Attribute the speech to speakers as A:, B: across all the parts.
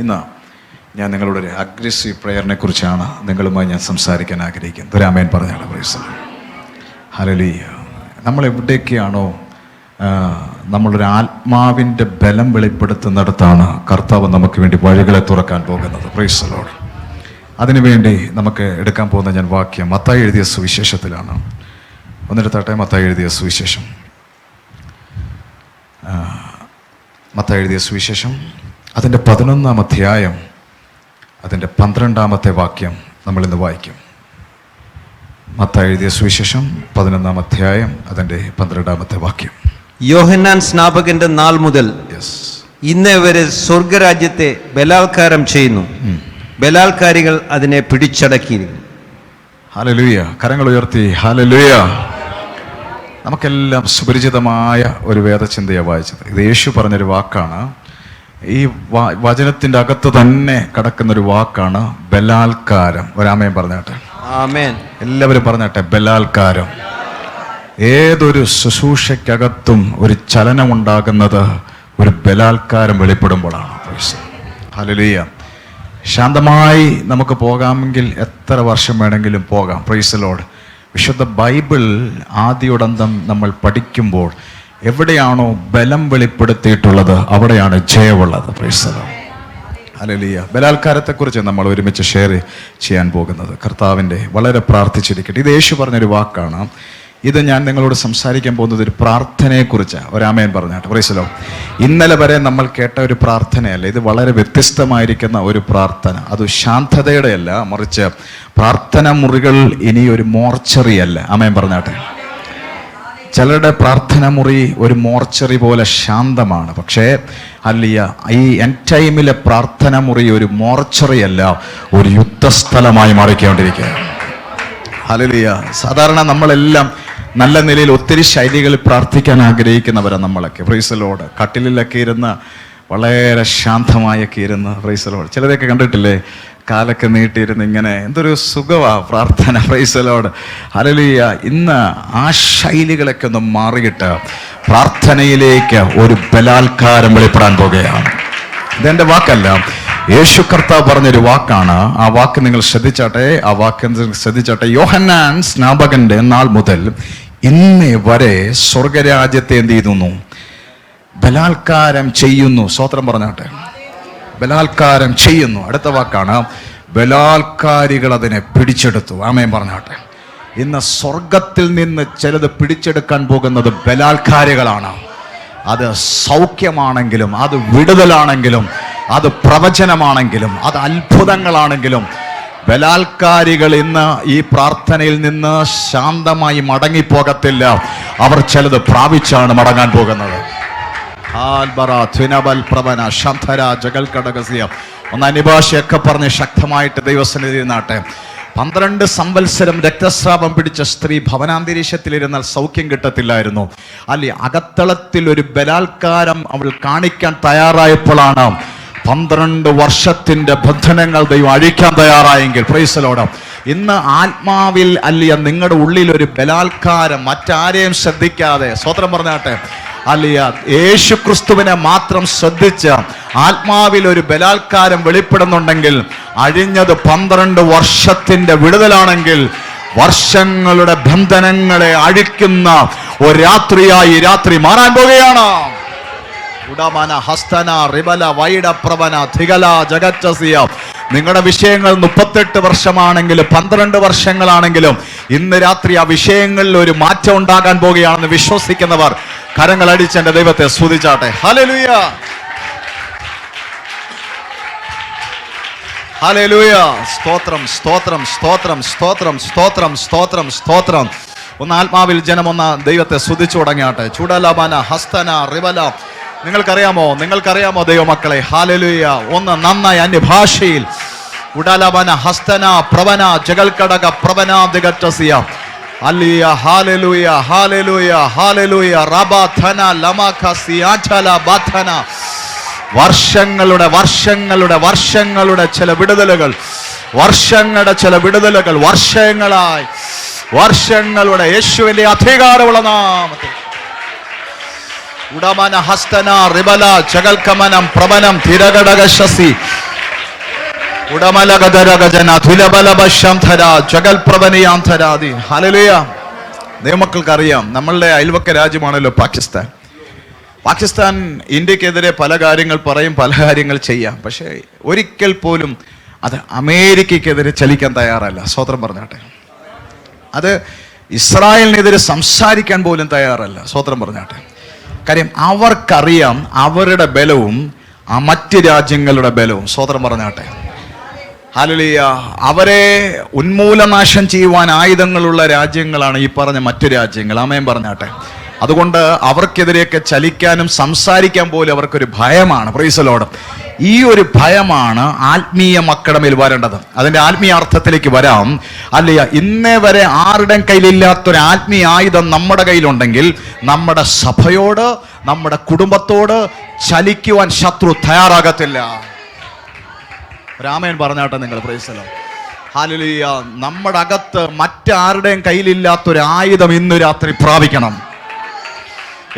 A: ഇന്ന് ഞാൻ നിങ്ങളുടെ ഒരു അഗ്രസീവ് പ്രയറിനെ കുറിച്ചാണ് നിങ്ങളുമായി ഞാൻ സംസാരിക്കാൻ ആഗ്രഹിക്കുന്നത്. ഒരു ആമേൻ പറഞ്ഞാണ്. Price the Lord. ഹല്ലേലൂയ. നമ്മൾ എവിടേക്കാണോ നമ്മളൊരു ആത്മാവിൻ്റെ ബലം വെളിപ്പെടുത്തുന്നിടത്താണ് കർത്താവ് നമുക്ക് വേണ്ടി വഴികളെ തുറക്കാൻ പോകുന്നത്. Price the Lord. അതിനുവേണ്ടി നമുക്ക് എടുക്കാൻ പോകുന്ന ഞാൻ വാക്യം മത്തായി എഴുതിയ സുവിശേഷത്തിലാണ്. ഒന്നെടുത്താട്ടെ, മത്തായി എഴുതിയ സുവിശേഷം. മത്തായി എഴുതിയ സുവിശേഷം അതിൻ്റെ 11-ാം അധ്യായം അതിൻ്റെ 12-ാമത്തെ വാക്യം നമ്മൾ ഇന്ന് വായിക്കും. മത്തായി എഴുതിയ സുവിശേഷം 11-ാം അധ്യായം അതിൻ്റെ 12-ാമത്തെ വാക്യം.
B: യോഹന്നാൻ സ്നാപകന്റെ നാൾ മുതൽ ഇന്നേ വരെ സ്വർഗരാജ്യത്തെ ബലാത്കാരം ചെയ്യുന്നു, ബലാത്കാരികൾ അതിനെ പിടിച്ചടക്കിയിരിക്കുന്നു.
A: ഹല്ലേലൂയ. കരങ്ങൾ ഉയർത്തി ഹല്ലേലൂയ. നമുക്കെല്ലാം സുപരിചിതമായ ഒരു വേദചിന്തയാണ് വായിച്ചത്. ഇത് യേശു പറഞ്ഞൊരു വാക്കാണ്. ഈ വചനത്തിൻ്റെ അകത്ത് തന്നെ കിടക്കുന്നൊരു വാക്കാണ് ബലാത്കാരം. ഒരാമേൻ പറഞ്ഞാട്ടെ.
B: ആമേൻ.
A: എല്ലാവരും പറഞ്ഞാട്ടെ, ബലാത്കാരം. ഏതൊരു ശുശ്രൂഷയ്ക്കകത്തും ഒരു ചലനമുണ്ടാകുന്നത് ഒരു ബലാത്കാരം വെളിപ്പെടുമ്പോഴാണ്. ഹല്ലേലൂയ. ശാന്തമായി നമുക്ക് പോകാമെങ്കിൽ എത്ര വർഷം വേണമെങ്കിലും പോകാം. Praise the Lord. വിശുദ്ധ ബൈബിൾ ആദിയോടന്തം നമ്മൾ പഠിക്കുമ്പോൾ എവിടെയാണോ ബലം വെളിപ്പെടുത്തിയിട്ടുള്ളത് അവിടെയാണ് ജയമുള്ളത്. Praise the Lord. ഹല്ലേലൂയ. ബലാത്കാരത്തെക്കുറിച്ച് നമ്മൾ ഒരുമിച്ച് ഷെയർ ചെയ്യാൻ പോകുന്നത് കർത്താവിൻ്റെ വളരെ പ്രാർത്ഥിച്ചിരിക്കട്ടെ. ഇത് യേശു പറഞ്ഞൊരു വാക്കാണ്. ഇത് ഞാൻ നിങ്ങളോട് സംസാരിക്കാൻ പോകുന്നത് ഒരു പ്രാർത്ഥനയെക്കുറിച്ചാണ്. ഒരാമേൻ പറഞ്ഞാട്ടെ. Praise the Lord. ഇന്നലെ വരെ നമ്മൾ കേട്ട ഒരു പ്രാർത്ഥനയല്ല, ഇത് വളരെ വ്യത്യസ്തമായിരിക്കുന്ന ഒരു പ്രാർത്ഥന. അത് ശാന്തതയുടെ അല്ല, മറിച്ച് പ്രാർത്ഥന മുറികൾ ഇനി ഒരു മോർച്ചറി അല്ല. ആമേൻ പറഞ്ഞാട്ടെ. ചിലരുടെ പ്രാർത്ഥന മുറി ഒരു മോർച്ചറി പോലെ ശാന്തമാണ്. പക്ഷേ അല്ലിയ ഈ എൻഡ് ടൈമിലെ പ്രാർത്ഥന മുറി ഒരു മോർച്ചറി അല്ല, ഒരു യുദ്ധസ്ഥലമായി മാറിക്കൊണ്ടിരിക്കുകയാണ്. ഹല്ലേലൂയ. സാധാരണ നമ്മളെല്ലാം നല്ല നിലയിൽ ഒത്തിരി ശൈലികളിൽ പ്രാർത്ഥിക്കാൻ ആഗ്രഹിക്കുന്നവരാണ് നമ്മളൊക്കെ. Price the Lord. കട്ടിലിലൊക്കെ ഇരുന്ന് വളരെ ശാന്തമായൊക്കെ ഇരുന്ന് പ്രൈസ് ദി ലോർഡ്. ചിലരെയൊക്കെ കണ്ടിട്ടില്ലേ, കാലൊക്കെ നീട്ടിയിരുന്ന് ഇങ്ങനെ എന്തൊരു സുഖമാണ് പ്രാർത്ഥന. Price the Lord. ഹല്ലേലൂയ. ഇന്ന് ആ ശൈലികളൊക്കെ ഒന്ന് മാറിയിട്ട് പ്രാർത്ഥനയിലേക്ക് ഒരു ബലാത്കാരം വെളിപ്പെടാൻ പോകുകയാണ്. ഇതെൻ്റെ വാക്കല്ല, യേശു കർത്താവ് പറഞ്ഞൊരു വാക്കാണ്. ആ വാക്ക് നിങ്ങൾ ശ്രദ്ധിച്ചാട്ടെ. ആ വാക്ക് ശ്രദ്ധിച്ചാട്ടെ. യോഹന്നാൻ സ്നാപകന്റെ നാൾ മുതൽ ഇന്നേ വരെ സ്വർഗരാജ്യത്തെ എന്ത് ചെയ്യുന്നു? ബലാത്കാരം ചെയ്യുന്നു. സ്തോത്രം പറഞ്ഞാട്ടെ. ബലാത്കാരം ചെയ്യുന്നു. അടുത്ത വാക്കാണ് ബലാത്കാരികൾ അതിനെ പിടിച്ചെടുത്തു. ആമേൻ പറഞ്ഞാട്ടെ. ഇന്ന് സ്വർഗത്തിൽ നിന്ന് ചിലത് പിടിച്ചെടുക്കാൻ പോകുന്നത് ബലാത്കാരികളാണ്. അത് സൗഖ്യമാണെങ്കിലും, അത് വിടുതലാണെങ്കിലും, അത് പ്രവചനമാണെങ്കിലും, അത് അത്ഭുതങ്ങളാണെങ്കിലും, ബലാത്കാരികൾ ഇന്ന് ഈ പ്രാർത്ഥനയിൽ നിന്ന് ശാന്തമായി മടങ്ങിപ്പോകത്തില്ല. അവർ ചിലത് പ്രാപിച്ചാണ് മടങ്ങാൻ പോകുന്നത്. ഒന്ന് അനിഭാഷയൊക്കെ പറഞ്ഞ് ശക്തമായിട്ട് ദൈവസന്നിധിയിൽ നാട്ടെ. 12 സംവത്സരം രക്തസ്രാവം പിടിച്ച സ്ത്രീ ഭവനാന്തരീക്ഷത്തിലിരുന്നാൽ സൗഖ്യം കിട്ടത്തില്ലായിരുന്നു. അല്ലെ, അകത്തളത്തിൽ ഒരു ബലാത്കാരം അവൾ കാണിക്കാൻ തയ്യാറായപ്പോഴാണ് 12 വർഷത്തിന്റെ ബന്ധനങ്ങൾ ദൈവം അഴിക്കാൻ തയ്യാറായെങ്കിൽ. Praise the Lord. ഇന്ന് ആത്മാവിൽ അല്ലിയ നിങ്ങളുടെ ഉള്ളിൽ ഒരു ബലാത്കാരം, മറ്റാരെയും ശ്രദ്ധിക്കാതെ, സ്തോത്രം പറഞ്ഞാട്ടെ, അല്ലിയ യേശു ക്രിസ്തുവിനെ മാത്രം ശ്രദ്ധിച്ച് ആത്മാവിൽ ഒരു ബലാത്കാരം വെളിപ്പെടുന്നുണ്ടെങ്കിൽ അഴിഞ്ഞത് 12 വർഷത്തിന്റെ വിടുതലാണെങ്കിൽ വർഷങ്ങളുടെ ബന്ധനങ്ങളെ അഴിക്കുന്ന ഒരു രാത്രിയായി രാത്രി മാറാൻ പോകുകയാണ്. നിങ്ങളുടെ വിഷയങ്ങൾ 38 വർഷമാണെങ്കിലും 12 വർഷങ്ങളാണെങ്കിലും ഇന്ന് രാത്രി ആ വിഷയങ്ങളിൽ ഒരു മാറ്റം ഉണ്ടാകാൻ പോകുകയാണെന്ന് വിശ്വസിക്കുന്നവർ കരങ്ങൾ അടിച്ച് എൻ്റെ ദൈവത്തെ സ്തുതിച്ചാട്ടെ. ഹല്ലേലൂയ. ഹല്ലേലൂയ. സ്തോത്രം, സ്തോത്രം, സ്തോത്രം, സ്തോത്രം, സ്തോത്രം, സ്തോത്രം, സ്തോത്രം. ഒന്ന് ആത്മാവിൽ ജനം ഒന്ന് ദൈവത്തെ സ്തുതിച്ചു തുടങ്ങിയാട്ടെ. ചുടലബന ഹസ്തന റിവല. നിങ്ങൾക്കറിയാമോ ദൈവമക്കളെ? ഹല്ലേലൂയ. ഒന്ന് നന്നായി അന്യഭാഷയിൽ ഉടലബന ഹസ്തന പ്രവന ജഗൽക്കടക പ്രവന ദിഗറ്റസിയ അല്ലിയ. Hallelujah, hallelujah, hallelujah. റബഥന ലമഖസി അചല ബഥന. വർഷങ്ങളുടെ വർഷങ്ങളുടെ വർഷങ്ങളുടെ ചില വിടുതലുകൾ, വർഷങ്ങളുടെ ചില വിടുതലുകൾ, വർഷങ്ങളായി വർഷങ്ങളുടെ യേശുവിന്റെ അധികാരമുള്ള നാമത്തിൽ ഉടമന ഹസ്തന റിബല ജഗൽക്കമനം പ്രവനം തിരകടക ശസി ദൈവമക്കൾക്കറിയാം, നമ്മളുടെ അയൽവക്ക രാജ്യമാണല്ലോ പാകിസ്ഥാൻ. പാകിസ്ഥാൻ ഇന്ത്യക്കെതിരെ പല കാര്യങ്ങൾ പറയും, പല കാര്യങ്ങൾ ചെയ്യാം. പക്ഷേ ഒരിക്കൽ പോലും അത് അമേരിക്കക്കെതിരെ ചലിക്കാൻ തയ്യാറല്ല. സ്വതന്ത്രം പറഞ്ഞാട്ടെ. അത് ഇസ്രായേലിനെതിരെ സംസാരിക്കാൻ പോലും തയ്യാറല്ല. സ്വതന്ത്രം പറഞ്ഞാട്ടെ. കാര്യം അവർക്കറിയാം അവരുടെ ബലവും മറ്റ് രാജ്യങ്ങളുടെ ബലവും. സ്വതന്ത്രം പറഞ്ഞാട്ടെ. ഹല്ലേലൂയ. അവരെ ഉന്മൂലനാശം ചെയ്യുവാൻ ആയുധങ്ങളുള്ള രാജ്യങ്ങളാണ് ഈ പറഞ്ഞ മറ്റു രാജ്യങ്ങൾ. ആമേൻ പറഞ്ഞാട്ടെ. അതുകൊണ്ട് അവർക്കെതിരെയൊക്കെ ചലിക്കാനും സംസാരിക്കാൻ പോലും അവർക്കൊരു ഭയമാണ്. Price the Lord. ഈ ഒരു ഭയമാണ് ആത്മീയ മക്കളുടെ മേൽ വരേണ്ടത്. അതിന്റെ ആത്മീയ അർത്ഥത്തിലേക്ക് വരാം. അല്ലയ, ഇന്നേ വരെ ആരുടെയും കയ്യിലില്ലാത്തൊരു ആത്മീയ ആയുധം നമ്മുടെ കയ്യിലുണ്ടെങ്കിൽ നമ്മുടെ സഭയോട്, നമ്മുടെ കുടുംബത്തോട് ചലിക്കുവാൻ ശത്രു തയ്യാറാകത്തില്ല. രാമൻ പറഞ്ഞാട്ടെ നിങ്ങൾ. Price the Lord. ഹല്ലേലൂയ. നമ്മുടെ അകത്ത് മറ്റാരുടെയും കയ്യിലില്ലാത്തൊരു ആയുധം ഇന്ന് രാത്രി പ്രാപിക്കണം.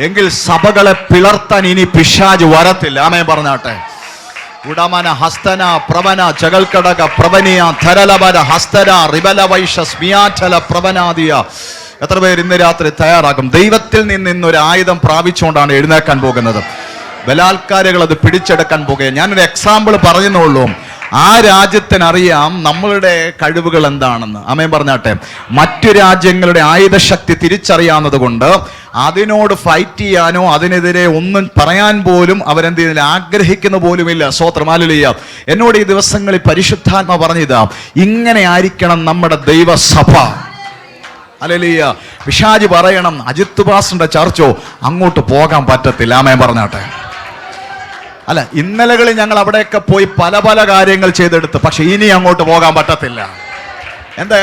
A: എങ്കിൽ സഭകളെ പിളർത്താൻ ഇനി പിശാച് വരത്തില്ല. ആമേൻ പറഞ്ഞാട്ടെ. ഉടമന ഹസ്തന പ്രവന ജഗൽക്കടക പ്രവനിയ ധരലവര ഹസ്തന റിബല വൈഷസ് മിയാചല പ്രവനാദിയ. എത്ര പേർ ഇന്ന് രാത്രി തയ്യാറാകും? ദൈവത്തിൽ നിന്ന് ഇന്നൊരു ആയുധം പ്രാപിച്ചുകൊണ്ടാണ് എഴുന്നേക്കാൻ പോകുന്നത്. ബലാത്കാരികൾ അത് പിടിച്ചെടുക്കാൻ പോകുക. ഞാനൊരു എക്സാമ്പിൾ പറഞ്ഞെന്നുള്ളൂ. ആ രാജ്യത്തിനറിയാം നമ്മളുടെ കഴിവുകൾ എന്താണെന്ന്. ആമേൻ പറഞ്ഞാട്ടെ. മറ്റു രാജ്യങ്ങളുടെ ആയുധശക്തി തിരിച്ചറിയാവുന്നത് കൊണ്ട് അതിനോട് ഫൈറ്റ് ചെയ്യാനോ അതിനെതിരെ ഒന്നും പറയാൻ പോലും അവരെന്ത് ചെയ്യുന്നില്ല, ആഗ്രഹിക്കുന്ന പോലുമില്ല. സ്തോത്രം. ഹല്ലേലൂയ. എന്നോട് ഈ ദിവസങ്ങളിൽ പരിശുദ്ധാത്മ പറഞ്ഞതാ, ഇങ്ങനെ ആയിരിക്കണം നമ്മുടെ ദൈവസഭ. ഹല്ലേലൂയ. പിശാച് പറയണം, അജിത്ത് പാസ്റ്ററിന്റെ ചർച്ചോ അങ്ങോട്ട് പോകാൻ പറ്റത്തില്ല. ആമേൻ പറഞ്ഞാട്ടെ. അല്ല, ഇന്നലകളിൽ ഞങ്ങൾ അവിടെയൊക്കെ പോയി പല പല കാര്യങ്ങൾ ചെയ്തെടുത്ത്, പക്ഷെ ഇനി അങ്ങോട്ട് പോകാൻ പറ്റത്തില്ല. എന്താ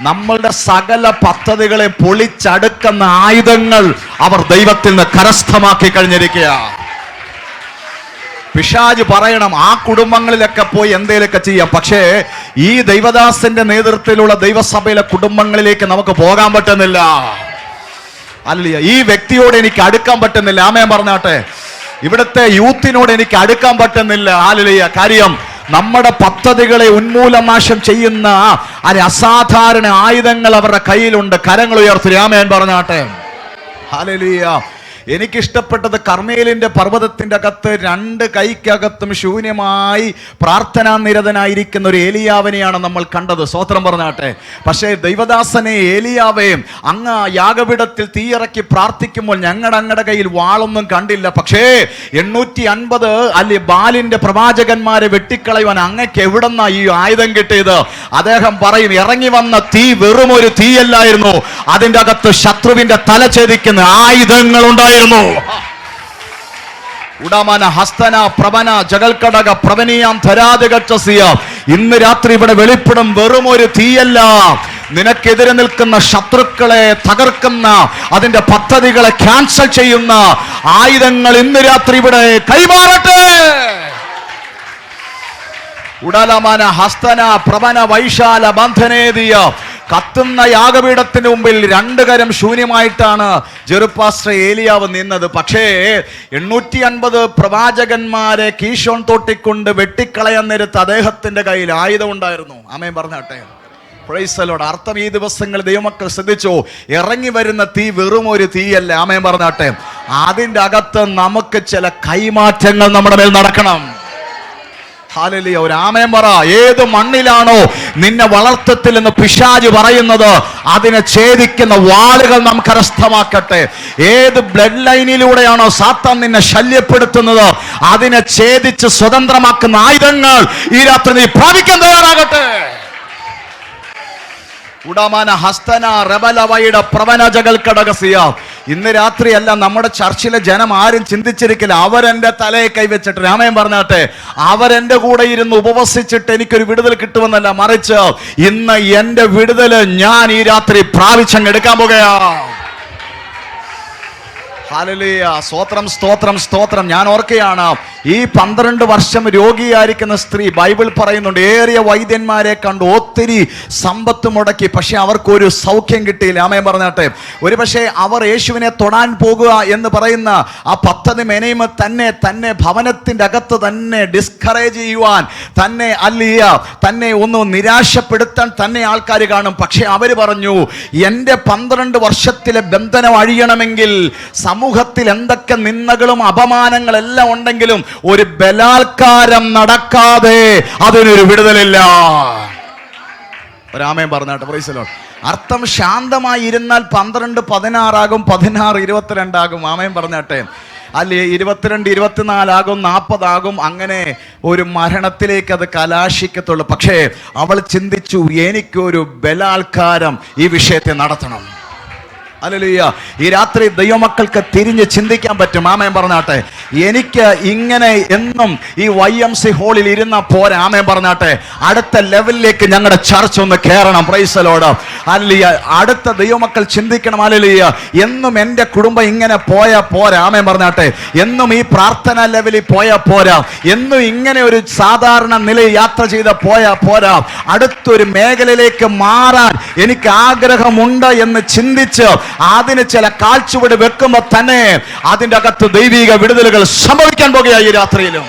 A: നമ്മളുടെ സകല പദ്ധതികളെ പൊളിച്ചടുക്കുന്ന ആയുധങ്ങൾ അവർ ദൈവത്തിൽ നിന്ന് കരസ്ഥമാക്കി കഴിഞ്ഞിരിക്കുക. പിശാച് പറയണം ആ കുടുംബങ്ങളിലൊക്കെ പോയി എന്തേലൊക്കെ ചെയ്യാം, പക്ഷേ ഈ ദൈവദാസന്റെ നേതൃത്വത്തിലുള്ള ദൈവസഭയിലെ കുടുംബങ്ങളിലേക്ക് നമുക്ക് പോകാൻ പറ്റുന്നില്ല. അല്ല, ഈ വ്യക്തിയോട് എനിക്ക് അടുക്കാൻ പറ്റുന്നില്ല. ആമേൻ പറഞ്ഞാട്ടെ. ഇവിടുത്തെ യൂത്തിനോട് എനിക്ക് അടുക്കാൻ പറ്റുന്നില്ല. ഹല്ലേലൂയ. കാര്യം നമ്മുടെ പദ്ധതികളെ ഉന്മൂലനാശം ചെയ്യുന്ന അസാധാരണ ആയുധങ്ങൾ അവരുടെ കയ്യിലുണ്ട്. കരങ്ങൾ ഉയർത്തി ആമേൻ പറഞ്ഞാട്ടെ. ഹല്ലേലൂയ. എനിക്കിഷ്ടപ്പെട്ടത് കർമ്മേലിന്റെ പർവ്വതത്തിന്റെ അകത്ത് രണ്ട് കൈക്കകത്തും ശൂന്യമായി പ്രാർത്ഥനാ നിരതനായിരിക്കുന്ന ഒരു ഏലിയാവിനെയാണ് നമ്മൾ കണ്ടത്. സ്തോത്രം പറഞ്ഞാട്ടെ. പക്ഷേ ദൈവദാസനെ ഏലിയാവേയും അങ്ങ് യാഗപീഠത്തിൽ തീയിറക്കി പ്രാർത്ഥിക്കുമ്പോൾ ഞങ്ങളുടെ കയ്യിൽ വാളൊന്നും കണ്ടില്ല. പക്ഷേ 850 അല്ലെ ബാലിന്റെ പ്രവാചകന്മാരെ വെട്ടിക്കളയുവാൻ അങ്ങക്ക് എവിടെന്നാ ഈ ആയുധം കിട്ടിയത്? അദ്ദേഹം പറയും, ഇറങ്ങി വന്ന തീ വെറും ഒരു തീയല്ലായിരുന്നു, അതിൻ്റെ അകത്ത് ശത്രുവിന്റെ തല ഛേദിക്കുന്ന ആയുധങ്ങൾ ഉണ്ടായിരുന്നു. ഉടമന ഹസ്തന പ്രവന ജഗൽക്കടക പ്രവനിയാം ധരാതികച്ചസിയ. ഇന്ന് രാത്രി ഇവിടെ വെളിപ്പെടും, വെറും ഒരു തീയല്ല, നിനക്കെതിരെ നിൽക്കുന്ന ശത്രുക്കളെ തകർക്കുന്ന, അതിന്റെ പദ്ധതികളെ ക്യാൻസൽ ചെയ്യുന്ന ആയുധങ്ങൾ ഇന്ന് രാത്രി ഇവിടെ കൈമാറട്ടെ. ഉടലമന ഹസ്തന പ്രവന വൈശാല ബന്ധനേദിയ. കത്തുന്ന യാഗപീഠത്തിന് മുമ്പിൽ രണ്ടു കരം ശൂന്യമായിട്ടാണ് ജെറുപ്പാസ്റ്റർ ഏലിയാവ് നിന്നത്. പക്ഷേ 850 പ്രവാചകന്മാരെ കീശോൺ തോട്ടിക്കൊണ്ട് വെട്ടിക്കളയാൻ നേരത്ത് അദ്ദേഹത്തിന്റെ കയ്യിൽ ആയുധം ഉണ്ടായിരുന്നു. ആമേൻ പറഞ്ഞാട്ടെ. Praise the Lord. അർത്ഥം ഈ ദിവസങ്ങൾ ദൈവമക്കൾ ശ്രദ്ധിച്ചോ, ഇറങ്ങി വരുന്ന തീ വെറും ഒരു തീയല്ല. ആമേൻ പറഞ്ഞാട്ടെ. അതിൻ്റെ അകത്ത് നമുക്ക് ചില കൈമാറ്റങ്ങൾ നമ്മുടെ മേൽ നടക്കണം. ഹല്ലേലൂയ. ഒരു ആമേൻ പറ. ഏത് മണ്ണിലാണോ നിന്നെ വളർത്തത്തിൽ എന്ന് പിശാച് പറയുന്നത്, അതിനെ ഛേദിക്കുന്ന വാളുകൾ നാം കരസ്ഥമാക്കട്ടെ. ഏത് ബ്ലഡ് ലൈനിലൂടെയാണോ സാത്താൻ നിന്നെ ശല്യപ്പെടുത്തുന്നത്, അതിനെ ഛേദിച്ച് സ്വതന്ത്രമാക്കുന്ന ആയുധങ്ങൾ ഈ രാത്രി നീ പ്രാപിക്കാൻ തയ്യാറാകട്ടെ. ഉടമന ഹസ്തന റബലവയുടെ പ്രവനജകൾ കടകസിയ. ഇന്ന് രാത്രിയല്ല നമ്മുടെ ചർച്ചിലെ ജനം ആരും ചിന്തിച്ചിരിക്കില്ല, അവരെന്റെ തലയെ കൈവച്ചിട്ട് രാമൻ പറഞ്ഞാട്ടെ അവരെന്റെ കൂടെ ഇരുന്ന് ഉപവസിച്ചിട്ട് എനിക്കൊരു വിടുതൽ കിട്ടുമെന്നല്ല, മറിച്ച് ഇന്ന് എന്റെ വിടുതല് ഞാൻ ഈ രാത്രി പ്രാപിച്ചങ്ങ് എടുക്കാൻ പോകുകയാ. ഹല്ലേലൂയ. സ്തോത്രം സ്തോത്രം സ്തോത്രം. ഞാൻ ഓർക്കുകയാണ്, ഈ 12 വർഷം രോഗിയായിരിക്കുന്ന സ്ത്രീ, ബൈബിൾ പറയുന്നുണ്ട്, ഏറിയ വൈദ്യന്മാരെ കണ്ടു, ഒത്തിരി സമ്പത്ത് മുടക്കി, പക്ഷെ അവർക്കൊരു സൗഖ്യം കിട്ടിയില്ല. ആമേൻ പറഞ്ഞാട്ടെ. ഒരു പക്ഷേ അവർ യേശുവിനെ തൊടാൻ പോകുക എന്ന് പറയുന്ന ആ പദ്ധതി മെനയുമ തന്നെ ഭവനത്തിൻ്റെ അകത്ത് തന്നെ ഡിസ്കറേജ് ചെയ്യുവാൻ, തന്നെ ഒന്ന് നിരാശപ്പെടുത്താൻ തന്നെ ആൾക്കാർ കാണും. പക്ഷെ അവർ പറഞ്ഞു, എൻ്റെ 12 വർഷത്തിലെ ബന്ധനം അഴിയണമെങ്കിൽ സമൂഹത്തിൽ എന്തൊക്കെ നിന്ദകളും അപമാനങ്ങളെല്ലാം ഉണ്ടെങ്കിലും ഒരു ബലാത്കാരം നടക്കാതെ അതിനൊരു വിടുതലില്ല. ഒരാമേൻ പറഞ്ഞാട്ടെ. Praise the Lord. അർത്ഥം ശാന്തമായി ഇരുന്നാൽ 12 16 ആകും, 16 22 ആകും. ആമേൻ പറഞ്ഞാട്ടെ. അല്ലേ, 22 24 ആകും, 40 ആകും. അങ്ങനെ ഒരു മരണത്തിലേക്ക് അത് കലാശിക്കത്തുള്ളൂ. പക്ഷേ അവൾ ചിന്തിച്ചു, എനിക്കൊരു ബലാത്കാരം ഈ വിഷയത്തെ നടത്തണം. ഹല്ലേലൂയ. ഈ രാത്രി ദൈവമക്കൾക്ക് തിരിഞ്ഞ് ചിന്തിക്കാൻ പറ്റും. ആമേൻ പറഞ്ഞാട്ടെ. എനിക്ക് ഇങ്ങനെ എന്നും ഈ YMC ഹാളിൽ ഇരുന്ന പോരാ. ആമേൻ പറഞ്ഞാട്ടെ. അടുത്ത ലെവലിലേക്ക് ഞങ്ങളുടെ ചർച്ച ഒന്ന് കയറണം. Price the Lord. ഹല്ലേലൂയ. അടുത്ത ദൈവമക്കൾ ചിന്തിക്കണം. ഹല്ലേലൂയ. എന്നും എൻ്റെ കുടുംബം ഇങ്ങനെ പോയാ പോരാ. ആമേൻ പറഞ്ഞാട്ടെ. എന്നും ഈ പ്രാർത്ഥനാ ലെവലിൽ പോയാ പോരാ. എന്നും ഇങ്ങനെ ഒരു സാധാരണ നിലയിൽ യാത്ര ചെയ്ത പോയാ പോരാ. അടുത്തൊരു മേഖലയിലേക്ക് മാറാൻ എനിക്ക് ആഗ്രഹമുണ്ട് എന്ന് ചിന്തിച്ച് അതിന് ചില കാൽച്ചുവട് വെക്കുമ്പോൾ തന്നെ അതിൻ്റെ അകത്ത് ദൈവിക വിടുതലുകൾ സംഭവിക്കാൻ പോകുകയായി ഈ രാത്രിയിലും.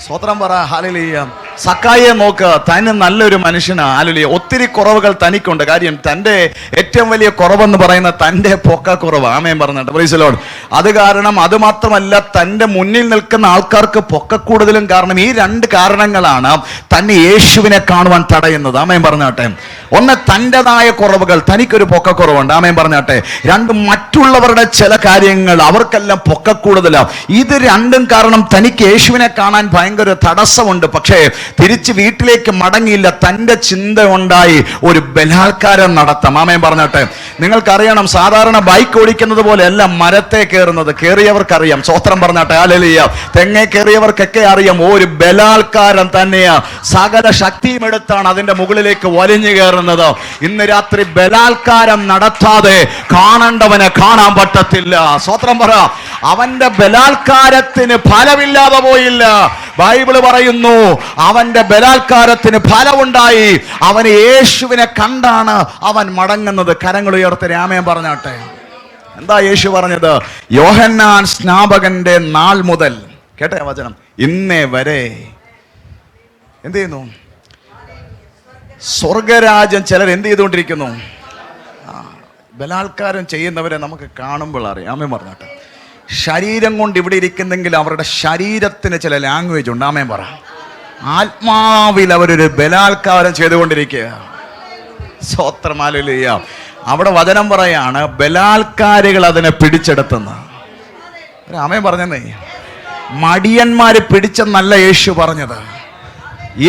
A: സ്വതന്ത്രം പറ. ഹല്ലേലൂയ. സക്കായിയെ നോക്ക്, തന്നെ നല്ലൊരു മനുഷ്യനാ. ഹല്ലേലൂയ. ഒത്തിരി കുറവുകൾ തനിക്കുണ്ട്. കാര്യം തൻ്റെ ഏറ്റവും വലിയ കുറവെന്ന് പറയുന്ന തൻ്റെ പൊക്കക്കുറവ്. ആമേൻ പറഞ്ഞിട്ട്. Price the Lord. അത് കാരണം, അത് മാത്രമല്ല, തൻ്റെ മുന്നിൽ നിൽക്കുന്ന ആൾക്കാർക്ക് പൊക്കക്കൂടുതലും കാരണം ഈ 2 കാരണങ്ങളാണ് തന്നെ യേശുവിനെ കാണുവാൻ തടയുന്നത്. ആമേൻ പറഞ്ഞാട്ടെ. ഒന്ന്, തൻ്റെതായ കുറവുകൾ, തനിക്കൊരു പൊക്കക്കുറവുണ്ട്. ആമേൻ പറഞ്ഞാട്ടെ. 2, മറ്റുള്ളവരുടെ ചില കാര്യങ്ങൾ, അവർക്കെല്ലാം പൊക്കക്കൂടുതലാണ്. ഇത് 2ഉം കാരണം തനിക്ക് യേശുവിനെ കാണാൻ ഭയങ്കര തടസ്സമുണ്ട്. പക്ഷേ തിരിച്ച് വീട്ടിലേക്ക് മടങ്ങിയില്ല. തൻ്റെ ചിന്ത ഉണ്ടായി ഒരു ബലാത്കാരം നടത്താം. ആമേൻ പറഞ്ഞാട്ടെ. നിങ്ങൾക്കറിയണം, സാധാരണ ബൈക്ക് ഓടിക്കുന്നത് പോലെ അല്ല മരത്തെ കയറുന്നത്. കയറിയവർക്കറിയാം. സ്വതന്ത്രം പറഞ്ഞാട്ടെ. ഹല്ലേലൂയ. തെങ്ങേ കയറിയവർക്കൊക്കെ അറിയാം, ഒരു ബലാത്കാരം തന്നെയാ. സകല ശക്തിയും എടുത്താണ് അതിന്റെ മുകളിലേക്ക് വലിഞ്ഞു കയറുന്നത്. ഇന്ന് രാത്രി ബലാത്കാരം നടത്താതെ കാണേണ്ടവനെ കാണാൻ പറ്റത്തില്ല. സ്വതന്ത്രം പറ. അവന്റെ ബലാത്കാരത്തിന് ഫലമില്ലാതെ പോയില്ല. ബൈബിള് പറയുന്നു, അവന്റെ ബലാത്കാരത്തിന് ഫലമുണ്ടായി. അവന് യേശുവിനെ കണ്ടാണ് അവൻ മടങ്ങുന്നത്. കരങ്ങൾ ഉയർത്തി ആമേൻ പറഞ്ഞാട്ടെ. എന്താ യേശു പറഞ്ഞത്? യോഹന്നാൻ സ്നാപകന്റെ നാൾ മുതൽ, കേട്ട വചനം, ഇന്നേ വരെ എന്ത് ചെയ്യുന്നു? സ്വർഗരാജ്യം ചിലർ എന്ത് ചെയ്തുകൊണ്ടിരിക്കുന്നു? ബലാത്കാരം ചെയ്യുന്നവരെ നമുക്ക് കാണുമ്പോൾ അറിയാം. ആമേൻ പറഞ്ഞാട്ടെ. ശരീരം കൊണ്ട് ഇവിടെ ഇരിക്കുന്നെങ്കിൽ അവരുടെ ശരീരത്തിന് ചില ലാംഗ്വേജ് ഉണ്ട്. ആമേൻ പറ. ആത്മാവിൽ അവരൊരു ബലാത്കാരം ചെയ്തുകൊണ്ടിരിക്കുക. സ്തോത്രം. ഹല്ലേലൂയ. അവിടെ വചനം പറയാണ്, ബലാത്കാരികൾ അതിനെ പിടിച്ചെടുത്തുന്ന. ആമേൻ പറഞ്ഞേ. മടിയന്മാര് പിടിച്ചെന്നല്ല യേശു പറഞ്ഞത്.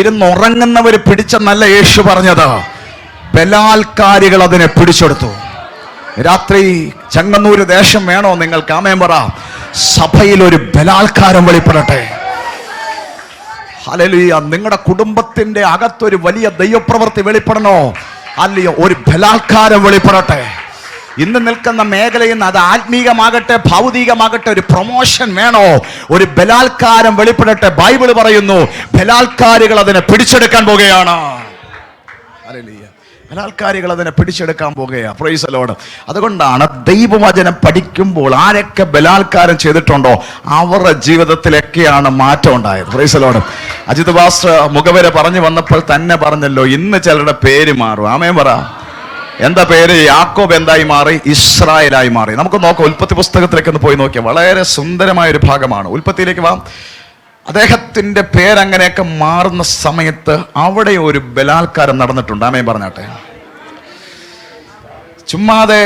A: ഇരുന്നുറങ്ങുന്നവർ പിടിച്ചെന്നല്ല യേശു പറഞ്ഞത്. ബലാത്കാരികൾ അതിനെ പിടിച്ചെടുത്തു. രാത്രി ചെങ്ങന്നൂര് ദേശം വേണോ നിങ്ങൾക്ക്? ആമേൻ പറ. സഭയിൽ ഒരു ബലാത്കാരം വെളിപ്പെടട്ടെ. ഹല്ലേലൂയ. നിങ്ങളുടെ കുടുംബത്തിന്റെ അകത്തൊരു വലിയ ദൈവപ്രവൃത്തി വെളിപ്പെടണോ? അല്ലയോ, ഒരു ബലാത്കാരം വെളിപ്പെടട്ടെ. ഇന്ന് നിൽക്കുന്ന മേഖലയിൽ നിന്ന്, അത് ആത്മീകമാകട്ടെ ഭൗതികമാകട്ടെ, ഒരു പ്രൊമോഷൻ വേണോ? ഒരു ബലാത്കാരം വെളിപ്പെടട്ടെ. ബൈബിൾ പറയുന്നു, ബലാത്കാരികൾ അതിനെ പിടിച്ചെടുക്കാൻ പോകുകയാണ്. ഹല്ലേലൂയ. ബലാത്കാരികൾ അതിനെ പിടിച്ചെടുക്കാൻ പോകുകയാണ്. Price the Lord. അതുകൊണ്ടാണ് ദൈവവചനം പഠിക്കുമ്പോൾ ആരൊക്കെ ബലാത്കാരം ചെയ്തിട്ടുണ്ടോ അവരുടെ ജീവിതത്തിലൊക്കെയാണ് മാറ്റം ഉണ്ടായത്. Praise the Lord. Ajit pastor മുഖവര പറഞ്ഞു വന്നപ്പോൾ തന്നെ പറഞ്ഞല്ലോ, ഇന്ന് ചിലരുടെ പേര് മാറും. ആമേൻ പറ. എന്താ പേര്? യാക്കോബ് എന്തായി മാറി? ഇസ്രായേലായി മാറി. നമുക്ക് നോക്കാം. ഉൽപ്പത്തി പുസ്തകത്തിലേക്ക് ഒന്ന് പോയി നോക്കിയാൽ വളരെ സുന്ദരമായ ഒരു ഭാഗമാണ്. ഉൽപ്പത്തിയിലേക്ക് വാ. അദ്ദേഹത്തിന്റെ പേരങ്ങനെയൊക്കെ മാറുന്ന സമയത്ത് അവിടെ ഒരു ബലാത്കാരം നടന്നിട്ടുണ്ട്. ആമേൻ പറഞ്ഞാട്ടെ. ചുമ്മാതെ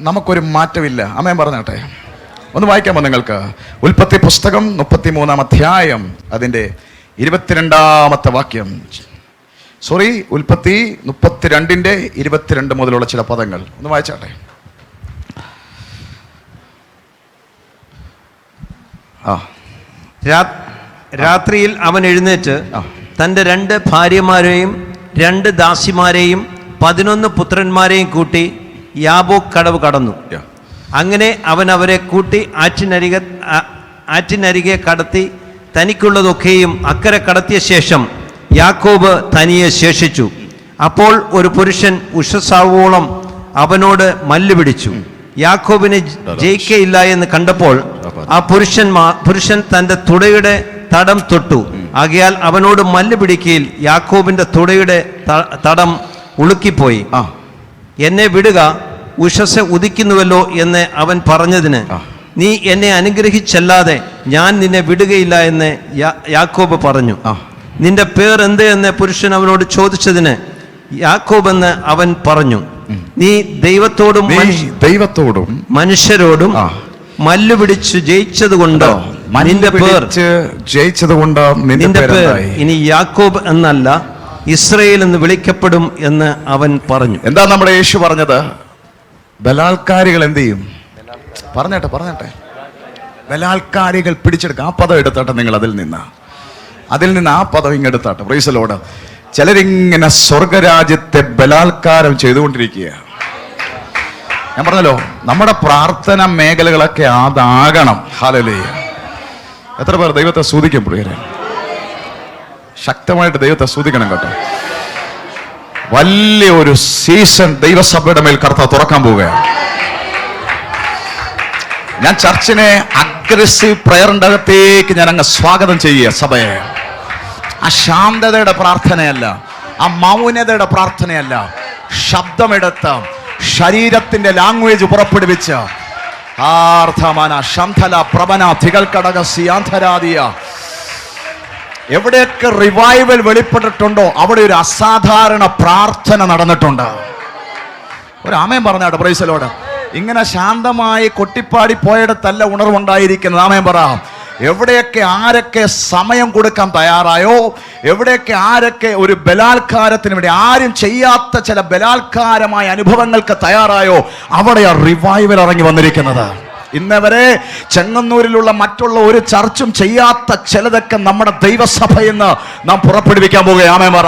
A: നമുക്കൊരു മാറ്റമില്ല. ആമേൻ പറഞ്ഞാട്ടെ. ഒന്ന് വായിക്കാമോ നിങ്ങൾക്ക്? ഉൽപ്പത്തി പുസ്തകം 33-ാം അധ്യായം അതിന്റെ 22-ാമത്തെ വാക്യം. ഉൽപ്പത്തി 32-ന്റെ 22 മുതലുള്ള ചില പദങ്ങൾ ഒന്ന് വായിച്ചാട്ടെ.
B: രാത്രിയിൽ അവൻ എഴുന്നേറ്റ് തൻ്റെ 2 ഭാര്യമാരെയും 2 ദാസിമാരെയും 11 പുത്രന്മാരെയും കൂട്ടി യാബോക്ക് കടവ് കടന്നു. അങ്ങനെ അവൻ അവരെ കൂട്ടി ആറ്റിനരികെ കടത്തി തനിക്കുള്ളതൊക്കെയും അക്കരെ കടത്തിയ ശേഷം യാക്കോബ് തനിയെ ശേഷിച്ചു. അപ്പോൾ ഒരു പുരുഷൻ ഉഷസാവോളം അവനോട് മല്ല് പിടിച്ചു. യാക്കോബിനെ ജയിക്കയില്ല എന്ന് കണ്ടപ്പോൾ ആ പുരുഷൻ തൻ്റെ തുടയുടെ തടം തൊട്ടു. ആകയാൽ അവനോട് മല്ല് പിടിക്കയിൽ യാക്കോബിന്റെ തുടയുടെ തടം ഉളുക്കിപ്പോയി. എന്നെ വിടുക, ഉഷസ് ഉദിക്കുന്നുവല്ലോ എന്ന് അവൻ പറഞ്ഞതിന്, നീ എന്നെ അനുഗ്രഹിച്ചല്ലാതെ ഞാൻ നിന്നെ വിടുകയില്ല എന്ന് യാക്കോബ് പറഞ്ഞു. നിന്റെ പേർ എന്ത് എന്ന് പുരുഷൻ അവനോട് ചോദിച്ചതിന് യാക്കോബ് എന്ന് അവൻ പറഞ്ഞു. നീ ദൈവത്തോടും മനുഷ്യരോടും മല്ലു പിടിച്ചു ജയിച്ചതുകൊണ്ട് നിന്റെ പേർ ഇനി യാക്കോബ് എന്നല്ല ഇസ്രയേൽ എന്ന് വിളിക്കപ്പെടും എന്ന് അവൻ പറഞ്ഞു.
A: എന്താ നമ്മുടെ യേശു പറഞ്ഞത്? ബലാൽക്കാരികൾ എന്ത് ചെയ്യും? പറഞ്ഞട്ടെ ബലാൽക്കാരികൾ പിടിച്ചെടുക്കുക. ആ പദം എടുത്താട്ടെ നിങ്ങൾ, അതിൽ നിന്ന് ആ പദം ഇങ്ങെടുത്താട്ടെ. Praise the Lord. ചിലരിങ്ങനെ സ്വർഗരാജ്യത്തെ ബലാൽക്കാരം ചെയ്തുകൊണ്ടിരിക്കുക. ഞാൻ പറഞ്ഞല്ലോ, നമ്മുടെ പ്രാർത്ഥന മേഖലകളൊക്കെ അതാകണം. ഹല്ലേലൂയ. എത്ര പേർ ദൈവത്തെ സ്തുതിക്കും? പ്രിയരെ, ശക്തമായിട്ട് ദൈവത്തെ സ്തുതിക്കണം കേട്ടോ. വലിയൊരു സീസൺ ദൈവസഭയുടെ മേൽ കർത്താവ് തുറക്കാൻ പോവുകയാണ്. ഞാൻ ചർച്ചിനെ അഗ്രസീവ് പ്രയറിന്റെ അകത്തേക്ക് ഞാൻ അങ്ങ് സ്വാഗതം ചെയ്യുക. സഭയെ ആ ശാന്തതയുടെ പ്രാർത്ഥനയല്ല, ആ മൗനതയുടെ പ്രാർത്ഥനയല്ല, ശബ്ദമെടുത്ത് ശരീരത്തിന്റെ ലാംഗ്വേജ് പുറപ്പെടുവിച്ച് ആർദ്ധമാന ശംഖല പ്രവന തികൽക്കടക സിയാന്ധരാദിയ, എവിടെയൊക്കെ റിവൈവൽ വെളിപ്പെട്ടിട്ടുണ്ടോ അവിടെ ഒരു അസാധാരണ പ്രാർത്ഥന നടന്നിട്ടുണ്ട്. ഒരു ആമേൻ പറഞ്ഞാട്ടെ. Praise the Lord. ഇങ്ങനെ ശാന്തമായി കൊട്ടിപ്പാടി പോയിടത്തല്ല ഉണർവുണ്ടായിരിക്കുന്നത്. ആമേൻ പറ. എവിടെയൊക്കെ ആരൊക്കെ സമയം കൊടുക്കാൻ തയ്യാറായോ, എവിടെയൊക്കെ ആരൊക്കെ ഒരു ബലാത്കാരത്തിന് വേണ്ടി ആരും ചെയ്യാത്ത ചില ബലാത്കാരമായ അനുഭവങ്ങൾക്ക് തയ്യാറായോ, അവിടെയാ റിവൈവൽ ഇറങ്ങി വന്നിരിക്കുന്നത്. ഇന്നവരെ ചെങ്ങന്നൂരിലുള്ള മറ്റുള്ള ഒരു ചർച്ചും ചെയ്യാത്ത ചിലതൊക്കെ നമ്മുടെ ദൈവസഭയിൽ നിന്ന് നാം പുറപ്പെടുവിക്കാൻ പോവുകയാണ്. ആമേൻ പറ.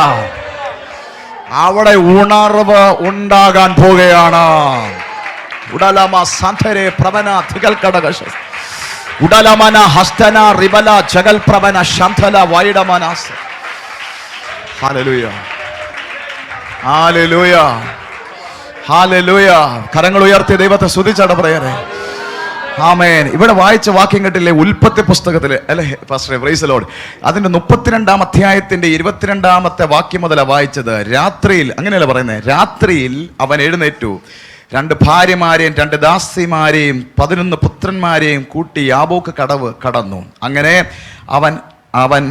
A: അവിടെ ഉണർവ് ഉണ്ടാകാൻ പോവുകയാണ്. ഉടലമ സന്ധരെ പ്രവന തികൽക്കടക ഉടലമന ഹസ്തന റിബല ജഗൽ പ്രവന ശംധല വൈഡമനാസ്. Hallelujah, hallelujah, hallelujah. കരങ്ങൾ ഉയർത്തി ദൈവത്തെ സ്തുതിച്ചാണ് പറയണേ. ആമേൻ. ഇവിടെ വായിച്ച വാക്യം കേട്ടില്ലേ? ഉൽപ്പത്തി പുസ്തകത്തില് അല്ലെ പാസ്റ്ററെ? Price the Lord. അതിന്റെ 32-ാം അധ്യായത്തിന്റെ 22-ാമത്തെ വാക്യം മുതലാണ് വായിച്ചത്. രാത്രിയിൽ, അങ്ങനെയല്ല പറയുന്നത്, രാത്രിയിൽ അവൻ എഴുന്നേറ്റു, 2 ഭാര്യമാരെയും 2 ദാസിമാരെയും 11 പുത്രന്മാരെയും കൂട്ടി യാബോക്ക് കടവ് കടന്നു. അങ്ങനെ അവൻ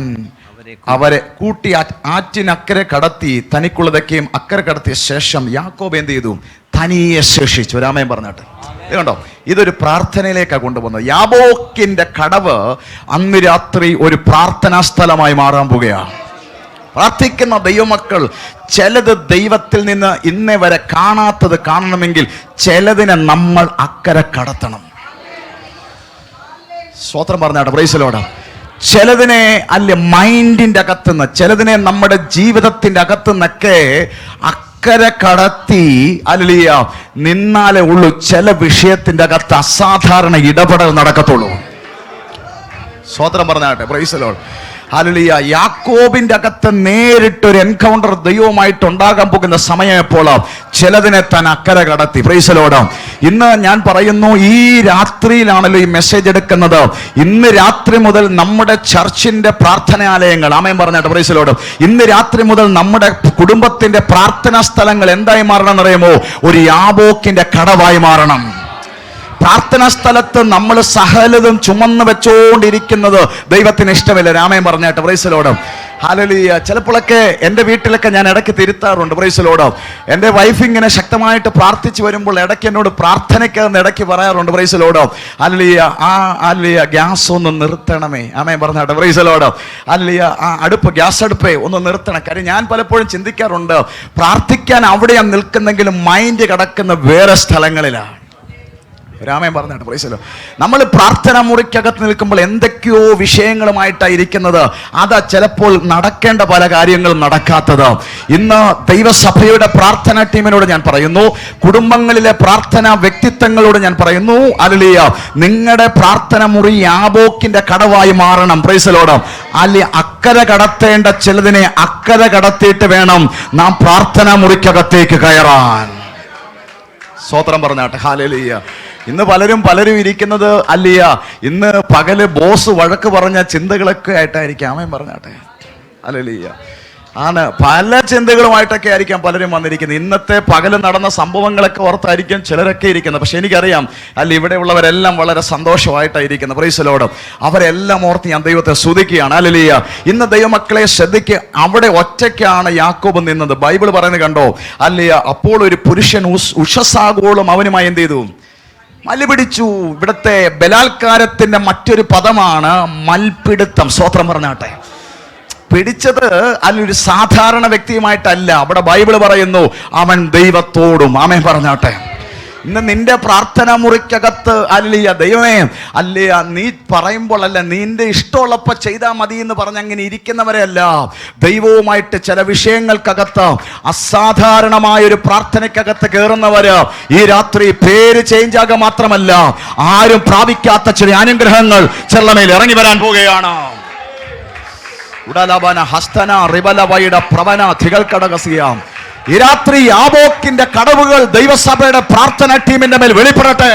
A: അവരെ കൂട്ടി ആറ്റിനക്കരെ കടത്തി തനിക്കുള്ളതൊക്കെയും അക്കരെ കടത്തിയ ശേഷം യാക്കോബ് എന്ത് ചെയ്തു? തനിയെ ശേഷിച്ചു. രാമൻ പറഞ്ഞാട്ട് കണ്ടോ, ഇതൊരു പ്രാർത്ഥനയിലേക്കാണ് കൊണ്ടുപോകുന്നത്. യാബോക്കിന്റെ കടവ് അന്ന് രാത്രി ഒരു പ്രാർത്ഥനാ സ്ഥലമായി മാറാൻ പോവുകയാണ്. പ്രാർത്ഥിക്കുന്ന ദൈവമക്കൾ ചിലത് ദൈവത്തിൽ നിന്ന് ഇന്നേ വരെ കാണാത്തത് കാണണമെങ്കിൽ ചിലതിനെ നമ്മൾ അക്കരെ കടത്തണം. സ്തോത്രം പറഞ്ഞാട്ടെ. Praise the Lord. ചിലതിനെ അല്ലെ മൈൻഡിന്റെ അകത്തുനിന്ന്, ചിലതിനെ നമ്മുടെ ജീവിതത്തിന്റെ അകത്തുനിന്നൊക്കെ അക്കരെ കടത്തി അല്ലിയ നിന്നാലേ ഉള്ളൂ ചില വിഷയത്തിന്റെ അകത്ത് അസാധാരണ ഇടപെടൽ നടക്കത്തുള്ളൂ. സ്തോത്രം പറഞ്ഞാട്ടെ. Praise the Lord. ഹല്ലേലൂയ. യാക്കോബിന്റെ അകത്ത് നേരിട്ടൊരു എൻകൗണ്ടർ ദൈവവുമായിട്ട് ഉണ്ടാകാൻ പോകുന്ന സമയം എപ്പോൾ ചിലതിനെ താൻ അക്കരെ കടത്തി. Price the Lord. ഇന്ന് ഞാൻ പറയുന്നു, ഈ രാത്രിയിലാണല്ലോ ഈ മെസ്സേജ് എടുക്കുന്നത്. ഇന്ന് രാത്രി മുതൽ നമ്മുടെ ചർച്ചിന്റെ പ്രാർത്ഥനാലയങ്ങൾ, ആമേൻ പറഞ്ഞാട്ടെ. Praise the Lord. ഇന്ന് രാത്രി മുതൽ നമ്മുടെ കുടുംബത്തിന്റെ പ്രാർത്ഥനാ സ്ഥലങ്ങൾ എന്തായി മാറണം എന്നറിയുമോ? ഒരു യാബോക്കിന്റെ കടവായി മാറണം. പ്രാർത്ഥനാ സ്ഥലത്ത് നമ്മൾ സകലതും ചുമന്ന് വെച്ചോണ്ടിരിക്കുന്നത് ദൈവത്തിന് ഇഷ്ടമില്ല. രാമൻ പറഞ്ഞാട്ടെ. Praise the Lord. ഹല്ലേലൂയ. ചിലപ്പോഴൊക്കെ എൻ്റെ വീട്ടിലൊക്കെ ഞാൻ ഇടയ്ക്ക് തിരുത്താറുണ്ട്. Praise the lord. എൻ്റെ വൈഫ് ഇങ്ങനെ ശക്തമായിട്ട് പ്രാർത്ഥിച്ചു വരുമ്പോൾ ഇടയ്ക്ക് എന്നോട് പ്രാർത്ഥനയ്ക്കെന്ന് ഇടയ്ക്ക് പറയാറുണ്ട്. Praise the Lord. ഹല്ലേലൂയ. ഹല്ലേലൂയ. ഗ്യാസ് ഒന്ന് നിർത്തണമേ. ആമേൻ പറഞ്ഞാട്ടെ. Praise the Lord. ഹല്ലേലൂയ. ഗ്യാസ് അടുപ്പേ ഒന്ന് നിർത്തണം. കാര്യം ഞാൻ പലപ്പോഴും ചിന്തിക്കാറുണ്ട്, പ്രാർത്ഥിക്കാൻ അവിടെയാണ് നിൽക്കുന്നെങ്കിലും മൈൻഡ് കിടക്കുന്ന വേറെ സ്ഥലങ്ങളിലാണ്. രാമൻ പറഞ്ഞാട്ട്. Praise the lord. നമ്മൾ പ്രാർത്ഥന മുറിക്കകത്ത് നിൽക്കുമ്പോൾ എന്തൊക്കെ എന്തൊക്കെയോ വിഷയങ്ങളുമായിട്ടാണ് ഇരിക്കുന്നത്. അതാ ചിലപ്പോൾ നടക്കേണ്ട പല കാര്യങ്ങളും നടക്കാത്തത്. ഇന്ന് ദൈവസഭയുടെ പ്രാർത്ഥന ടീമിനോട് ഞാൻ പറയുന്നു, കുടുംബങ്ങളിലെ പ്രാർത്ഥന വ്യക്തിത്വങ്ങളോട് ഞാൻ പറയുന്നു, ഹല്ലേലൂയ, നിങ്ങളുടെ പ്രാർത്ഥന മുറി യാബോക്കിന്റെ കടവായി മാറണം. Price the Lord. അല്ലെ, അക്കരെ കടത്തേണ്ട ചിലതിനെ അക്കരെ കടത്തിയിട്ട് വേണം നാം പ്രാർത്ഥന മുറിക്കകത്തേക്ക് കയറാൻ. സ്തോത്രം പറഞ്ഞാട്ടെ. ഹല്ലേലൂയ. ഇന്ന് പലരും ഇരിക്കുന്നത് അല്ലയ്യ, ഇന്ന് പകല് ബോസ് വഴക്ക് പറഞ്ഞ ചിന്തകളൊക്കെ ആയിട്ടായിരിക്കും. ആമേൻ പറഞ്ഞാട്ടെ. ഹല്ലേലൂയ. ആണ്, പല ചിന്തകളുമായിട്ടൊക്കെ ആയിരിക്കാം പലരും വന്നിരിക്കുന്നത്. ഇന്നത്തെ പകല് നടന്ന സംഭവങ്ങളൊക്കെ ഓർത്തായിരിക്കും ചിലരൊക്കെ ഇരിക്കുന്നത്. പക്ഷെ എനിക്കറിയാം, അല്ല, ഇവിടെ ഉള്ളവരെല്ലാം വളരെ സന്തോഷമായിട്ടായിരിക്കുന്നത്. Price the Lord. അവരെല്ലാം ഓർത്ത് ഞാൻ ദൈവത്തെ സ്തുതിക്കുകയാണ്. ഹല്ലേലൂയ. ഇന്ന് ദൈവമക്കളെ ശ്രദ്ധിക്കുക, അവിടെ ഒറ്റയ്ക്കാണ് യാക്കോബ് നിന്നത്. ബൈബിൾ പറയുന്നത് കണ്ടോ, അല്ലയ്യ, അപ്പോൾ ഒരു പുരുഷൻ ഉഷസാഗോളം അവനുമായി എന്ത് ചെയ്തു? മല്ല് പിടിച്ചു. ഇവിടുത്തെ ബലാത്കാരത്തിന്റെ മറ്റൊരു പദമാണ് മൽപിടുത്തം. സ്തോത്രം പറഞ്ഞാട്ടെ. പിടിച്ചത് അല്ലൊരു സാധാരണ വ്യക്തിയുമായിട്ടല്ല. അവിടെ ബൈബിൾ പറയുന്നു അവൻ ദൈവത്തോടും. ആമേൻ പറഞ്ഞാട്ടെ. ഇന്ന് നിന്റെ പ്രാർത്ഥന മുറിക്കകത്ത് അല്ലയ്യ, ദൈവമേ, അല്ലയ്യ, നീ പറയുമ്പോൾ അല്ല, നിന്റെ ഇഷ്ടമുള്ളപ്പോൾ ചെയ്താൽ മതി എന്ന് പറഞ്ഞ് അങ്ങനെ ഇരിക്കുന്നവരെയല്ല, ദൈവവുമായിട്ട് ചില വിഷയങ്ങൾക്കകത്ത് അസാധാരണമായൊരു പ്രാർത്ഥനയ്ക്കകത്ത് കയറുന്നവര് ഈ രാത്രി പേര് ചേഞ്ച് ആകുക മാത്രമല്ല, ആരും പ്രാപിക്കാത്ത ചില അനുഗ്രഹങ്ങൾ ചില മേൽ ഇറങ്ങി വരാൻ പോവുകയാണ്. ഉടലബന ഹസ്തന റിബലവയുടെ പ്രവന തികൾക്കടകസിയാം. ഈ രാത്രി യാബോക്കിന്റെ കടവുകൾ ദൈവസഭയുടെ പ്രാർത്ഥന ടീമിന്റെ മേൽ വെളിപ്പെടട്ടെ.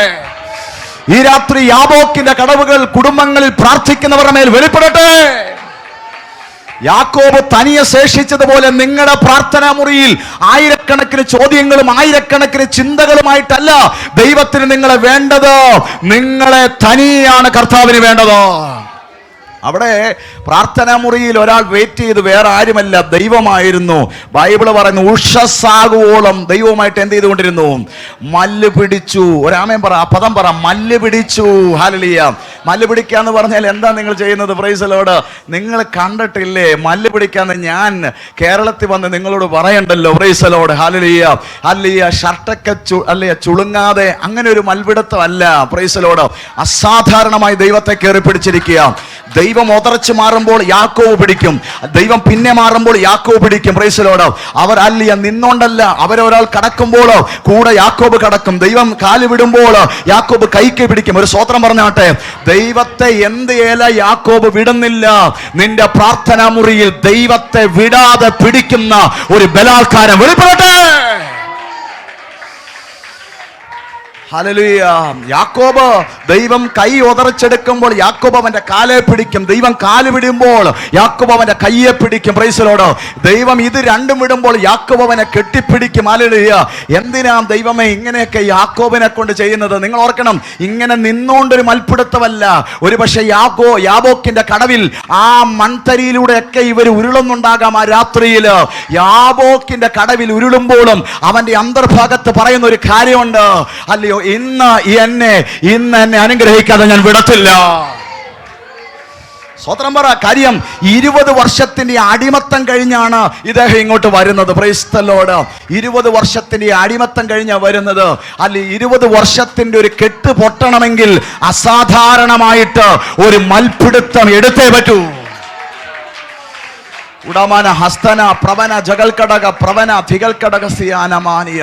A: ഈ രാത്രി യാബോക്കിന്റെ കടവുകൾ കുടുംബങ്ങളിൽ പ്രാർത്ഥിക്കുന്നവരുടെ മേൽ വെളിപ്പെടട്ടെ. യാക്കോബ് തനിയെ ശേഷിച്ചതുപോലെ നിങ്ങളുടെ പ്രാർത്ഥനാ മുറിയിൽ ആയിരക്കണക്കിന് ചോദ്യങ്ങളും ആയിരക്കണക്കിന് ചിന്തകളുമായിട്ടല്ല ദൈവത്തിന് നിങ്ങളെ വേണ്ടത്. നിങ്ങളെ തനിയാണ് കർത്താവിന് വേണ്ടത്. അവിടെ പ്രാർത്ഥനാ മുറിയിൽ ഒരാൾ വെയിറ്റ് ചെയ്ത് വേറെ ആരുമല്ല, ദൈവമായിരുന്നു. ബൈബിള് പറയുന്നു ഉഷസ്സാകുവോളം ദൈവവുമായിട്ട് എന്ത് ചെയ്തുകൊണ്ടിരുന്നു? മല്ല് പിടിച്ചു. ഒരാമേൻ പറ, ആ പദം പറ, മല്ല് പിടിച്ചു. ഹല്ലേലൂയ. മല്ല് പിടിക്കാന്ന് പറഞ്ഞാൽ എന്താ നിങ്ങൾ ചെയ്യുന്നത്? Price the Lord. നിങ്ങൾ കണ്ടിട്ടില്ലേ മല്ല് പിടിക്കാന്ന്? ഞാൻ കേരളത്തിൽ വന്ന് നിങ്ങളോട് പറയണ്ടല്ലോ. Price the Lord. ഹല്ലേലൂയ. ഹല്ലേലൂയ. ഷർട്ടൊക്കെ ചുളുങ്ങാതെ അങ്ങനെ ഒരു മൽപിടുത്തം അല്ല. Price the Lord. അസാധാരണമായി ദൈവത്തെ കയറി പിടിച്ചിരിക്കുക. ദൈവം ഒതറച്ച് മാറുമ്പോൾ യാക്കോബ് പിടിക്കും, ദൈവം പിന്നെ മാറുമ്പോൾ യാക്കോബ് പിടിക്കും. Praise the lord. അവർ അല്ലയ നിന്നോണ്ടല്ല, അവരൊരാൾ കടക്കുമ്പോൾ കൂടെ യാക്കോബ് കടക്കും. ദൈവം കാല് വിടുമ്പോൾ യാക്കോബ് കൈക്ക് പിടിക്കും. ഒരു സ്തോത്രം പറഞ്ഞാട്ടെ. ദൈവത്തെ എന്ത് ഏല യാക്കോബ് വിടുന്നില്ല. നിന്റെ പ്രാർത്ഥനാ മുറിയിൽ ദൈവത്തെ വിടാതെ പിടിക്കുന്ന ഒരു ബലാത്കാരം വെളിപ്പെടട്ടെ. ഹല്ലേലൂയ. യാക്കോബ് ദൈവം കൈ ഉതറിച്ചെടുക്കുമ്പോൾ യാക്കോബ് അവന്റെ കാലെ പിടിക്കും. ദൈവം കാല് വിടുമ്പോൾ യാക്കോബ് അവന്റെ കയ്യെ പിടിക്കും. Praise the Lord. ദൈവം ഇത് രണ്ടും വിടുമ്പോൾ യാക്കോബ് അവനെ കെട്ടിപ്പിടിക്കും. ഹല്ലേലൂയ. എന്തിനാ ദൈവമേ ഇങ്ങനെയൊക്കെ യാക്കോബിനെ കൊണ്ട് ചെയ്യുന്നത്? നിങ്ങൾ ഓർക്കണം, ഇങ്ങനെ നിന്നോണ്ടൊരു മൽപ്പിടുത്തമല്ല. ഒരു പക്ഷെ യാബോക്കിന്റെ കടവിൽ ആ മൺതരിയിലൂടെയൊക്കെ ഇവർ ഉരുളുന്നുണ്ടാകാം. ആ രാത്രിയിൽ യാബോക്കിന്റെ കടവിൽ ഉരുളുമ്പോഴും അവന്റെ അന്തർഭാഗത്ത് പറയുന്ന ഒരു കാര്യമുണ്ട്. അല്ലയോ, ഇന്ന് എന്നെ അനുഗ്രഹിക്കാതെ ഞാൻ വിടത്തില്ല. സ്വതന്ത്രം പറ. കാര്യം 20 വർഷത്തിന്റെ അടിമത്തം കഴിഞ്ഞാണ് ഇദ്ദേഹം ഇങ്ങോട്ട് വരുന്നത്. Price the Lord. 20 വർഷത്തിന്റെ അടിമത്തം കഴിഞ്ഞാണ് വരുന്നത്. അല്ലെ, 20 വർഷത്തിന്റെ ഒരു കെട്ട് പൊട്ടണമെങ്കിൽ അസാധാരണമായിട്ട് ഒരു മൽപിടുത്തം എടുത്തേ പറ്റൂ. ഉടമാന ഹസ്തന പ്രവന ജഗൽക്കടക പ്രവന തികൽക്കടക സിയാനമാനിയ.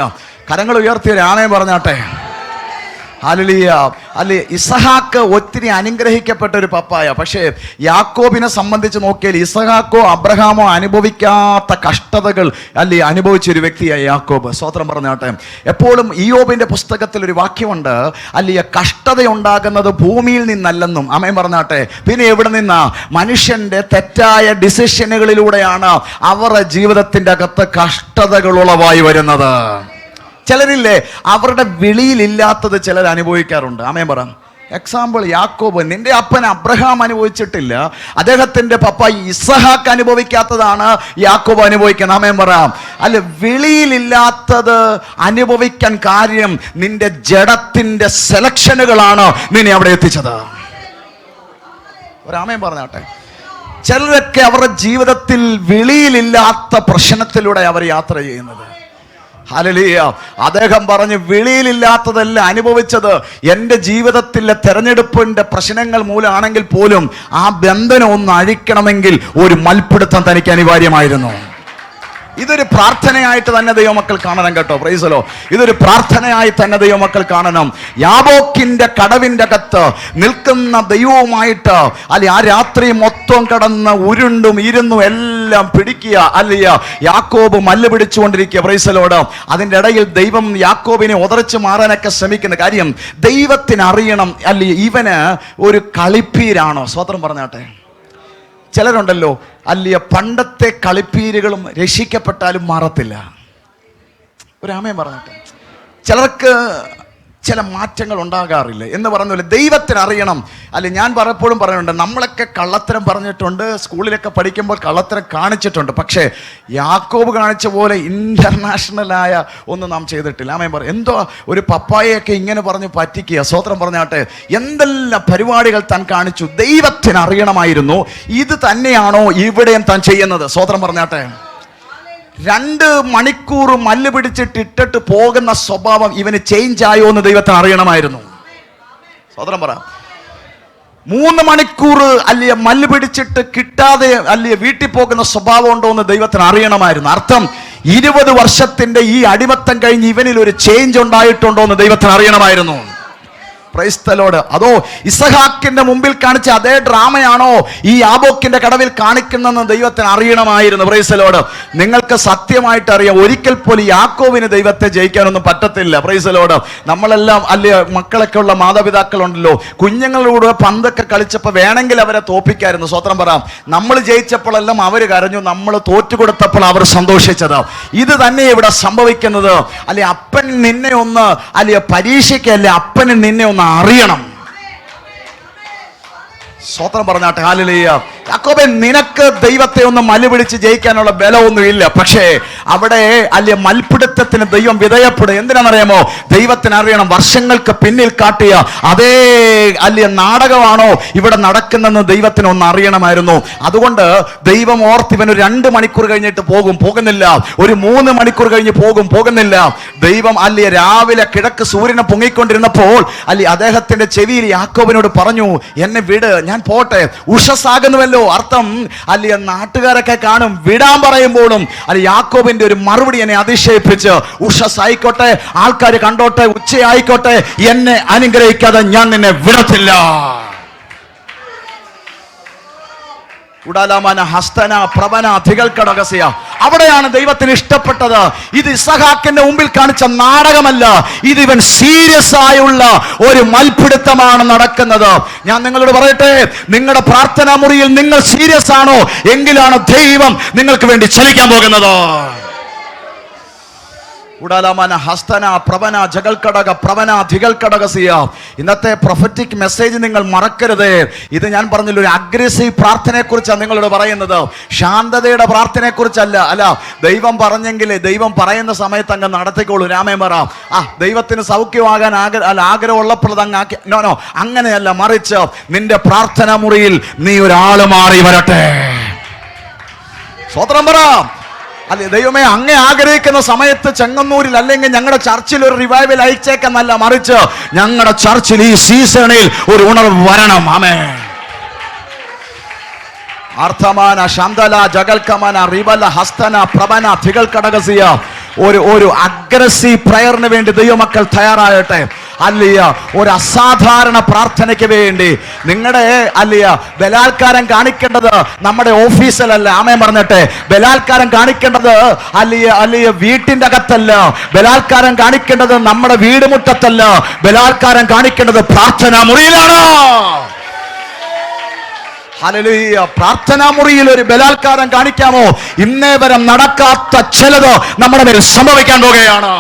A: കരങ്ങൾ ഉയർത്തിയ ആമേൻ പറഞ്ഞാട്ടെ. ഹല്ലേലൂയ. അല്ലെ, ഇസഹാക്ക് ഒത്തിരി അനുഗ്രഹിക്കപ്പെട്ട ഒരു പപ്പായ. പക്ഷേ യാക്കോബിനെ സംബന്ധിച്ച് നോക്കിയാൽ ഇസഹാക്കോ അബ്രഹാമോ അനുഭവിക്കാത്ത കഷ്ടതകൾ അല്ലെ അനുഭവിച്ചൊരു വ്യക്തിയായി യാക്കോബ്. സ്തോത്രം പറഞ്ഞാട്ടെ. എപ്പോഴും ഇയ്യോബിന്റെ പുസ്തകത്തിൽ ഒരു വാക്യമുണ്ട്, അല്ലെ, കഷ്ടത ഉണ്ടാകുന്നത് ഭൂമിയിൽ നിന്നല്ലെന്നും. ആമേൻ പറഞ്ഞാട്ടെ. പിന്നെ എവിടെ നിന്നാ? മനുഷ്യന്റെ തെറ്റായ ഡിസിഷനുകളിലൂടെയാണ് അവരുടെ ജീവിതത്തിന്റെ അകത്ത് കഷ്ടതകൾ ഉളവായി വരുന്നത്. ചിലരില്ലേ, അവരുടെ വിളിയിലില്ലാത്തത് ചിലർ അനുഭവിക്കാറുണ്ട്. ആമേൻ പറ. എക്സാമ്പിൾ യാക്കോബ്. നിന്റെ അപ്പൻ അബ്രഹാം അനുഭവിച്ചിട്ടില്ല, അദ്ദേഹത്തിന്റെ പപ്പ ഇസഹാക്ക് അനുഭവിക്കാത്തതാണ് യാക്കോബ് അനുഭവിക്കുന്നത്. ആമേൻ പറയാം. അല്ല, വിളിയിലില്ലാത്തത് അനുഭവിക്കാൻ കാര്യം നിന്റെ ജഡത്തിന്റെ സെലക്ഷനുകളാണ് നിന്നെ അവിടെ എത്തിച്ചത്. ഒരാമേൻ പറഞ്ഞാട്ടെ. ചിലരൊക്കെ അവരുടെ ജീവിതത്തിൽ വിളിയിലില്ലാത്ത പ്രശ്നത്തിലൂടെ അവർ യാത്ര ചെയ്യുന്നത്. ഹല്ലേലൂയ. അദ്ദേഹം പറഞ്ഞു, വിളിയിലില്ലാത്തതല്ല അനുഭവിച്ചത്, എൻ്റെ ജീവിതത്തിലെ തെരഞ്ഞെടുപ്പിന്റെ പ്രശ്നങ്ങൾ മൂലമാണെങ്കിൽ പോലും ആ ബന്ധനം ഒന്ന് അഴിക്കണമെങ്കിൽ ഒരു മൽപ്പിടുത്തം തനിക്ക് അനിവാര്യമായിരുന്നു. ഇതൊരു പ്രാർത്ഥനയായിട്ട് തന്നെ ദൈവമക്കൾ കാണണം കേട്ടോ. പ്രൈസലോ, ഇതൊരു പ്രാർത്ഥനയായി തന്നെ ദൈവമക്കൾ കാണണം. യാബോക്കിന്റെ കടവിന്റെ അകത്ത് നിൽക്കുന്ന ദൈവവുമായിട്ട് അല്ലെ ആ രാത്രി മൊത്തം കടന്ന് ഉരുണ്ടും ഇരുന്നും എല്ലാം പിടിക്കുക അല്ലയ. യാക്കോബ് മല്ല് പിടിച്ചുകൊണ്ടിരിക്കുക. പ്രൈസലോട്. അതിൻ്റെ ഇടയിൽ ദൈവം യാക്കോബിനെ ഉതറിച്ച് മാറാനൊക്കെ ശ്രമിക്കുന്ന കാര്യം ദൈവത്തിന് അറിയണം. അല്ലെ ഇവന് ഒരു കളിപ്പീരാണോ? സ്വതന്ത്രം പറഞ്ഞാട്ടെ. ചിലരുണ്ടല്ലോ അല്ലയ, പണ്ടത്തെ കളിപ്പീരുകളും രക്ഷിക്കപ്പെട്ടാലും മാറത്തില്ല. ഒരു ആമേൻ പറഞ്ഞിട്ട്. ചിലർക്ക് ചില മാറ്റങ്ങൾ ഉണ്ടാകാറില്ല എന്ന് പറഞ്ഞ ദൈവത്തിന് അറിയണം. അല്ലെ, ഞാൻ പലപ്പോഴും പറയുന്നുണ്ട്, നമ്മളൊക്കെ കള്ളത്തരം പറഞ്ഞിട്ടുണ്ട്, സ്കൂളിലൊക്കെ പഠിക്കുമ്പോൾ കള്ളത്തരം കാണിച്ചിട്ടുണ്ട്. പക്ഷേ യാക്കോബ് കാണിച്ച പോലെ ഇന്റർനാഷണലായ ഒന്നും നാം ചെയ്തിട്ടില്ല. ആമേൻ പറ. എന്തോ ഒരു പപ്പായയൊക്കെ ഇങ്ങനെ പറഞ്ഞ് പറ്റിക്കുക. സ്വതന്ത്രം പറഞ്ഞാട്ടെ. എന്തെല്ലാം പരിപാടികൾ താൻ കാണിച്ചു. ദൈവത്തിന് അറിയണമായിരുന്നു ഇത് തന്നെയാണോ ഇവിടെയും താൻ ചെയ്യുന്നത്. സ്വതന്ത്രം പറഞ്ഞാട്ടെ. 2 മണിക്കൂർ മല്ല് പിടിച്ചിട്ട് ഇട്ടിട്ട് പോകുന്ന സ്വഭാവം ഇവന് ചേഞ്ച് ആയോ എന്ന് ദൈവത്തിന് അറിയണമായിരുന്നു. സ്വതന്ത്രം പറ. 3 മണിക്കൂർ അല്ലെ മല്ല് പിടിച്ചിട്ട് കിട്ടാതെ അല്ലെ വീട്ടിൽ പോകുന്ന സ്വഭാവം ഉണ്ടോ എന്ന് ദൈവത്തിന് അറിയണമായിരുന്നു. അർത്ഥം 20 വർഷത്തിന്റെ ഈ അടിമത്തം കഴിഞ്ഞ് ഇവനിൽ ഒരു ചേഞ്ച് ഉണ്ടായിട്ടുണ്ടോ എന്ന് ദൈവത്തിന് അറിയണമായിരുന്നു. Price the Lord. അതോ ഇസഹാക്കിന്റെ മുമ്പിൽ കാണിച്ച അതേ ഡ്രാമയാണോ ഈ യാബോക്കിന്റെ കടവിൽ കാണിക്കുന്നതെന്ന് ദൈവത്തിന് അറിയണമായിരുന്നു. Price the Lord. നിങ്ങൾക്ക് സത്യമായിട്ട് അറിയാം, ഒരിക്കൽ പോലും യാക്കോബിന് ദൈവത്തെ ജയിക്കാനൊന്നും പറ്റത്തില്ല. Price the Lord. നമ്മളെല്ലാം അല്ലെ മക്കളൊക്കെ ഉള്ള മാതാപിതാക്കളുണ്ടല്ലോ, കുഞ്ഞുങ്ങളോട് പന്തൊക്കെ കളിച്ചപ്പോൾ വേണമെങ്കിൽ അവരെ തോപ്പിക്കായിരുന്നു. സ്വതന്ത്രം പറയാം. നമ്മൾ ജയിച്ചപ്പോഴെല്ലാം അവർ കരഞ്ഞു, നമ്മൾ തോറ്റുകൊടുത്തപ്പോൾ അവർ സന്തോഷിച്ചത്. ഇത് തന്നെ ഇവിടെ സംഭവിക്കുന്നത്. അല്ലെ, അപ്പൻ നിന്നെ ഒന്ന് അല്ലെ പരീക്ഷയ്ക്കല്ലേ, അപ്പന് നിന്നെ ഒന്ന് അറിയണം. സ്വതന്ത്രം പറഞ്ഞാട്ടെ. ഹല്ലേലൂയ. യാക്കോബേ, നിനക്ക് ദൈവത്തെ ഒന്ന് മല്ല് പിടിച്ച് ജയിക്കാനുള്ള ബലമൊന്നും ഇല്ല. പക്ഷേ അവിടെ അല്ലെ മൽപ്പിടുത്തത്തിന് ദൈവം വിധേയപ്പെടും. എന്തിനാണെന്നറിയാമോ? ദൈവത്തിന് അറിയണം വർഷങ്ങൾക്ക് പിന്നിൽ കാട്ടിയ അതേ അല്ലെ നാടകമാണോ ഇവിടെ നടക്കുന്നെന്ന് ദൈവത്തിന് ഒന്ന് അറിയണമായിരുന്നു. അതുകൊണ്ട് ദൈവം ഓർത്ത് ഇവൻ ഒരു 2 മണിക്കൂർ കഴിഞ്ഞിട്ട് പോകുന്നില്ല. ഒരു 3 മണിക്കൂർ കഴിഞ്ഞ് പോകുന്നില്ല. ദൈവം അല്ലെ രാവിലെ കിഴക്ക് സൂര്യനെ പൊങ്ങിക്കൊണ്ടിരുന്നപ്പോൾ അല്ലെ അദ്ദേഹത്തിന്റെ ചെവിയിൽ യാക്കോബിനോട് പറഞ്ഞു, എന്നെ വിട്, ഞാൻ പോട്ടെ. ഉഷസാകുന്നുവല്ലോ. അർത്ഥം അല്ലെ നാട്ടുകാരൊക്കെ കാണും. വിടാൻ പറയുമ്പോഴും അല്ലെ യാക്കോബിന്റെ ഒരു മറുപടി എന്നെ അതിശയിപ്പിച്ച്, ഉഷസായിക്കോട്ടെ, ആൾക്കാർ കണ്ടോട്ടെ, ഉച്ചയായിക്കോട്ടെ, എന്നെ അനുഗ്രഹിക്കാതെ ഞാൻ നിന്നെ വിടത്തില്ല. അവിടെയാണ് ദൈവത്തിന് ഇഷ്ടപ്പെട്ടത്. ഇത് ഇസഹാക്കിന്റെ മുമ്പിൽ കാണിച്ച നാടകമല്ല, ഇത് ഇവൻ സീരിയസ് ആയുള്ള ഒരു മൽപ്പിടുത്തമാണ് നടക്കുന്നത്. ഞാൻ നിങ്ങളോട് പറയട്ടെ, നിങ്ങളുടെ പ്രാർത്ഥനാ മുറിയിൽ നിങ്ങൾ സീരിയസ് ആണോ എങ്കിലാണ് ദൈവം നിങ്ങൾക്ക് വേണ്ടി ചലിക്കാൻ പോകുന്നത്. ഇന്നത്തെ പ്രൊഫറ്റിക് മെസ്സേജ് നിങ്ങൾ മറക്കരുത്. ഇത് ഞാൻ പറഞ്ഞില്ല, ഒരു അഗ്രസീവ് പ്രാർത്ഥനയെ കുറിച്ചാണ് നിങ്ങളോട് പറയുന്നത്. ശാന്തതയുടെ പ്രാർത്ഥനയെ കുറിച്ചല്ല. അല്ല, ദൈവം പറഞ്ഞെങ്കിൽ ദൈവം പറയുന്ന സമയത്ത് അങ്ങ് നടത്തിക്കോളൂ. രാമേ പറ. ദൈവത്തിന് സൗഖ്യമാകാൻ ആഗ്രഹമുള്ളപ്പോൾ അങ്ങ് ആക്കി. നോ, അങ്ങനെയല്ല. മറിച്ച് നിന്റെ പ്രാർത്ഥനാ മുറിയിൽ നീ ഒരാള് മാറി വരട്ടെ. സ്വതന്ത്രം പറ. അല്ലെ, ദൈവമേ, അങ്ങേ ആഗ്രഹിക്കുന്ന സമയത്ത് ചെങ്ങന്നൂരിൽ അല്ലെങ്കിൽ ഞങ്ങളുടെ ചർച്ചിൽ ഒരു റിവൈവൽ അയച്ചേക്കെന്നല്ല, മറിച്ച് ഞങ്ങളുടെ ചർച്ചിൽ ഈ സീസണിൽ ഒരു ഉണർവ് വരണം. ആമേൻ. അർത്ഥമാന ശാന്തല ജഗൽക്കമന റിബല ഹസ്തന പ്രബന തികൾ കടകസിയ ഒരു അഗ്രസീവ് പ്രയറിന് വേണ്ടി ദൈവമക്കൾ തയ്യാറാകട്ടെ. അല്ലയ, ഒരു അസാധാരണ പ്രാർത്ഥനയ്ക്ക് വേണ്ടി നിങ്ങളുടെ അല്ലയ ബലാത്കാരം കാണിക്കേണ്ടത് നമ്മുടെ ഓഫീസിലല്ല. ആമേൻ പറഞ്ഞിട്ടെ. ബലാത്കാരം കാണിക്കേണ്ടത് അല്ലയ വീട്ടിന്റെ അകത്തല്ല. ബലാത്കാരം കാണിക്കേണ്ടത് നമ്മുടെ വീടുമുറ്റത്തല്ല. ബലാത്കാരം കാണിക്കേണ്ടത് പ്രാർത്ഥനാ മുറിയിലാണ്. ഹല്ലേലൂയ. പ്രാർത്ഥനാ മുറിയിൽ ഒരു ബലാത്കാരം കാണിക്കാമോ? ഇന്നേ വരെ നടക്കാത്ത ചിലത് നമ്മുടെ മേൽ സംഭവിക്കാൻ പോകുകയാണ്.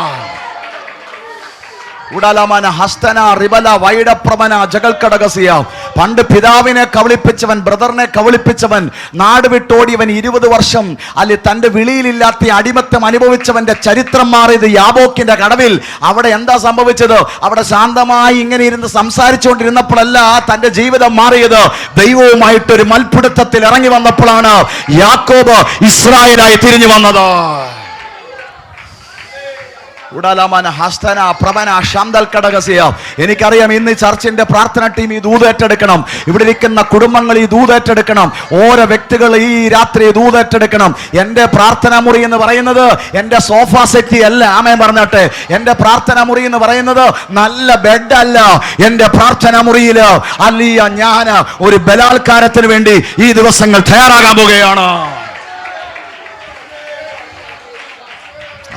A: പണ്ട് പിതാവിനെ കബളിപ്പിച്ചവൻ, ബ്രദറിനെ കബളിപ്പിച്ചവൻ, നാട് വിട്ടോടിയവൻ, 20 വർഷം അല്ലെ തന്റെ വിളിയിലില്ലാത്ത അടിമത്തം അനുഭവിച്ചവന്റെ ചരിത്രം മാറിയത് യാബോക്കിന്റെ കടവിൽ. അവിടെ എന്താ സംഭവിച്ചത്? അവിടെ ശാന്തമായി ഇങ്ങനെ ഇരുന്ന് സംസാരിച്ചുകൊണ്ടിരുന്നപ്പോഴല്ല തന്റെ ജീവിതം മാറിയത്. ദൈവവുമായിട്ടൊരു മൽപ്പിടുത്തത്തിൽ ഇറങ്ങി വന്നപ്പോഴാണ് യാക്കോബ് ഇസ്രായേലായി തിരിഞ്ഞു വന്നത്. ഉടലമന ഹസ്തന പ്രവന ശാന്തൽ കടകസിയ. എനിക്കറിയാം ഇന്ന് ഈ ചർച്ചിന്റെ പ്രാർത്ഥന ടീം ഈ ദൂതേറ്റെടുക്കണം. ഇവിടെ ഇരിക്കുന്ന കുടുംബങ്ങൾ ഈ ദൂതേറ്റെടുക്കണം. ഓരോ വ്യക്തികൾ ഈ രാത്രി ദൂതേറ്റെടുക്കണം. എൻ്റെ പ്രാർത്ഥനാ മുറി എന്ന് പറയുന്നത് എൻ്റെ സോഫ സെറ്റി അല്ല. ആമേൻ പറഞ്ഞാട്ടെ. എൻ്റെ പ്രാർത്ഥനാ മുറി എന്ന് പറയുന്നത് നല്ല ബെഡ് അല്ല. എൻ്റെ പ്രാർത്ഥനാ മുറിയിൽ അല്ലിയ ഞാൻ ഒരു ബലാത്കാരത്തിന് വേണ്ടി ഈ ദിവസങ്ങൾ തയ്യാറാകാൻ പോകുകയാണ്.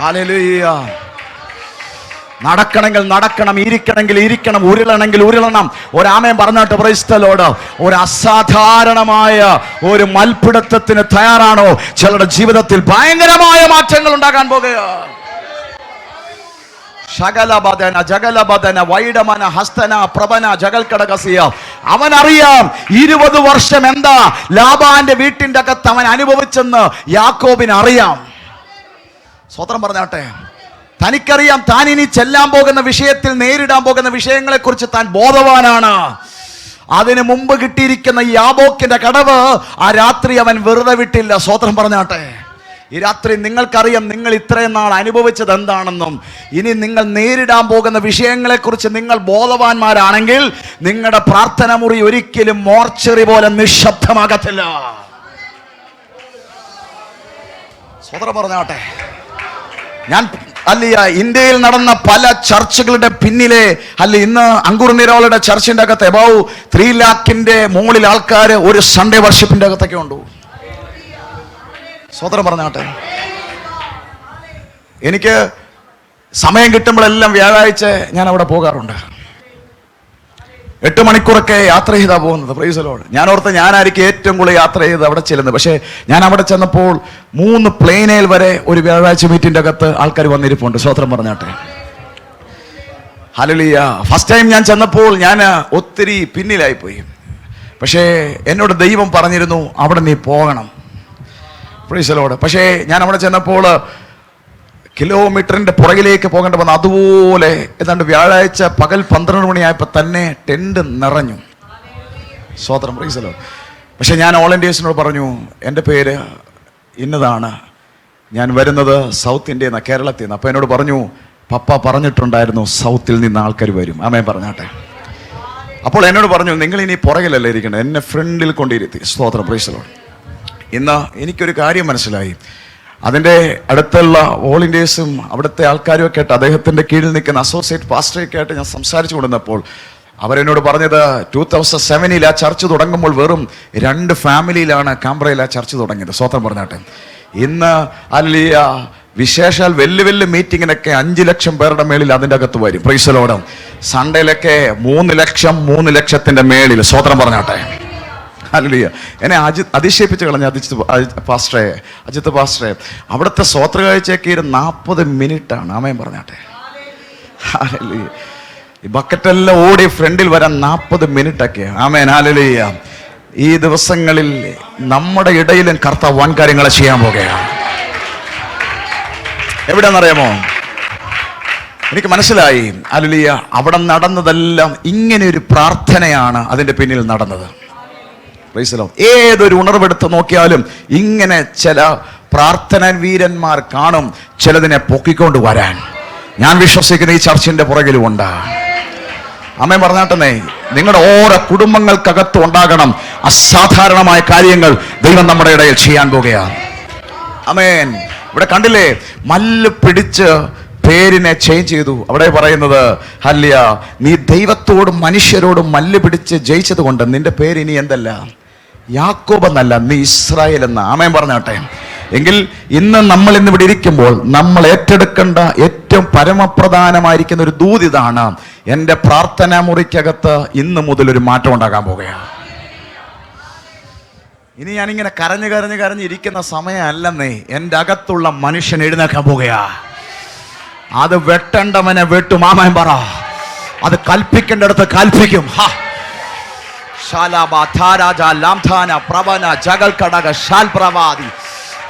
A: ഹല്ലേലൂയ. നടക്കണമെങ്കിൽ നടക്കണം, ഇരിക്കണമെങ്കിൽ ഇരിക്കണം, ഉരുളണമെങ്കിൽ ഉരുളണം. ഒരാമേൻ പറഞ്ഞാട്ട് പ്രൈസ് ദി ലോർഡ്. ഒരു അസാധാരണമായ ഒരു മൽപ്പിടുത്തത്തിന് തയ്യാറാണോ? ചിലരുടെ ജീവിതത്തിൽ ഭയങ്കരമായ മാറ്റങ്ങൾ ഉണ്ടാകാൻ പോകുകയാണ്. ശകലബദന ജഗലബദന വൈഡമന ഹസ്തന പ്രവന ജഗൽക്കടകസിയ. അവനറിയാം 20 വർഷം എന്താ ലാബാന്റെ വീട്ടിന്റെ അകത്ത് അവൻ അനുഭവിച്ചെന്ന് യാക്കോബിന് അറിയാം. സ്വതന്ത്രം പറഞ്ഞാട്ടെ. തനിക്കറിയാം താൻ ഇനി ചെല്ലാൻ പോകുന്ന വിഷയത്തിൽ, നേരിടാൻ പോകുന്ന വിഷയങ്ങളെ കുറിച്ച് താൻ ബോധവാനാണ്. അതിനു മുമ്പ് കിട്ടിയിരിക്കുന്ന യാബോക്കിന്റെ കടവ് ആ രാത്രി അവൻ വെറുതെ വിട്ടില്ല. സ്വതന്ത്രം പറഞ്ഞാട്ടെ. ഈ രാത്രി നിങ്ങൾക്കറിയാം നിങ്ങൾ ഇത്രയും നാൾ അനുഭവിച്ചത് എന്താണെന്നും ഇനി നിങ്ങൾ നേരിടാൻ പോകുന്ന വിഷയങ്ങളെക്കുറിച്ച് നിങ്ങൾ ബോധവാന്മാരാണെങ്കിൽ നിങ്ങളുടെ പ്രാർത്ഥന മുറി ഒരിക്കലും മോർച്ചറി പോലെ നിശബ്ദമാകത്തില്ല. സ്വതന്ത്രം പറഞ്ഞാട്ടെ. ഞാൻ അല്ലിയ ഇന്ത്യയിൽ നടന്ന പല ചർച്ചകളുടെ പിന്നിലെ ഇന്ന് അങ്കുർ നിരോളുടെ ചർച്ചിന്റെ അകത്ത് എബവ് 3 lakhന്റെ മുകളിൽ ആൾക്കാർ ഒരു സൺഡേ വർഷിപ്പിന്റെ അകത്തൊക്കെ ഉണ്ട്. സ്വതന്ത്രം പറഞ്ഞാട്ടെ. എനിക്ക് സമയം കിട്ടുമ്പോഴെല്ലാം വ്യാഴാഴ്ച ഞാൻ അവിടെ പോകാറുണ്ട്. 8 മണിക്കൂറൊക്കെ യാത്ര ചെയ്താ പോകുന്നത്. Price the Lord. ഞാൻ ഓർത്ത് ഞാനായിരിക്കും ഏറ്റവും കൂടുതൽ യാത്ര ചെയ്ത് അവിടെ ചെല്ലുന്നത്. പക്ഷേ ഞാൻ അവിടെ ചെന്നപ്പോൾ 3 പ്ലെയിനേൽ വരെ ഒരു വ്യാഴാഴ്ച മീറ്റിന്റെ അകത്ത് ആൾക്കാർ വന്നിരിപ്പുണ്ട്. സ്വതന്ത്രം പറഞ്ഞാട്ടെ. ഹല്ലേലൂയ. ഫസ്റ്റ് ടൈം ഞാൻ ചെന്നപ്പോൾ ഞാൻ ഒത്തിരി പിന്നിലായിപ്പോയി. പക്ഷേ എന്നോട് ദൈവം പറഞ്ഞിരുന്നു അവിടെ നീ പോകണം. Price the Lord. പക്ഷേ ഞാൻ അവിടെ ചെന്നപ്പോൾ കിലോമീറ്ററിന്റെ പുറകിലേക്ക് പോകേണ്ടി വന്നു. അതുപോലെ ഏതാണ്ട് വ്യാഴാഴ്ച പകൽ 12 മണിയായപ്പോൾ തന്നെ ടെന്റ് നിറഞ്ഞു. സ്വതന്ത്രം. Praise the lord. പക്ഷെ ഞാൻ ഓൾ ഇന്ത്യൻസിനോട് പറഞ്ഞു എൻ്റെ പേര് ഇന്നതാണ്, ഞാൻ വരുന്നത് സൗത്ത് ഇന്ത്യയിൽ നിന്ന്, കേരളത്തിൽ നിന്ന്. അപ്പോൾ എന്നോട് പറഞ്ഞു പപ്പ പറഞ്ഞിട്ടുണ്ടായിരുന്നു സൗത്തിൽ നിന്ന് ആൾക്കാർ വരും. ആമേൻ പറഞ്ഞാട്ടെ. അപ്പോൾ എന്നോട് പറഞ്ഞു നിങ്ങൾ ഇനി പുറകിലല്ലേ ഇരിക്കണം, എന്നെ ഫ്രണ്ടിൽ കൊണ്ടിരുത്തി. സ്തോത്രം. Price the Lord. ഇന്ന് എനിക്കൊരു കാര്യം മനസ്സിലായി. അതിൻ്റെ അടുത്തുള്ള ഓൾ ഇന്ത്യൻസും അവിടുത്തെ ആൾക്കാരും ഒക്കെ ആയിട്ട് അദ്ദേഹത്തിൻ്റെ കീഴിൽ നിൽക്കുന്ന അസോസിയേറ്റ് പാസ്റ്ററൊക്കെ ആയിട്ട് ഞാൻ സംസാരിച്ചു കൊണ്ടിരുന്നപ്പോൾ അവരെന്നോട് പറഞ്ഞത് 2007 ആ ചർച്ച് തുടങ്ങുമ്പോൾ വെറും 2 ഫാമിലിയിലാണ് കാംബ്രയിൽ ആ ചർച്ച് തുടങ്ങിയത്. സ്വതന്ത്രം പറഞ്ഞാട്ടെ. ഇന്ന് അല്ലിയ വിശേഷാൽ വലിയ മീറ്റിങ്ങിനൊക്കെ 5 ലക്ഷം പേരുടെ മേളിൽ അതിൻ്റെ അകത്ത് വരും. Praise the lord. സൺഡേയിലൊക്കെ 3 ലക്ഷം 3 ലക്ഷത്തിൻ്റെ മേളിൽ. സ്വതന്ത്രം പറഞ്ഞാട്ടെ. ഹല്ലേലൂയ. എന്നെ അതിശയിപ്പിച്ച് കളഞ്ഞ അജിത്ത് പാസ്റ്ററെ അവിടുത്തെ സ്വോത്ര കാഴ്ചയൊക്കെ 40 മിനിറ്റാണ്. ആമേൻ പറഞ്ഞാട്ടെ. ഹല്ലേലൂയ. ഈ ബക്കറ്റെല്ലാം ഓടി ഫ്രണ്ടിൽ വരാൻ 40 മിനിറ്റൊക്കെ. ആമേൻ. ഹല്ലേലൂയ. ഈ ദിവസങ്ങളിൽ നമ്മുടെ ഇടയിലും കർത്താവ് വൻ കാര്യങ്ങളെ ചെയ്യാൻ പോകുകയാണ്. എവിടെയാണെന്നറിയാമോ? എനിക്ക് മനസ്സിലായി. ഹല്ലേലൂയ. അവിടെ നടന്നതെല്ലാം ഇങ്ങനെ ഒരു പ്രാർത്ഥനയാണ് അതിൻ്റെ പിന്നിൽ നടന്നത്. ഏതൊരു ഉണർവെടുത്ത് നോക്കിയാലും ഇങ്ങനെ ചില പ്രാർത്ഥന വീരന്മാർ കാണും ചിലതിനെ പൊക്കിക്കൊണ്ട് വരാൻ. ഞാൻ വിശ്വസിക്കുന്ന ഈ ചർച്ചിന്റെ പുറകിലും ഉണ്ട്. അമ്മേ പറഞ്ഞാട്ടെ. നിങ്ങളുടെ ഓരോ കുടുംബങ്ങൾക്കകത്തും ഉണ്ടാകണം അസാധാരണമായ കാര്യങ്ങൾ ദൈവം നമ്മുടെ ഇടയിൽ ചെയ്യാൻ പോകുകയാണ്. ആമേൻ. ഇവിടെ കണ്ടില്ലേ, മല്ല് പിടിച്ച് പേരിനെ ചേഞ്ച് ചെയ്തു. അവിടെ പറയുന്നത് ഹല്ലിയ, നീ ദൈവത്തോടും മനുഷ്യരോടും മല്ല് പിടിച്ച് ജയിച്ചത് കൊണ്ട് നിന്റെ പേര് ഇനി എന്തല്ല, യാക്കോബ് എന്നല്ല, നീ ഇസ്രായേൽ എന്ന. ആമേൻ പറഞ്ഞാട്ടെ. എങ്കിൽ ഇന്ന് നമ്മൾ ഇന്നിവിടെ ഇരിക്കുമ്പോൾ നമ്മൾ ഏറ്റെടുക്കേണ്ട ഏറ്റവും പരമപ്രധാനമായിരിക്കുന്ന ഒരു ദൂത് ഇതാണ്. എൻ്റെ പ്രാർത്ഥനാ മുറിക്കകത്ത് ഇന്ന് മുതൽ ഒരു മാറ്റം ഉണ്ടാകാൻ പോകുകയാണ്. ഇനി ഞാനിങ്ങനെ കരഞ്ഞിരിക്കുന്ന സമയമല്ലെന്നേ, എൻ്റെ അകത്തുള്ള മനുഷ്യൻ എഴുന്നേക്കാൻ പോകുകയാ. അത് വെട്ടേണ്ടവനെ വെട്ടും. ആമേൻ പറ. അത് കൽപ്പിക്കേണ്ടടുത്ത് കൽപ്പിക്കും.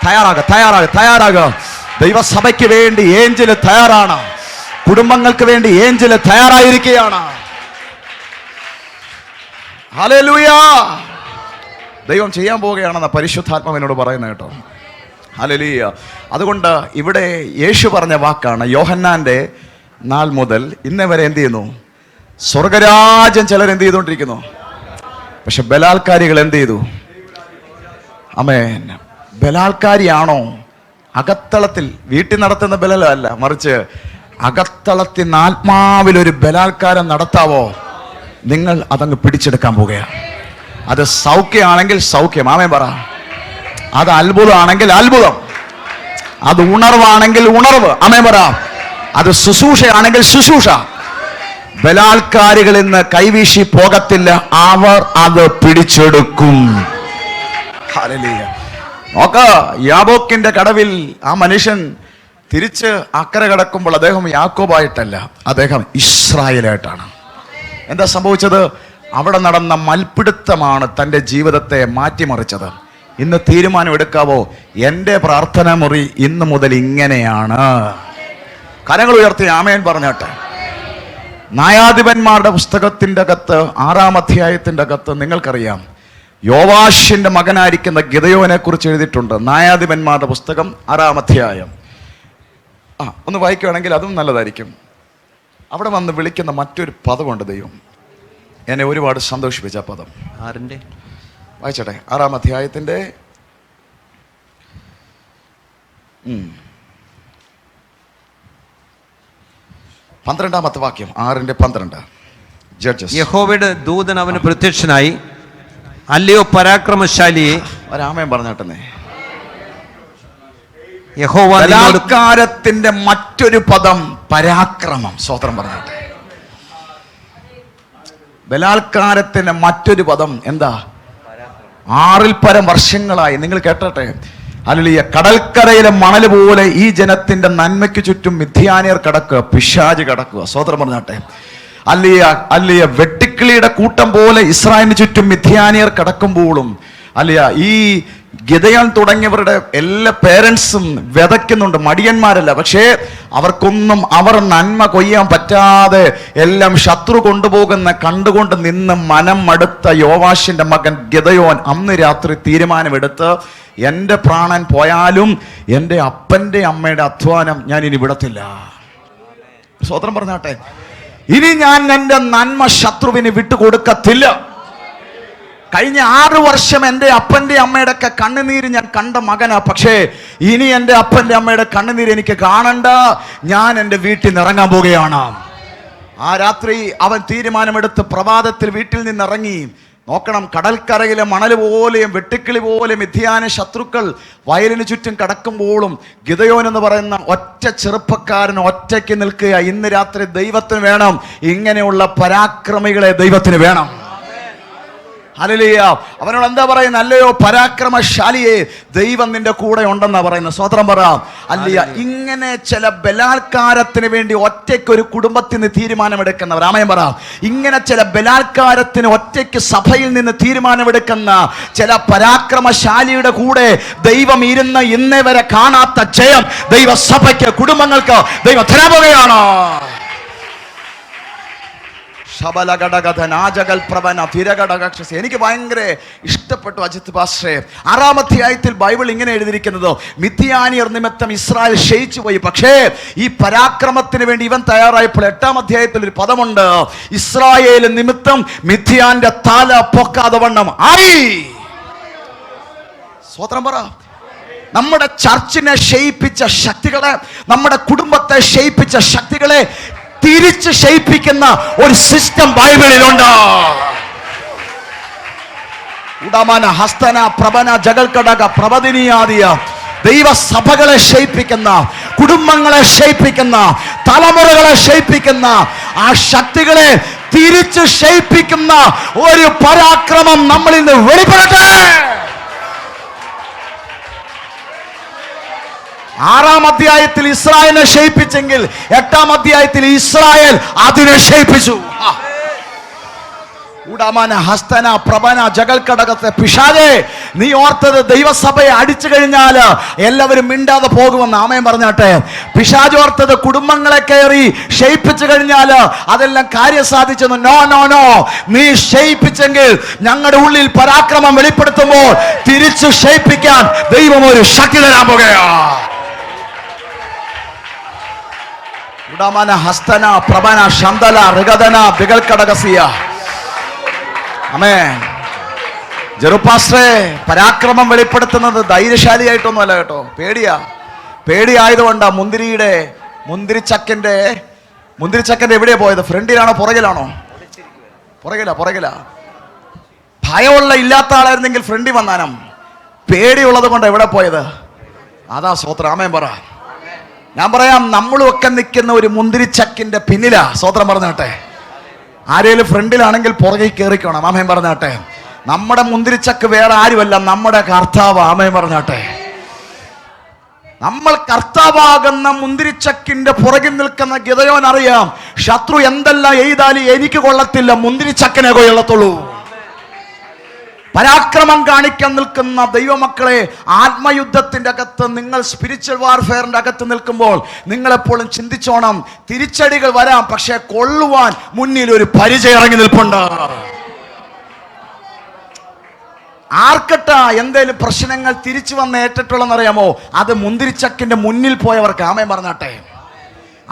A: തയ്യാറാക. ദൈവസഭയ്ക്ക് വേണ്ടി ഏഞ്ചല് തയ്യാറാണ്. കുടുംബങ്ങൾക്ക് വേണ്ടി ഏഞ്ചല് തയ്യാറായിരിക്കുകയാണ്. ഹല്ലേലൂയ. ദൈവം ചെയ്യാൻ പോവുകയാണെന്ന് പരിശുദ്ധാത്മാവിനോട് പറയുന്നത് കേട്ടോ. ഹല്ലേലൂയ. അതുകൊണ്ട് ഇവിടെ യേശു പറഞ്ഞ വാക്കാണ്, യോഹന്നാന്റെ നാൾ മുതൽ ഇന്നേ വരെ എന്ത് ചെയ്യുന്നു? സ്വർഗരാജ്യം ചിലർ എന്ത് ചെയ്തുകൊണ്ടിരിക്കുന്നു, പക്ഷെ ബലാത്കാരികൾ എന്ത് ചെയ്തു? ആമേൻ. ബലാത്കാരിയാണോ? അകത്തളത്തിൽ വീട്ടിൽ നടത്തുന്ന ബലമല്ല, മറിച്ച് അകത്തളത്തിൽ ആത്മാവിലൊരു ബലാത്കാരം നടത്താവോ? നിങ്ങൾ അതങ്ങ് പിടിച്ചെടുക്കാൻ പോകുകയാണ്. അത് സൗഖ്യമാണെങ്കിൽ സൗഖ്യം, ആമേൻ പറ. അത് അത്ഭുതമാണെങ്കിൽ അത്ഭുതം, അത് ഉണർവാണെങ്കിൽ ഉണർവ്, ആമേൻ പറ. അത് ശുശ്രൂഷയാണെങ്കിൽ ശുശ്രൂഷ. ബലാത്കാരികൾ ഇന്ന് കൈവീശി പോകത്തില്ല, അവർ അത് പിടിച്ചെടുക്കും. ഹല്ലേലൂയ. നോക്ക, യാബോക്കിന്റെ കടവിൽ ആ മനുഷ്യൻ തിരിച്ച് അക്കരെ കടക്കുമ്പോൾ അദ്ദേഹം യാക്കോബായിട്ടല്ല, അദ്ദേഹം ഇസ്രായേലായിട്ടാണ്. എന്താ സംഭവിച്ചത്? അവിടെ നടന്ന മൽപ്പിടുത്തമാണ് തൻ്റെ ജീവിതത്തെ മാറ്റിമറിച്ചത്. ഇന്ന് തീരുമാനം എടുക്കാവോ? എൻ്റെ പ്രാർത്ഥന മുറി ഇന്ന് മുതൽ ഇങ്ങനെയാണ്. കരങ്ങൾ ഉയർത്തി ആമേൻ പറഞ്ഞാട്ടെ. ന്യായാധിപന്മാരുടെ പുസ്തകത്തിൻ്റെ അകത്ത് 6-ാം അധ്യായത്തിൻ്റെ അകത്ത് നിങ്ങൾക്കറിയാം, യോവാഷിന്റെ മകനായിരിക്കുന്ന ഗിദെയോനെ കുറിച്ച് എഴുതിയിട്ടുണ്ട്. ന്യായാധിപന്മാരുടെ പുസ്തകം 6-ാം അധ്യായം. ഒന്ന് വായിക്കുകയാണെങ്കിൽ അതും നല്ലതായിരിക്കും. അവിടെ വന്ന് വിളിക്കുന്ന മറ്റൊരു പദമുണ്ട്. ദൈവം എന്നെ ഒരുപാട് സന്തോഷിപ്പിച്ച പദം.
B: ആറിന്റെ
A: വായിച്ചട്ടെ. 6-ാം അധ്യായത്തിന്റെ 12-ാമത്തെ വാക്യം. 6:12. ജഡ്ജസ്.
B: യഹോവയുടെ ദൂതൻ അവന് പ്രത്യക്ഷനായി, അല്ലയോ പരാക്രമശാലിയെ.
A: ഒരാമയം പറഞ്ഞാട്ടെ.
B: യഹോവ
A: ബലാത്കാരത്തിന്റെ മറ്റൊരു പദം പരാക്രമം. സ്വതന്ത്രം പറഞ്ഞാട്ടെ. ബലാത്കാരത്തിന്റെ മറ്റൊരു പദം എന്താ? 6-ൽ പരം വർഷങ്ങളായി നിങ്ങൾ കേട്ടട്ടെ. ഹല്ലേലൂയ. കടൽക്കരയിലെ മണൽ പോലെ ഈ ജനത്തിന്റെ നന്മയ്ക്ക് ചുറ്റും മിഥ്യാനിയർ കടക്കുക, പിശാച് കടക്കുക. സ്വതന്ത്രം പറഞ്ഞാട്ടെ. അല്ലയ വെട്ടിക്കിളിയുടെ കൂട്ടം പോലെ ഇസ്രായേലിന് ചുറ്റും മിഥ്യാനിയർ കടക്കുമ്പോഴും അല്ലയ ഈ ഗിദെയോൻ തുടങ്ങിയവരുടെ എല്ലാ പേരൻസും വിതയ്ക്കുന്നുണ്ട്, മടിയന്മാരല്ല. പക്ഷേ അവർക്കൊന്നും അവർ നന്മ കൊയ്യാൻ പറ്റാതെ എല്ലാം ശത്രു കൊണ്ടുപോകുന്ന കണ്ടുകൊണ്ട് നിന്ന് മനം മടുത്ത യോവാഷിന്റെ മകൻ ഗിദെയോൻ അന്ന് രാത്രി തീരുമാനമെടുത്ത്, എൻ്റെ പ്രാണൻ പോയാലും എൻ്റെ അപ്പൻ്റെ അമ്മയുടെ അധ്വാനം ഞാൻ ഇനി വിടത്തില്ല. സ്വതന്ത്രം പറഞ്ഞാട്ടെ. ഇനി ഞാൻ എൻ്റെ നന്മ ശത്രുവിന് വിട്ടുകൊടുക്കത്തില്ല. കഴിഞ്ഞ 6 വർഷം എൻ്റെ അപ്പൻ്റെ അമ്മയുടെ ഒക്കെ കണ്ണുനീര് ഞാൻ കണ്ട മകനാ. പക്ഷേ ഇനി എൻ്റെ അപ്പൻ്റെ അമ്മയുടെ കണ്ണുനീര് എനിക്ക് കാണണ്ട. ഞാൻ എൻ്റെ വീട്ടിൽ നിന്ന് ഇറങ്ങാൻ പോവുകയാണ്. ആ രാത്രി അവൻ തീരുമാനമെടുത്ത് പ്രഭാതത്തിൽ വീട്ടിൽ നിന്ന് ഇറങ്ങി. നോക്കണം, കടൽക്കരയിലെ മണൽ പോലെയും വെട്ടുക്കിളി പോലെയും മിഥ്യാന ശത്രുക്കൾ വയലിന് ചുറ്റും കടക്കുമ്പോഴും ഗിദെയോൻ എന്ന് പറയുന്ന ഒറ്റ ചെറുപ്പക്കാരൻ ഒറ്റയ്ക്ക് നിൽക്കുക. ഇന്ന് രാത്രി ദൈവത്തിന് വേണം ഇങ്ങനെയുള്ള പരാക്രമികളെ, ദൈവത്തിന് വേണം. ഹല്ലേലൂയ. അവനോട് എന്താ പറയുന്നത്? അല്ലയോ പരാക്രമശാലിയെ, ദൈവം നിന്റെ കൂടെ ഉണ്ടെന്നാ പറയുന്നത്. സ്വതന്ത്രം പറ. അല്ലയ ഇങ്ങനെ ചില ബലാത്കാരത്തിന് വേണ്ടി ഒറ്റയ്ക്ക് ഒരു കുടുംബത്തിൽ നിന്ന് തീരുമാനമെടുക്കുന്നവർ, ആമേൻ പറ. ഇങ്ങനെ ചില ബലാത്കാരത്തിന് ഒറ്റയ്ക്ക് സഭയിൽ നിന്ന് തീരുമാനമെടുക്കുന്ന ചില പരാക്രമശാലിയുടെ കൂടെ ദൈവം ഇരുന്ന് ഇന്നേ വരെ കാണാത്ത ജയം ദൈവസഭയ്ക്ക്, കുടുംബങ്ങൾക്ക് ദൈവം തരാൻ പോകുകയാണ്. എനിക്ക് ഭയങ്കര ഇഷ്ടപ്പെട്ടു അജിത് പാസ്റ്ററെ. 6-ാം അധ്യായത്തിൽ ബൈബിൾ ഇങ്ങനെ എഴുതിയിരിക്കുന്നത്, മിഥ്യാനിയർ നിമിത്തം ഇസ്രായേൽ ക്ഷയിച്ചു പോയി. പക്ഷേ ഈ പരാക്രമത്തിന് വേണ്ടി ഇവൻ തയ്യാറായപ്പോൾ 8-ാം അധ്യായത്തിൽ ഒരു പദമുണ്ട്, ഇസ്രായേൽ നിമിത്തം മിഥ്യാന്റെ തല പൊക്കാതെ വണ്ണം ആയി. സ്വതന്ത്രം പറ. നമ്മുടെ ചർച്ചിനെ ക്ഷയിപ്പിച്ച ശക്തികളെ, നമ്മുടെ കുടുംബത്തെ ക്ഷയിപ്പിച്ച ശക്തികളെ തിരിച്ച് ക്ഷയിപ്പിക്കുന്ന ഒരു സിസ്റ്റം ബൈബിളിലുണ്ട്. ഉടമന ഹസ്തന പ്രഭന ജഗൽക്കടക പ്രവദിനിയാദിയ ദൈവസഭകളെ ക്ഷയിപ്പിക്കുന്ന, കുടുംബങ്ങളെ ക്ഷയിപ്പിക്കുന്ന, തലമുറകളെ ക്ഷയിപ്പിക്കുന്ന ആ ശക്തികളെ തിരിച്ച് ക്ഷയിപ്പിക്കുന്ന ഒരു പരാക്രമം നമ്മളിൽ നിന്ന് വെളിപ്പെടട്ടെ. 6-ാം അധ്യായത്തിൽ ഇസ്രായേലിനെ ക്ഷയിപ്പിച്ചെങ്കിൽ 8-ാം അധ്യായത്തിൽ ഇസ്രായേൽ അതിനെ ക്ഷയിപ്പിച്ചു. ഉടമന ഹസ്തന പ്രഭന ജഗൽക്കടകത്തെ പിശാചേ, നീ ഓർത്തത് ദൈവസഭയെ അടിച്ചു കഴിഞ്ഞാൽ എല്ലാവരും മിണ്ടാതെ പോകുമെന്ന്. ആമേൻ പറഞ്ഞാട്ടെ. പിശാച് ഓർത്തത് കുടുംബങ്ങളെ കയറി ക്ഷയിപ്പിച്ചു കഴിഞ്ഞാൽ അതെല്ലാം കാര്യം സാധിച്ചെന്ന്. നോ നോ നോ, നീ ക്ഷയിപ്പിച്ചെങ്കിൽ ഞങ്ങളുടെ ഉള്ളിൽ പരാക്രമം വെളിപ്പെടുത്തുമ്പോൾ തിരിച്ചു ക്ഷയിപ്പിക്കാൻ ദൈവം ഒരു ശക്തി തരാൻ പോകുകയാ. ഉടമന ഹസ്തന പ്രഭന ശന്തല ഋഗദന ബിഗൽക്കടകസിയ. ആമേൻ. ജെറുപ്പാസ്റ്റേ, പരാക്രമം വെളിപ്പെടുത്തുന്നത് ധൈര്യശാലിയായിട്ടൊന്നുമല്ല കേട്ടോ, പേടിയായതുകൊണ്ടാ. മുന്തിരിച്ചക്കന്റെ എവിടെയാ പോയത്? ഫ്രണ്ടിലാണോ പുറകിലാണോ? പുറകിലാ. ഭയമുള്ള ഇല്ലാത്ത ആളായിരുന്നെങ്കിൽ ഫ്രണ്ടിൽ വന്നാനം. പേടിയുള്ളത് കൊണ്ട് എവിടെ പോയത്? അതാ സ്വോത്രം. ആമേൻ പറ. ഞാൻ പറയാം, നമ്മളും ഒക്കെ നിൽക്കുന്ന ഒരു മുന്തിരിച്ചക്കിന്റെ പിന്നിലാ. സ്വോത്രം പറഞ്ഞാട്ടെ. ആരേലും ഫ്രണ്ടിലാണെങ്കിൽ പുറകെ കയറിക്കണം. ആമേൻ പറഞ്ഞാട്ടെ. നമ്മുടെ മുന്തിരിച്ചക്ക് വേറെ ആരുമല്ല, നമ്മുടെ കർത്താവ്. ആമേൻ പറഞ്ഞാട്ടെ. നമ്മൾ കർത്താവാകുന്ന മുന്തിരിച്ചക്കിന്റെ പുറകിൽ നിൽക്കുന്ന ഗിദെയോൻ അറിയാം, ശത്രു എന്തെല്ലാം എഴുതാലും എനിക്ക് കൊള്ളത്തില്ല, മുന്തിരിച്ചക്കിനെ കൊള്ളത്തുള്ളൂ. പരാക്രമം കാണിക്കാൻ നിൽക്കുന്ന ദൈവമക്കളെ, ആത്മയുദ്ധത്തിന്റെ അകത്ത്, നിങ്ങൾ സ്പിരിച്വൽ വാർഫെയറിന്റെ അകത്ത് നിൽക്കുമ്പോൾ നിങ്ങളെപ്പോഴും ചിന്തിച്ചോണം, തിരിച്ചടികൾ വരാം, പക്ഷെ കൊള്ളുവാൻ മുന്നിൽ ഒരു പരിചയം ഇറങ്ങി നിൽപ്പുണ്ട്. ആർക്കട്ടാ എന്തേലും പ്രശ്നങ്ങൾ തിരിച്ചു വന്ന് ഏറ്റിട്ടുള്ളതെന്നറിയാമോ? അത് മുന്തിരിച്ചക്കിന്റെ മുന്നിൽ പോയവർക്ക്. ആമേൻ പറഞ്ഞാട്ടെ.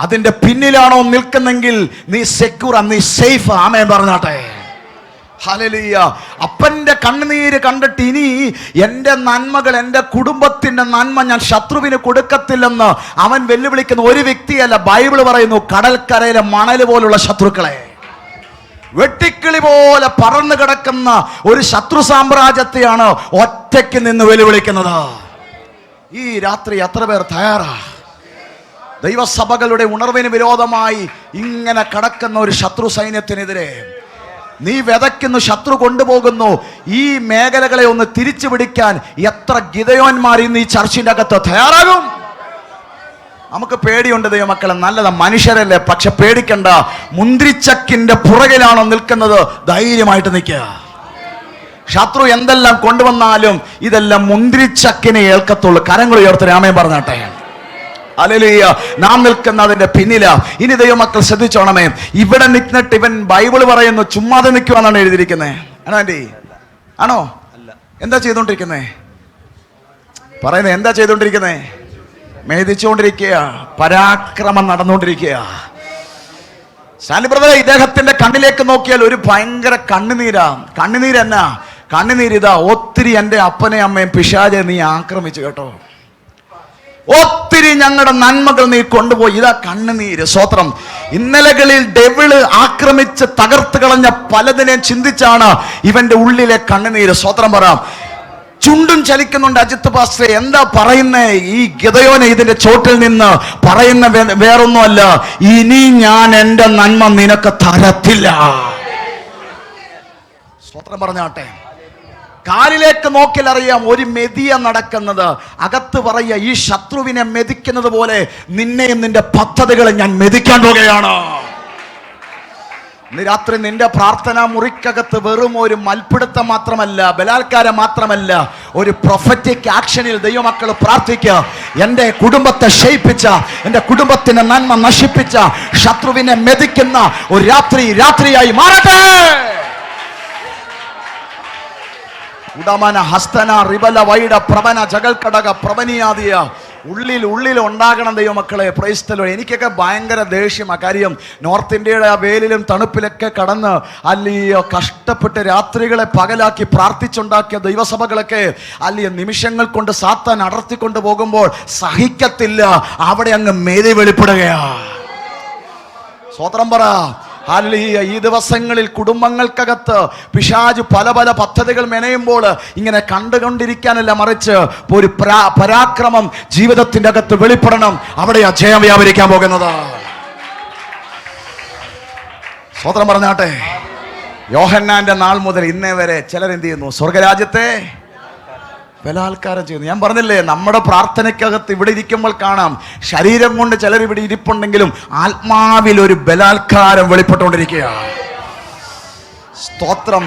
A: അതിന്റെ പിന്നിലാണോ നിൽക്കുന്നെങ്കിൽ നീ സെക്യൂർ, നീ സേഫ്. ആമേൻ പറഞ്ഞാട്ടെ. ഹല്ലേലൂയ. അപ്പന്റെ കണ്ണുനീര് കണ്ടിട്ട് ഇനി എൻ്റെ നന്മകൾ, എൻ്റെ കുടുംബത്തിന്റെ നന്മ ഞാൻ ശത്രുവിന് കൊടുക്കത്തില്ലെന്ന് അവൻ വെല്ലുവിളിക്കുന്ന ഒരു വ്യക്തിയല്ല. ബൈബിൾ പറയുന്നു, കടൽക്കരയിലെ മണൽ പോലുള്ള ശത്രുക്കളെ, വെട്ടിക്കിളി പോലെ പറന്നു കിടക്കുന്ന ഒരു ശത്രു സാമ്രാജ്യത്തെയാണ് ഒറ്റയ്ക്ക് നിന്ന് വെല്ലുവിളിക്കുന്നത്. ഈ രാത്രി എത്ര പേർ തയ്യാറാ? ദൈവസഭകളുടെ ഉണർവിന് വിരോധമായി ഇങ്ങനെ കടക്കുന്ന ഒരു ശത്രു സൈന്യത്തിനെതിരെ നീ വിതയ്ക്കുന്നു, ശത്രു കൊണ്ടുപോകുന്നു. ഈ മേഖലകളെ ഒന്ന് തിരിച്ചു പിടിക്കാൻ എത്ര ഗിദെയോന്മാർ ഇന്ന് ഈ ചർച്ചിന്റെ അകത്ത് തയ്യാറാകും? നമുക്ക് പേടിയുണ്ട് ദൈവമക്കളെ, നല്ലതാ, മനുഷ്യരല്ലേ. പക്ഷെ പേടിക്കണ്ട. മുന്തിരിച്ചക്കിന്റെ പുറകിലാണോ നിൽക്കുന്നത്? ധൈര്യമായിട്ട് നിൽക്കുക. ശത്രു എന്തെല്ലാം കൊണ്ടുവന്നാലും ഇതെല്ലാം മുന്തിരിച്ചക്കിനെ ഏൽക്കത്തുള്ളൂ. കരങ്ങൾ ഉയർത്തി ആമേൻ പറഞ്ഞാട്ടെ. ഹല്ലേലൂയ. നാം നിൽക്കുന്നതിന്റെ പിന്നില. ഇനി ദൈവമക്കൾ ശ്രദ്ധിച്ചോണമേ. ഇവിടെ നിന്നിട്ട് ഇവൻ ബൈബിൾ പറയുന്നു ചുമ്മാതെ നിൽക്കുവാന്നാണ് എഴുതിയിരിക്കുന്നത്. ആണോ ആന്റി? ആണോ? എന്താ ചെയ്തോണ്ടിരിക്കുന്നേ? പറയുന്നത് എന്താ ചെയ്തോണ്ടിരിക്കുന്നേ? മേധിച്ചുകൊണ്ടിരിക്കുക, പരാക്രമം നടന്നുകൊണ്ടിരിക്കുക. സ്റ്റാൻലി ബ്രദറെ, ഇദ്ദേഹത്തിന്റെ കണ്ണിലേക്ക് നോക്കിയാൽ ഒരു ഭയങ്കര കണ്ണുനീരാ. കണ്ണുനീരെന്നാ? കണ്ണുനീരിതാ, ഒത്തിരി എൻ്റെ അപ്പനെ അമ്മയും പിശാചെ നീ ആക്രമിച്ചു കേട്ടോ, ഒത്തിരി ഞങ്ങളുടെ നന്മകൾ നീ കൊണ്ടുപോയി. ഇതാ കണ്ണുനീര്. സ്വോത്രം. ഇന്നലകളിൽ ഡെവിള് ആക്രമിച്ച് തകർത്ത് കളഞ്ഞ പലതിനെയും ചിന്തിച്ചാണ് ഇവന്റെ ഉള്ളിലെ കണ്ണുനീര്. സ്വോത്രം പറ. ചുണ്ടും ചലിക്കുന്നുണ്ട് അജിത്ത് പാസ്റ്ററെ. എന്താ പറയുന്നേ? ഈ ഗിദെയോനെ ഇതിന്റെ ചോട്ടിൽ നിന്ന് പറയുന്ന വേറൊന്നുമല്ല, ഇനി ഞാൻ എൻ്റെ നന്മ നിനക്ക് തരത്തില്ല. സ്വോത്രം പറഞ്ഞാട്ടെ. കാലിലേക്ക് നോക്കിയാൽ അറിയാം ഒരു മെതിയ നടക്കുന്നത്. അകത്ത് പറയുക, ഈ ശത്രുവിനെ മെതിക്കുന്നത് പോലെ നിന്നെയും നിന്റെ പദ്ധതികളെ ഞാൻ മെതിക്കാൻ പോകുകയാണ്. ഇന്ന് രാത്രി നിന്റെ പ്രാർത്ഥനാ മുറിക്കകത്ത് വെറും ഒരു മൽപ്പിടുത്തം മാത്രമല്ല, ബലാത്കാരം മാത്രമല്ല, ഒരു പ്രൊഫറ്റിക് ആക്ഷനിൽ ദൈവമക്കൾ പ്രാർത്ഥിക്കുക. എൻ്റെ കുടുംബത്തെ ക്ഷയിപ്പിച്ച, എൻ്റെ കുടുംബത്തിന്റെ നന്മ നശിപ്പിച്ച ശത്രുവിനെ മെതിക്കുന്ന ഒരു രാത്രിയായി മാറട്ടെ. ഉടമന ഹസ്തന റിബല വൈഡ പ്രവന ജഗൽക്കടക പ്രവനിയാദിയ ഉള്ളിൽ ഉണ്ടാകണം ദൈവമക്കളെ. Price the Lord. എനിക്കൊക്കെ ഭയങ്കര ദേഷ്യമാണ്. കാര്യം നോർത്ത് ഇന്ത്യയുടെ ആ വേലിലും തണുപ്പിലൊക്കെ കടന്ന് അല്ലയോ കഷ്ടപ്പെട്ട് രാത്രികളെ പകലാക്കി പ്രാർത്ഥിച്ചുണ്ടാക്കിയ ദൈവസഭകളൊക്കെ അല്ലയോ നിമിഷങ്ങൾ കൊണ്ട് സാത്താൻ അടർത്തിക്കൊണ്ട് പോകുമ്പോൾ സഹിക്കത്തില്ല, അവിടെ അങ്ങ് മേലെ വെളിപ്പെടുകയാ. സ്വോത്രം പറ. ഹല്ലേലൂയ. ഈ ദിവസങ്ങളിൽ കുടുംബങ്ങൾക്കകത്ത് പിശാച് പല പദ്ധതികൾ മെനയുമ്പോൾ ഇങ്ങനെ കണ്ടുകൊണ്ടിരിക്കാനല്ല, മറിച്ച് ഒരു പരാക്രമം ജീവിതത്തിന്റെ അകത്ത് വെളിപ്പെടണം. അവിടെയാ ജയം വ്യാപരിക്കാൻ പോകുന്നത്. സ്വോത്രം പറഞ്ഞാട്ടെ. യോഹന്നാന്റെ നാൾ മുതൽ ഇന്നേ വരെ ചിലരെന്ത് ചെയ്യുന്നു? സ്വർഗരാജ്യത്തെ ബലാത്കാരം ചെയ്യുന്നു. ഞാൻ പറഞ്ഞില്ലേ, നമ്മുടെ പ്രാർത്ഥനയ്ക്കകത്ത് ഇവിടെ ഇരിക്കുമ്പോൾ കാണാം, ശരീരം കൊണ്ട് ചിലർ ഇവിടെ ഇരിപ്പുണ്ടെങ്കിലും ആത്മാവിൽ ഒരു ബലാത്കാരം വെളിപ്പെട്ടുകൊണ്ടിരിക്കുകയാണ്. സ്തോത്രം.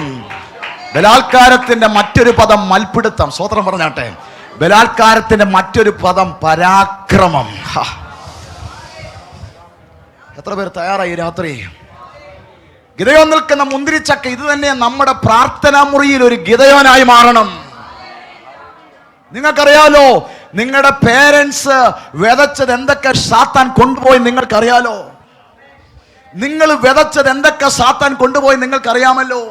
A: ബലാത്കാരത്തിന്റെ മറ്റൊരു പദം മൽപ്പിടുത്തം. സ്തോത്രം പറഞ്ഞാട്ടെ. ബലാത്കാരത്തിന്റെ മറ്റൊരു പദം പരാക്രമം. എത്ര പേർ തയ്യാറായി രാത്രി? ഗിദയോൻ നിൽക്കുന്ന മുന്തിരിച്ചക്ക ഇത് തന്നെ നമ്മുടെ പ്രാർത്ഥനാ മുറിയിൽ ഒരു ഗിദയോനായി മാറണം. നിങ്ങൾക്കറിയാലോ, നിങ്ങളുടെ പേരൻസ് വിതച്ചത് എന്തൊക്കെ സാത്താൻ കൊണ്ടുപോയി നിങ്ങൾക്കറിയാലോ. നിങ്ങൾ വിതച്ചത് എന്തൊക്കെ സാത്താൻ കൊണ്ടുപോയി നിങ്ങൾക്കറിയാമല്ലോ.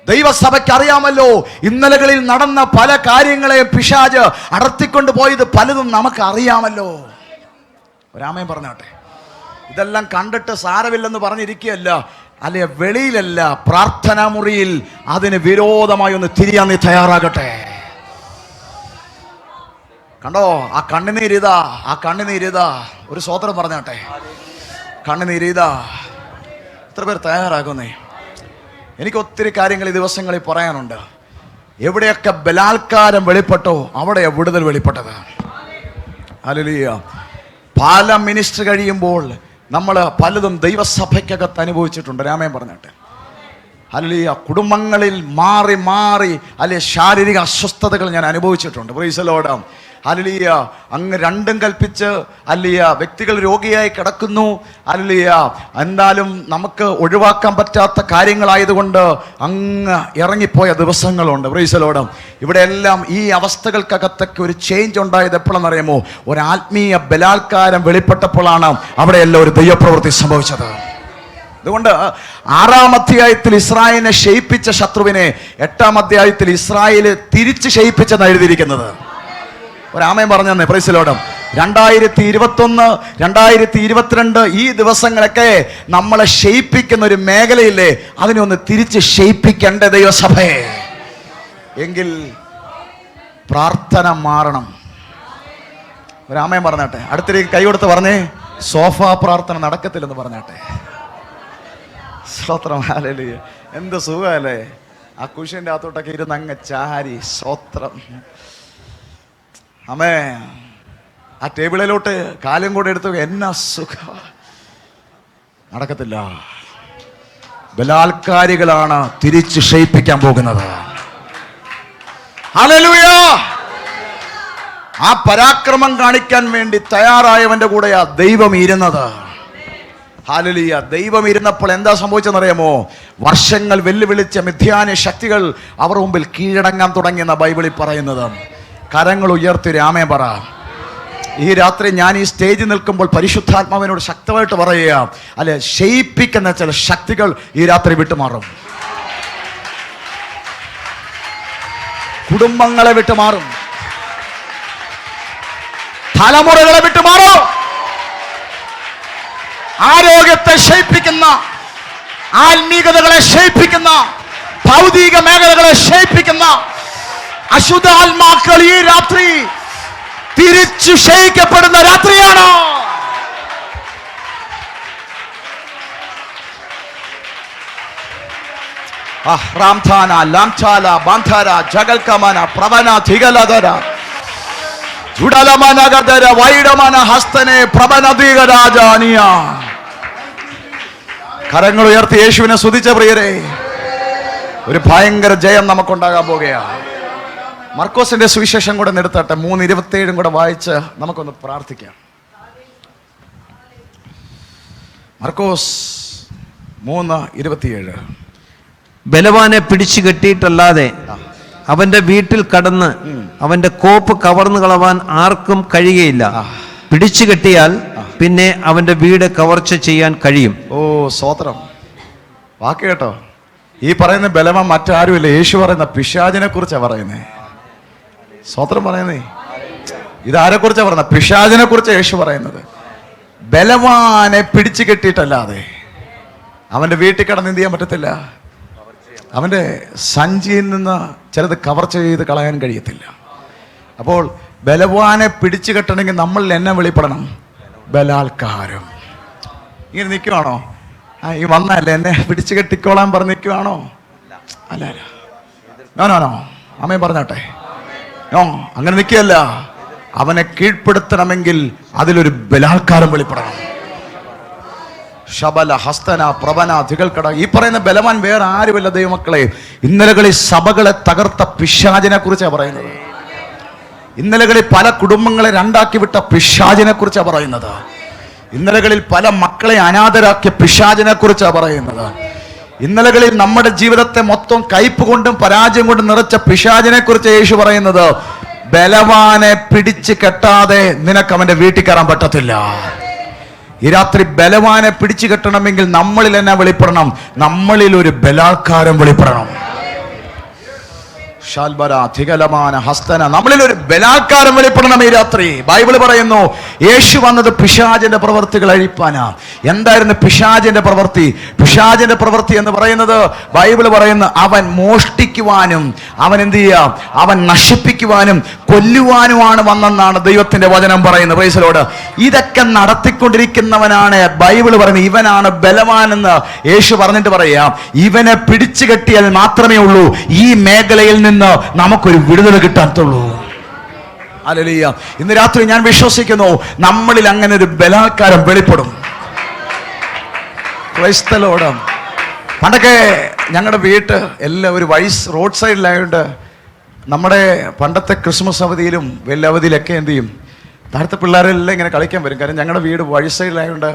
A: ദൈവസഭയ്ക്ക് അറിയാമല്ലോ. ഇന്നലകളിൽ നടന്ന പല കാര്യങ്ങളെയും പിശാച് അടർത്തിക്കൊണ്ട് പോയത് പലതും നമുക്ക് അറിയാമല്ലോ. ഒരാമയും പറഞ്ഞാട്ടെ. ഇതെല്ലാം കണ്ടിട്ട് സാരമില്ലെന്ന് പറഞ്ഞിരിക്കുകയല്ല, അല്ലെ വെളിയിലല്ല, പ്രാർത്ഥനാ മുറിയിൽ അതിന് വിരോധമായി ഒന്ന് തിരിയാൻ നീ തയ്യാറാകട്ടെ. കണ്ടോ ആ കണ്ണുനീരിതാ, ആ കണ്ണുനീരിതാ. ഒരു സ്തോത്രം പറഞ്ഞാട്ടെ. കണ്ണുനീരിതാ. എത്ര പേർ തയ്യാറാകുന്നേ? എനിക്ക് ഒത്തിരി കാര്യങ്ങൾ ഈ ദിവസങ്ങളിൽ പറയാനുണ്ട്. എവിടെയൊക്കെ ബലാത്കാരം വെളിപ്പെട്ടോ അവിടെയാ വിടുതൽ വെളിപ്പെട്ടത്. ഹല്ലേലൂയ. പല മിനിസ്റ്റർ കഴിയുമ്പോൾ നമ്മൾ പലതും ദൈവസഭയ്ക്കകത്ത് അനുഭവിച്ചിട്ടുണ്ട്. രാമൻ പറഞ്ഞിട്ട് ഹല്ലേലൂയ. കുടുംബങ്ങളിൽ മാറി മാറി അല്ലെ ശാരീരിക അസ്വസ്ഥതകൾ ഞാൻ അനുഭവിച്ചിട്ടുണ്ട്. Price the Lord. ഹല്ലേലൂയ. അങ്ങ് രണ്ടും കൽപ്പിച്ച് ഹല്ലേലൂയ വ്യക്തികൾ രോഗിയായി കിടക്കുന്നു. ഹല്ലേലൂയ. എന്തായാലും നമുക്ക് ഒഴിവാക്കാൻ പറ്റാത്ത കാര്യങ്ങളായതുകൊണ്ട് അങ്ങ് ഇറങ്ങിപ്പോയ ദിവസങ്ങളുണ്ട്. Praise the lord. ഇവിടെ എല്ലാം ഈ അവസ്ഥകൾക്കകത്തൊക്കെ ഒരു ചേഞ്ച് ഉണ്ടായത് എപ്പോഴെന്നറിയാമോ? ഒരു ആത്മീയ ബലാത്കാരം വെളിപ്പെട്ടപ്പോഴാണ് അവിടെയെല്ലാം ഒരു ദൈവപ്രവൃത്തി സംഭവിച്ചത്. അതുകൊണ്ട് 6-ാം അധ്യായത്തിൽ ഇസ്രായേലിനെ ക്ഷയിപ്പിച്ച ശത്രുവിനെ 8-ാം അധ്യായത്തിൽ ഇസ്രായേൽ തിരിച്ച് ക്ഷയിപ്പിച്ചെന്ന് എഴുതിയിരിക്കുന്നത്. ഒരാമയും പറഞ്ഞു തന്നെ. Price the Lord. 2021 2022 ഈ ദിവസങ്ങളൊക്കെ നമ്മളെ ക്ഷയിപ്പിക്കുന്ന ഒരു മേഖലയില്ലേ, അതിനെ ഒന്ന് തിരിച്ച് ക്ഷയിപ്പിക്കേണ്ട ദൈവസഭയെ. എങ്കിൽ പ്രാർത്ഥന മാറണം. ഒരാമയും പറഞ്ഞാട്ടെ. അടുത്തിലേക്ക് കൈ കൊടുത്ത് പറഞ്ഞേ, സോഫ പ്രാർത്ഥന നടക്കത്തില്ലെന്ന് പറഞ്ഞാട്ടെ. സ്തോത്രം. ഹല്ലേലൂയ. എന്ത് സുഖമല്ലേ ആ കുശിന്റെ അകത്തോട്ടൊക്കെ ഇരുന്ന് അങ്ങ് ചാരി. സ്തോത്രം. അമ്മേ ആ ടേബിളിലോട്ട് കാലും കൂടെ എടുത്തു. എന്നാ സുഖ. നടക്കത്തില്ല. ബലാത്കാരികളാണ് തിരിച്ച് ക്ഷയിപ്പിക്കാൻ പോകുന്നത്. ഹല്ലേലൂയ. ആ പരാക്രമം കാണിക്കാൻ വേണ്ടി തയ്യാറായവന്റെ കൂടെയാ ദൈവം ഇരുന്നത്. ഹല്ലേലൂയ. ദൈവം ഇരുന്നപ്പോൾ എന്താ സംഭവിച്ചെന്നറിയാമോ? വർഷങ്ങൾ വെല്ലുവിളിച്ച മിഥ്യാന ശക്തികൾ അവർ മുമ്പിൽ കീഴടങ്ങാൻ തുടങ്ങിയെന്ന ബൈബിളിൽ പറയുന്നത്. കരങ്ങൾ ഉയർത്തി രാമേ പറ. ഈ രാത്രി ഞാൻ ഈ സ്റ്റേജിൽ നിൽക്കുമ്പോൾ പരിശുദ്ധാത്മാവിനോട് ശക്തമായിട്ട് പറയുക, അല്ലെ ക്ഷയിപ്പിക്കുന്ന ചില ശക്തികൾ ഈ രാത്രി വിട്ടുമാറും. കുടുംബങ്ങളെ വിട്ടുമാറും. തലമുറകളെ വിട്ടുമാറും. ആരോഗ്യത്തെ ക്ഷയിപ്പിക്കുന്ന, ആത്മീകതകളെ ക്ഷയിപ്പിക്കുന്ന, ഭൗതിക മേഖലകളെ ക്ഷയിപ്പിക്കുന്ന അശുദ്ധാത്മാക്കൾ ഈ രാത്രി തിരിച്ചു ക്ഷയിക്കപ്പെടുന്ന രാത്രിയാണ്. രാംധാന ലാംചാല ബാന്ധാര ജഗൽകമന പ്രവന ധിഗലധര ജുഡലമനഗധര വൈഡമന ഹസ്തനെ പ്രവനധികരാജാനിയ. കരങ്ങൾ ഉയർത്തി യേശുവിനെ സ്തുതിച്ച പ്രിയരെ, ഒരു ഭയങ്കര ജയം നമുക്കുണ്ടാകാൻ പോകുകയാണ്. മർക്കോസിന്റെ സുവിശേഷം കൂടെ നിർത്തട്ടെ. 3:27 കൂടെ വായിച്ച് നമുക്കൊന്ന് പ്രാർത്ഥിക്കാം. മർക്കോസ് 3:27.
B: ബലവാനെ പിടിച്ചു കെട്ടിയിട്ടല്ലാതെ അവന്റെ വീട്ടിൽ കടന്ന് അവന്റെ കോപ്പ് കവർന്നു കളവാൻ ആർക്കും കഴിയുകയില്ല. പിടിച്ചു കെട്ടിയാൽ പിന്നെ അവന്റെ വീട് കവർച്ച ചെയ്യാൻ കഴിയും.
A: ഓ സ്തോത്രം. വാക്ക് കേട്ടോ. ഈ പറയുന്ന ബലവാൻ മറ്റാരുമില്ല. യേശു പറയുന്ന പിശാചിനെ കുറിച്ചാണ് പറയുന്നേ. സ്തോത്രം പറയുന്നേ. ഇതാരെ കുറിച്ചാണ് പറയുന്നത്? പിശാചിനെ കുറിച്ച് യേശു പറയുന്നത്. ബലവാനെ പിടിച്ചു കെട്ടിയിട്ടല്ലാതെ അവന്റെ വീട്ടിൽ കടന്ന് എന്ത് ചെയ്യാൻ പറ്റത്തില്ല. അവന്റെ സഞ്ചിയിൽ നിന്ന് ചിലത് കവർച്ച ചെയ്ത് കളയാൻ കഴിയത്തില്ല. അപ്പോൾ ബലവാനെ പിടിച്ചു കെട്ടണമെങ്കിൽ നമ്മളിൽ എന്നെ വെളിപ്പെടണം. ബലാത്കാരം. ഇങ്ങനെ നിൽക്കുവാണോ? ഈ വന്നല്ലേ എന്നെ പിടിച്ചു കെട്ടിക്കോളാൻ പറഞ്ഞ് നിൽക്കുവാണോ? അല്ല അല്ല. നോ അമ്മയും പറഞ്ഞാട്ടെ. അങ്ങനെ നിൽക്കുകയല്ല. അവനെ കീഴ്പ്പെടുത്തണമെങ്കിൽ അതിലൊരു ബലാത്കാരം വെളിപ്പെടണം. ശബല ഹസ്തന പ്രവന ധികൾക്കട. ഈ പറയുന്ന ബലവാൻ വേറെ ആരുമല്ല ദൈവമക്കളെ. ഇന്നലകളിൽ സഭകളെ തകർത്ത പിശാചിനെ കുറിച്ചാണ് പറയുന്നത്. ഇന്നലകളിൽ പല കുടുംബങ്ങളെ രണ്ടാക്കി വിട്ട പിശാചിനെ കുറിച്ചാണ് പറയുന്നത്. ഇന്നലകളിൽ പല മക്കളെ അനാഥരാക്കിയ പിശാചിനെ കുറിച്ചാണ് പറയുന്നത്. ഇന്നലകളിൽ നമ്മുടെ ജീവിതത്തെ മൊത്തം കയ്പ് കൊണ്ടും പരാജയം കൊണ്ടും നിറച്ച പിശാചിനെ കുറിച്ച് യേശു പറയുന്നത്. ബലവാനെ പിടിച്ച് കെട്ടാതെ നിനക്ക് അവന്റെ വീട്ടിൽ കയറാൻ പറ്റത്തില്ല. ഈ രാത്രി ബലവാനെ പിടിച്ചു കെട്ടണമെങ്കിൽ നമ്മളിൽ തന്നെ വെളിപ്പെടണം. നമ്മളിൽ ഒരു ബലാത്കാരം വെളിപ്പെടണം. നമ്മളിൽ ഒരു ബലാത്കാരം വെളിപ്പെടണം ഈ രാത്രി. ബൈബിൾ പറയുന്നു യേശു വന്നത് പിശാചിന്റെ പ്രവൃത്തികൾ അഴിപ്പാനാ. എന്തായിരുന്നു പിശാചിന്റെ പ്രവൃത്തി? പിശാചിന്റെ പ്രവൃത്തി എന്ന് പറയുന്നത് ബൈബിൾ പറയുന്നു അവൻ മോഷ്ടിക്കുവാനും അവൻ എന്ത് ചെയ്യാം, അവൻ നശിപ്പിക്കുവാനും കൊല്ലുവാനുമാണ് വന്നെന്നാണ് ദൈവത്തിന്റെ വചനം പറയുന്നത്. Price the Lord. ഇതൊക്കെ നടത്തിക്കൊണ്ടിരിക്കുന്നവനാണ് ബൈബിൾ പറയുന്നത് ഇവനാണ് ബലവാൻ എന്ന് യേശു പറഞ്ഞിട്ട് പറയാം. ഇവനെ പിടിച്ചു കെട്ടിയാൽ മാത്രമേ ഉള്ളൂ ഈ മേഖലയിൽ നിന്ന് നമുക്കൊരു വിടുതൽ കിട്ടാത്തുള്ളൂ. ഹല്ലേലൂയ. ഇന്ന് രാത്രി ഞാൻ വിശ്വസിക്കുന്നു നമ്മളിൽ അങ്ങനെ ഒരു ബലാത്കാരം വെളിപ്പെടും. Praise the lord. പണ്ടൊക്കെ ഞങ്ങളുടെ വീട്ട് എല്ലാം ഒരു റോഡ് സൈഡിലായതുകൊണ്ട് നമ്മുടെ പണ്ടത്തെ ക്രിസ്മസ് അവധിയിലും വലിയ അവധിയിലൊക്കെ എന്ത് ചെയ്യും, താഴത്തെ പിള്ളേരെല്ലാം ഇങ്ങനെ കളിക്കാൻ വരും. കാരണം ഞങ്ങളുടെ വീട് വഴി സൈഡിലായതുകൊണ്ട്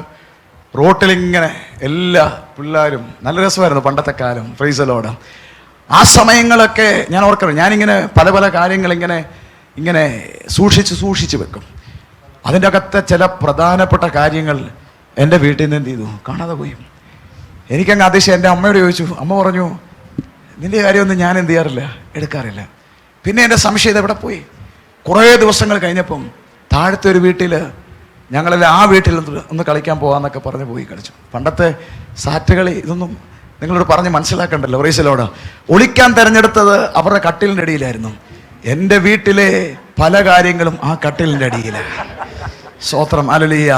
A: റോട്ടിലിങ്ങനെ എല്ലാ പിള്ളേരും നല്ല രസമായിരുന്നു പണ്ടത്തെ കാലം. Price the Lord. ആ സമയങ്ങളൊക്കെ ഞാൻ ഓർക്കണം. ഞാനിങ്ങനെ പല പല കാര്യങ്ങൾ ഇങ്ങനെ സൂക്ഷിച്ച് വെക്കും. അതിൻ്റെ അകത്തെ ചില പ്രധാനപ്പെട്ട കാര്യങ്ങൾ എൻ്റെ വീട്ടിൽ നിന്ന് എന്ത് ചെയ്തു, കാണാതെ പോയി. എനിക്കങ്ങ് അതിശയം. എൻ്റെ അമ്മയോട് ചോദിച്ചു. അമ്മ പറഞ്ഞു നിൻ്റെ കാര്യമൊന്നും ഞാൻ എന്ത് ചെയ്യാറില്ല, എടുക്കാറില്ല. പിന്നെ എൻ്റെ സംശയം ഇതെവിടെ പോയി. കുറേ ദിവസങ്ങൾ കഴിഞ്ഞപ്പം താഴത്തെ ഒരു വീട്ടിൽ ഞങ്ങളെല്ലാം ആ വീട്ടിൽ ഒന്ന് കളിക്കാൻ പോകാമെന്നൊക്കെ പറഞ്ഞ് പോയി കളിച്ചു. പണ്ടത്തെ സാറ്റുകളി ഇതൊന്നും നിങ്ങളോട് പറഞ്ഞ് മനസ്സിലാക്കണ്ടല്ലോ. Praise the lord. ഒളിക്കാൻ തിരഞ്ഞെടുത്തത് അവരുടെ കട്ടിലിൻ്റെ അടിയിലായിരുന്നു. എൻ്റെ വീട്ടിലെ പല കാര്യങ്ങളും ആ കട്ടിലിൻ്റെ അടിയിലാണ്. സ്തോത്രം. ഹല്ലേലൂയ.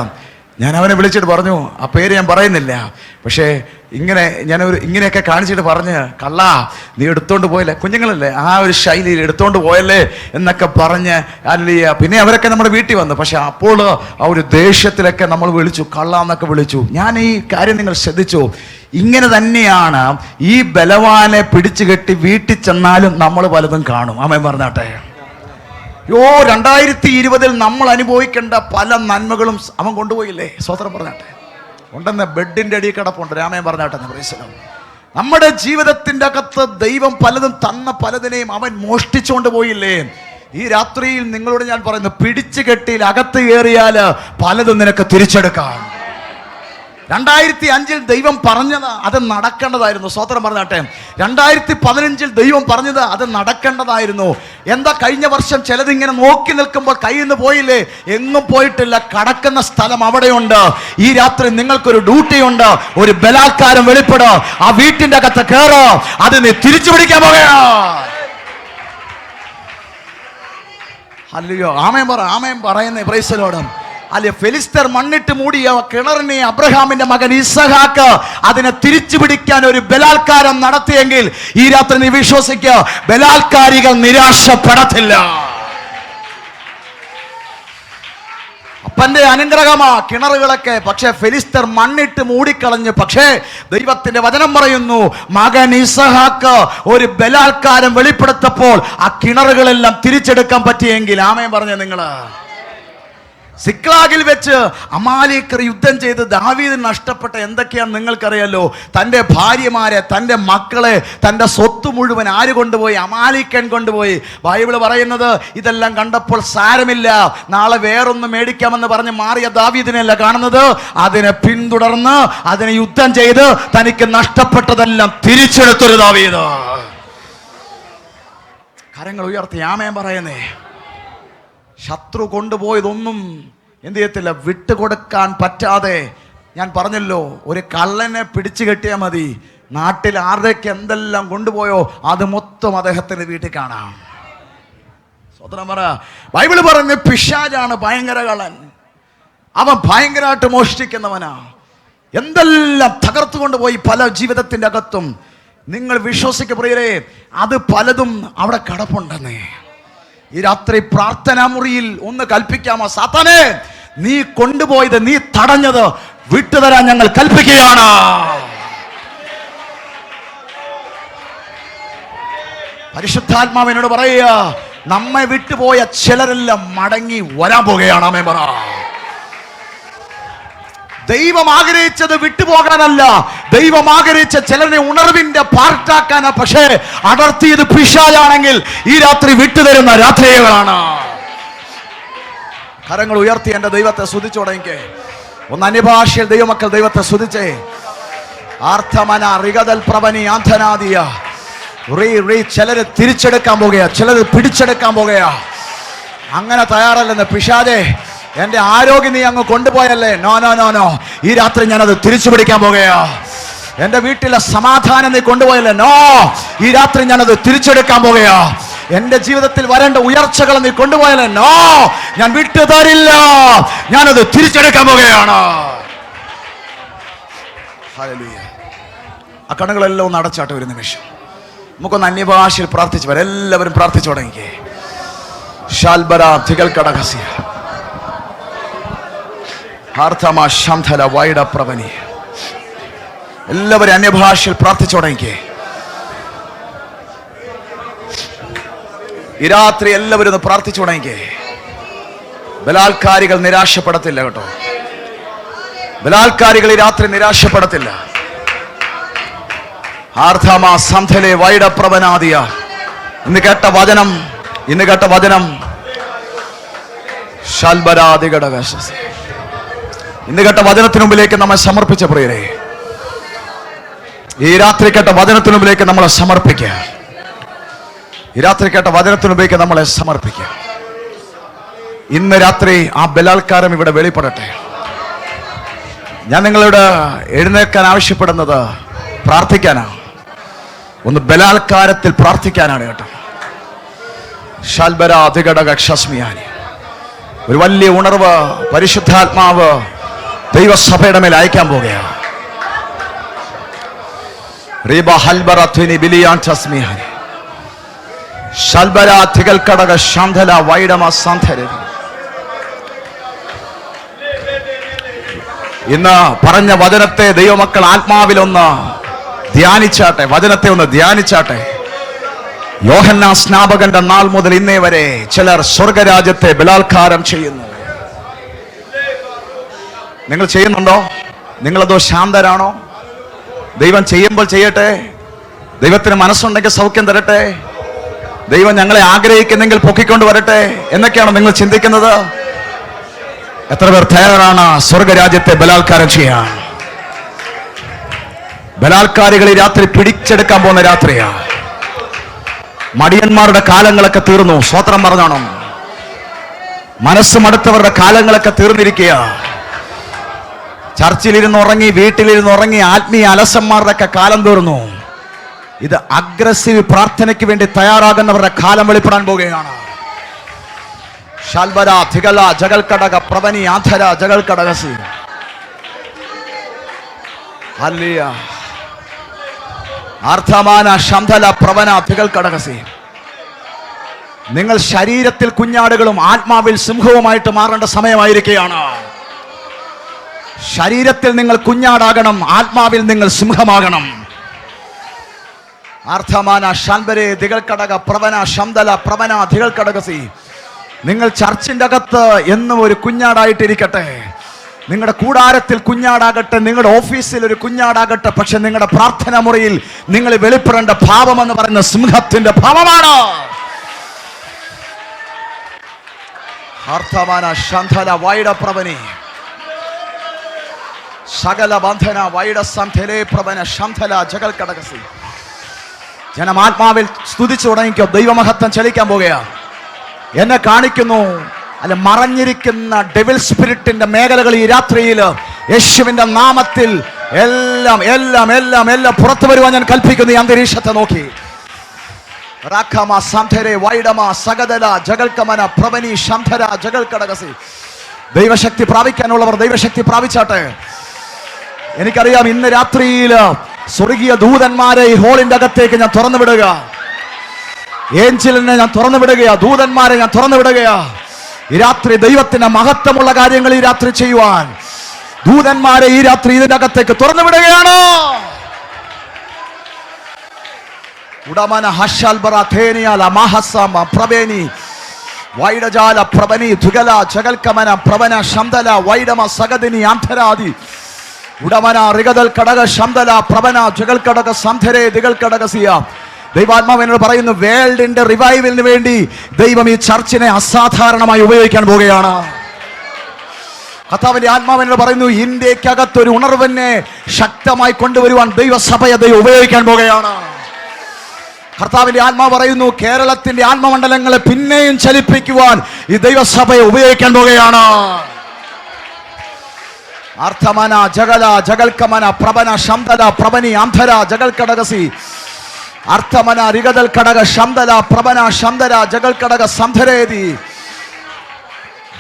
A: ഞാൻ അവനെ വിളിച്ചിട്ട് പറഞ്ഞു, ആ പേര് ഞാൻ പറയുന്നില്ല, പക്ഷേ ഇങ്ങനെയൊക്കെ കാണിച്ചിട്ട് പറഞ്ഞ് കള്ളാ നീ എടുത്തോണ്ട് പോയല്ലേ, കുഞ്ഞുങ്ങളല്ലേ ആ ഒരു ശൈലിയിൽ എടുത്തോണ്ട് പോയല്ലേ എന്നൊക്കെ പറഞ്ഞ്. ഹല്ലേലൂയ. പിന്നെ അവരൊക്കെ നമ്മുടെ വീട്ടിൽ വന്നു. പക്ഷെ അപ്പോൾ ആ ഒരു ദേഷ്യത്തിലൊക്കെ നമ്മൾ വിളിച്ചു, കള്ളാ എന്നൊക്കെ വിളിച്ചു. ഞാൻ ഈ കാര്യം നിങ്ങൾ ശ്രദ്ധിച്ചു. ഇങ്ങനെ തന്നെയാണ് ഈ ബലവാനെ പിടിച്ചു കെട്ടി വീട്ടിൽ ചെന്നാലും നമ്മൾ പലതും കാണും. ആമേൻ പറഞ്ഞാട്ടെ. 2020 നമ്മൾ അനുഭവിക്കേണ്ട പല നന്മകളും അവൻ കൊണ്ടുപോയില്ലേ. സ്വതന്ത്രം പറഞ്ഞാട്ടെ. ഉണ്ടെന്ന് ബെഡിന്റെ അടിയിൽ കിടപ്പുണ്ട്. രാമൻ പറഞ്ഞാട്ടെ. നമ്മുടെ ജീവിതത്തിന്റെ അകത്ത് ദൈവം പലതും തന്ന പലതിനെയും അവൻ മോഷ്ടിച്ചുകൊണ്ട് പോയില്ലേ. ഈ രാത്രിയിൽ നിങ്ങളോട് ഞാൻ പറയുന്നു, പിടിച്ചു കെട്ടിയിൽ അകത്ത് കയറിയാൽ പലതും നിനക്ക് തിരിച്ചെടുക്കാം. 2005 ദൈവം പറഞ്ഞത് അത് നടക്കേണ്ടതായിരുന്നു. സ്തോത്രം പറഞ്ഞാട്ടെ. 2015 ദൈവം പറഞ്ഞത് അത് നടക്കേണ്ടതായിരുന്നു. എന്താ കഴിഞ്ഞ വർഷം ചിലതിങ്ങനെ നോക്കി നിൽക്കുമ്പോൾ കയ്യിൽ നിന്ന് പോയില്ലേ? എങ്ങും പോയിട്ടില്ല. കടക്കുന്ന സ്ഥലം അവിടെയുണ്ട്. ഈ രാത്രി നിങ്ങൾക്കൊരു ഡ്യൂട്ടി ഉണ്ട്. ഒരു ബലാത്കാരം വെളിപ്പെടും. ആ വീട്ടിന്റെ അകത്ത് കയറോ, അത് നീ തിരിച്ചു പിടിക്കാൻ പോവുകയാ. ഹല്ലേലൂയ. ആമേൻ പറയുന്നേ. Price the Lord. അല്ലെ, ഫെലിസ്തർ മണ്ണിട്ട് മൂടിയ കിണറിനെ അബ്രഹാമിന്റെ മകൻ ഇസഹാക്ക് അതിനെ തിരിച്ചു പിടിക്കാൻ ഒരു ബലാത്കാരം നടത്തിയെങ്കിൽ ഈ രാത്രി നീ വിശ്വസിക്കുക, ബലാത്കാരികൾ നിരാശപ്പെടത്തില്ല. അപ്പന്റെ അനുഗ്രഹമാ കിണറുകളൊക്കെ. പക്ഷെ ഫെലിസ്തർ മണ്ണിട്ട് മൂടിക്കളഞ്ഞു. പക്ഷേ ദൈവത്തിന്റെ വചനം പറയുന്നു, മകൻ ഇസഹാക്ക് ഒരു ബലാത്കാരം വെളിപ്പെടുത്തപ്പോൾ ആ കിണറുകളെല്ലാം തിരിച്ചെടുക്കാൻ പറ്റിയെങ്കിൽ. ആമേൻ പറഞ്ഞ നിങ്ങള്. സിക്ലാഗിൽ വെച്ച് അമാലേക്കർ യുദ്ധം ചെയ്ത് ദാവീദിന് നഷ്ടപ്പെട്ട എന്തൊക്കെയാന്ന് നിങ്ങൾക്കറിയാലോ. തൻ്റെ ഭാര്യമാരെ, തൻ്റെ മക്കളെ, തൻ്റെ സ്വത്ത് മുഴുവൻ ആര് കൊണ്ടുപോയി? അമാലേക്കൻ കൊണ്ടുപോയി. ബൈബിൾ പറയുന്നത് ഇതെല്ലാം കണ്ടപ്പോൾ സാരമില്ല, നാളെ വേറൊന്ന് മേടിക്കാമെന്ന് പറഞ്ഞ് മാറിയ ദാവീദിനെയല്ല കാണുന്നത്. അതിനെ പിന്തുടർന്ന് അതിനെ യുദ്ധം ചെയ്ത് തനിക്ക് നഷ്ടപ്പെട്ടതെല്ലാം തിരിച്ചെടുത്തൊരു ദാവീദ്. കരങ്ങൾ ഉയർത്തി ആമേൻ പറയുന്നേ. ശത്രു കൊണ്ടുപോയതൊന്നും എന്ത് ചെയ്യത്തില്ല, വിട്ടുകൊടുക്കാൻ പറ്റാതെ. ഞാൻ പറഞ്ഞല്ലോ, ഒരു കള്ളനെ പിടിച്ചു കെട്ടിയാൽ മതി, നാട്ടിൽ ആരുടെയൊക്കെ എന്തെല്ലാം കൊണ്ടുപോയോ അത് മൊത്തം അദ്ദേഹത്തിന്റെ വീട്ടിൽ കാണാം. സ്വതന്ത്രം പറ. ബൈബിൾ പറഞ്ഞ് പിശാചാണ് ഭയങ്കര കള്ളൻ. അവൻ ഭയങ്കരമായിട്ട് മോഷ്ടിക്കുന്നവനാ. എന്തെല്ലാം തകർത്തു കൊണ്ടുപോയി പല ജീവിതത്തിന്റെ അകത്തും. നിങ്ങൾ വിശ്വസിക്കുക പ്രിയരേ, അത് പലതും അവിടെ കിടപ്പുണ്ടെന്നേ. ഈ രാത്രി പ്രാർത്ഥനാ മുറിയിൽ ഒന്ന് കൽപ്പിക്കാമോ, സാത്താനേ നീ കൊണ്ടുപോയത്, നീ തടഞ്ഞത് വിട്ടുതരാൻ ഞങ്ങൾ കൽപ്പിക്കുകയാണ്. പരിശുദ്ധാത്മാവിനോട് പറയുക, നമ്മെ വിട്ടുപോയ ചിലരെല്ലാം മടങ്ങി വരാൻ പോകുകയാണ്. ആമേൻ പറ. ദൈവം ആഗ്രഹിച്ചത് വിട്ടുപോകാനല്ല, ദൈവം ആഗ്രഹിച്ച ചിലരെ ഉണർവിന്റെ പാർട്ടാക്കാനാ. പക്ഷേ അടർത്തിയത് പിശാചാണെങ്കിൽ ഈ രാത്രി വിട്ടുതരുന്ന രാത്രികളാണ്. കരങ്ങൾ ഉയർത്തി എന്റെ ദൈവത്തെ സ്തുതിച്ചു തുടങ്ങിക്കേ. ഒന്ന് അന്യഭാഷയിൽ ദൈവമക്കൾ ദൈവത്തെ സ്തുതിച്ചേ. ആർത്തമന റിഗതൽ പ്രവനി ആന്ധനാദിയ ചിലര് തിരിച്ചെടുക്കാൻ പോകുകയാ, ചിലര് പിടിച്ചെടുക്കാൻ പോകുകയാ. അങ്ങനെ തയ്യാറല്ലെന്ന് പിശാചേ, എന്റെ ആരോഗ്യം നീ അങ്ങ് കൊണ്ടുപോയല്ലേ. നോ നോ നോ നോ, ഈ രാത്രി ഞാനത് തിരിച്ചു പിടിക്കാൻ പോകുകയാ. എന്റെ വീട്ടിലെ സമാധാനം നീ കൊണ്ടുപോയല്ലേ. നോ, ഈ രാത്രി ഞാനത് തിരിച്ചെടുക്കാൻ പോകുകയാ. എന്റെ ജീവിതത്തിൽ വരേണ്ട ഉയർച്ചകൾ നീ കൊണ്ടുപോയല്ലേ. നോ, ഞാൻ വിട്ടു തരില്ല, ഞാനത് തിരിച്ചെടുക്കാൻ പോകുകയാണ്. ഹല്ലേലൂയ. ആ കണ്ണുകളെല്ലാം ഒന്ന് അടച്ചാട്ടെ ഒരു നിമിഷം. നമുക്കൊന്ന് അന്യഭാഷയിൽ പ്രാർത്ഥിച്ചു വരാം. എല്ലാവരും പ്രാർത്ഥിച്ചു തുടങ്ങിക്കേ. ഷാൽബര തികൽ കടകസിയ ഹാർത്തമ ശംധല വൈഡ പ്രവനി. എല്ലാവരും അന്യഭാഷയിൽ പ്രാർത്ഥിച്ചു തുടങ്ങിക്കേ. ഈ രാത്രി എല്ലാവരും ഒന്ന് പ്രാർത്ഥിച്ചു തുടങ്ങിക്കേ. ബലാത്കാരികൾ നിരാശപ്പെടത്തില്ല കേട്ടോ. ബലാത്കാരികൾ ഈ രാത്രി നിരാശപ്പെടത്തില്ല. ആർദ്ധമ സന്ധലെ വൈഡപ്രവനാദിയ. ഇന്ന് കേട്ട വചനം ഇന്ന് കേട്ട വചനത്തിനു മുമ്പിലേക്ക് നമ്മെ സമർപ്പിച്ച പ്രിയരെ, ഈ രാത്രി കേട്ട വചനത്തിനു മുമ്പിലേക്ക് നമ്മളെ സമർപ്പിക്കുക. ഈ രാത്രി കേട്ട വചനത്തിനു മുമ്പിലേക്ക് നമ്മളെ സമർപ്പിക്കുക. ഇന്ന് രാത്രി ആ ബലാത്കാരം ഇവിടെ വെളിപ്പെടട്ടെ. ഞാൻ നിങ്ങളോട് എഴുന്നേൽക്കാൻ ആവശ്യപ്പെടുന്നത് പ്രാർത്ഥിക്കാനാണ്. ഒന്ന് ബലാത്കാരത്തിൽ പ്രാർത്ഥിക്കാനാണ് കേട്ടോ. ഒരു വലിയ ഉണർവ് പരിശുദ്ധാത്മാവ് ദൈവസഭയുടെ മേൽ അയക്കാൻ പോകുകയാണ്. ഇന്ന് പറഞ്ഞ വചനത്തെ ദൈവമക്കൾ ആത്മാവിലൊന്ന് ധ്യാനിച്ചാട്ടെ. വചനത്തെ ഒന്ന് ധ്യാനിച്ചാട്ടെ. യോഹന്നാൻ സ്നാപകന്റെ നാൾ മുതൽ ഇന്നേ വരെ ചിലർ സ്വർഗരാജ്യത്തെ ബലാത്കാരം ചെയ്യുന്നു. നിങ്ങൾ ചെയ്യുന്നുണ്ടോ? നിങ്ങളതോ ശാന്തരാണോ? ദൈവം ചെയ്യുമ്പോൾ ചെയ്യട്ടെ. ദൈവത്തിന് മനസ്സുണ്ടെങ്കിൽ സൗഖ്യം തരട്ടെ. ദൈവം ഞങ്ങളെ ആഗ്രഹിക്കുന്നെങ്കിൽ പൊക്കിക്കൊണ്ട് വരട്ടെ എന്നൊക്കെയാണോ നിങ്ങൾ ചിന്തിക്കുന്നത്? എത്ര പേർ തയ്യാറാണ് സ്വർഗരാജ്യത്തെ ബലാത്കാരം ചെയ്യാൻ? ബലാത്കാരികൾ ഈ രാത്രി പിടിച്ചെടുക്കാൻ പോകുന്ന രാത്രിയാ. മടിയന്മാരുടെ കാലങ്ങളൊക്കെ തീർന്നു. സ്വോത്രം പറഞ്ഞാണോ? മനസ്സ് മടുത്തവരുടെ കാലങ്ങളൊക്കെ തീർന്നിരിക്കുക. ചർച്ചിലിരുന്ന് ഉറങ്ങി, വീട്ടിലിരുന്ന് ഉറങ്ങി ആത്മീയ അലസന്മാരുടെ ഒക്കെ കാലം തീർന്നു. ഇത് അഗ്രസീവ് പ്രാർത്ഥനയ്ക്ക് വേണ്ടി തയ്യാറാകുന്നവരുടെ കാലം വെളിപ്പെടാൻ പോവുകയാണ്. ഷാൽബര തികല ജഗൽക്കടക പ്രവനി ആധര ജഗൽക്കടകസി. ഹല്ലേലൂയ. ആർദ്ധമാന ശംധല പ്രവന തികൽക്കടകസി. നിങ്ങൾ ശരീരത്തിൽ കുഞ്ഞാടുകളും ആത്മാവിൽ സിംഹവുമായിട്ട് മാറേണ്ട സമയമായിരിക്കുകയാണ്. ശരീരത്തിൽ നിങ്ങൾ കുഞ്ഞാടാകണം, ആത്മാവിൽ നിങ്ങൾ സിംഹമാകണം. ആർദ്ധമാന ഷാൽബരെ ദിഗൽക്കടക പ്രവന ശംധല പ്രവന ദിഗൽക്കടകസി. നിങ്ങൾ ചർച്ചിന്റെ അകത്ത് എന്നും ഒരു കുഞ്ഞാടായിട്ടിരിക്കട്ടെ. നിങ്ങളുടെ കൂടാരത്തിൽ കുഞ്ഞാടാകട്ടെ, നിങ്ങളുടെ ഓഫീസിൽ ഒരു കുഞ്ഞാടാകട്ടെ. പക്ഷെ നിങ്ങളുടെ പ്രാർത്ഥനാ മുറിയിൽ നിങ്ങൾ വെളിപ്പെടേണ്ട ഭാവം എന്ന് പറയുന്ന സിംഹത്തിന്റെ ഭാവമാണ്. അർത്ഥമാന ശന്ധല വൈഡ പ്രവനി സകല ബന്ധന വൈഡ സന്ധലേ പ്രവന ശന്ധല ജഗൽ കടകസി. ജനം ആത്മാവിൽ സ്തുതിച്ചു തുടങ്ങിക്കോ. ദൈവമഹത്വം ചലിക്കാൻ പോകുകയാ. എന്നെ കാണിക്കുന്നു അല്ല, മറഞ്ഞിരിക്കുന്ന ഡെവിൽ സ്പിരിറ്റിന്റെ മേഖലകൾ ഈ രാത്രിയിൽ യേശുവിന്റെ നാമത്തിൽ എല്ലാം എല്ലാം എല്ലാം എല്ലാം പുറത്തു വരുവാൻ ഞാൻ കൽപ്പിക്കുന്നു. ഈ അന്തരീക്ഷത്തെ നോക്കി ദൈവശക്തി പ്രാപിക്കാനുള്ളവർ ദൈവശക്തി പ്രാപിച്ചാട്ടെ. എനിക്കറിയാം ഇന്ന് രാത്രിയിൽ സ്വർഗീയ ദൂതന്മാരെ ഈ ഹോളിന്റെ അകത്തേക്ക് ഞാൻ തുറന്നു വിടുക. ഏഞ്ചലിനെ ഞാൻ തുറന്നു വിടുകയാ, ദൂതന്മാരെ ഞാൻ തുറന്നു വിടുകയാ. ഈ രാത്രി ദൈവത്തിന്റെ മഹത്വമുള്ള കാര്യങ്ങൾ ഈ രാത്രി ചെയ്യുവാൻ ദൂതന്മാരെ ഈ രാത്രി ഇതിന്റെ അകത്തേക്ക് തുറന്നു വിടുകയാണ്. ഉടമന ഹഷാൽബറ തേനിയാല മഹസമ പ്രവേനി വൈഡജാല പ്രവനി ധുഗല ജഗൽക്കമന പ്രവന ശംദല വൈഡമ സഗദിനി ആന്തരാദി ഉടമന റിഗദൽ കടക ശംദല പ്രവന ജഗൽ കടക സംധരേ ദിഗൽ കടകസിയ. ദൈവാത്മാവിനോട് പറയുന്നു, വേൾഡിന്റെ റിവൈവലിന് വേണ്ടി ദൈവം ഈ ചർച്ചിനെ അസാധാരണമായി ഉപയോഗിക്കാൻ പോവുകയാണ്. കർത്താവിന്റെ ആത്മാവിനോട് പറയുന്നു, ഇന്ത്യക്കകത്തൊരു ഉണർവിനെ ശക്തമായി കൊണ്ടുവരുവാൻ ദൈവസഭയെ ദൈവം ഉപയോഗിക്കാൻ പോവുകയാണ്. കർത്താവിന്റെ ആത്മാവ് പറയുന്നു, കേരളത്തിന്റെ ആത്മമണ്ഡലങ്ങളെ പിന്നെയും ചലിപ്പിക്കുവാൻ ഈ ദൈവസഭയെ ഉപയോഗിക്കാൻ പോവുകയാണ്. അർത്ഥമന ജഗല ജഗൽക്കമന പ്രവന ശംദല പ്രവനി ആന്ധര ജഗൽ കടകസി അർത്ഥമന റിഗദൽ കടക ശംദല പ്രവന ശംദര ജഗൽ കടക സംധരേതി.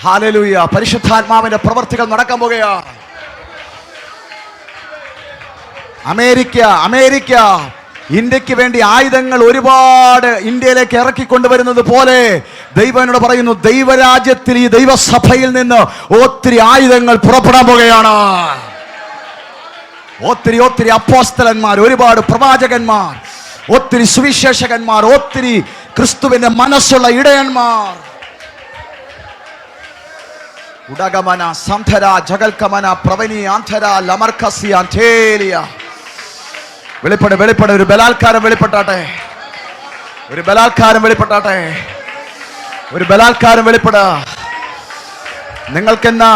A: ഹല്ലേലൂയ. പരിശുദ്ധാത്മാവിന്റെ പ്രവർത്തികൾ നടക്കാൻ പോകുകയാണ്. അമേരിക്ക ഇന്ത്യക്ക് വേണ്ടി ആയുധങ്ങൾ ഒരുപാട് ഇന്ത്യയിലേക്ക് ഇറക്കിക്കൊണ്ടുവരുന്നത് പോലെ ദൈവനോട് പറയുന്നു, ദൈവരാജ്യത്തിൽ ഈ ദൈവസഭയിൽ നിന്ന് ഒത്തിരി ആയുധങ്ങൾ പുറപ്പെടാൻ പോകുകയാണ്. ഒത്തിരി അപ്പോസ്തലന്മാർ, ഒരുപാട് പ്രവാചകന്മാർ, ഒത്തിരി സുവിശേഷകന്മാർ, ഒത്തിരി ക്രിസ്തുവിന്റെ മനസ്സുള്ള ഇടയന്മാർ. ഉടകമന സംധര ജഗൽക്കമന പ്രവനി ആന്ധര ലമർക്കസിയ ആന്തേലിയ. വെളിപ്പെട ഒരു ബലാത്കാരം വെളിപ്പെട്ടാട്ടെ, ഒരു ബലാത്കാരം വെളിപ്പെട. നിങ്ങൾക്കെന്നാ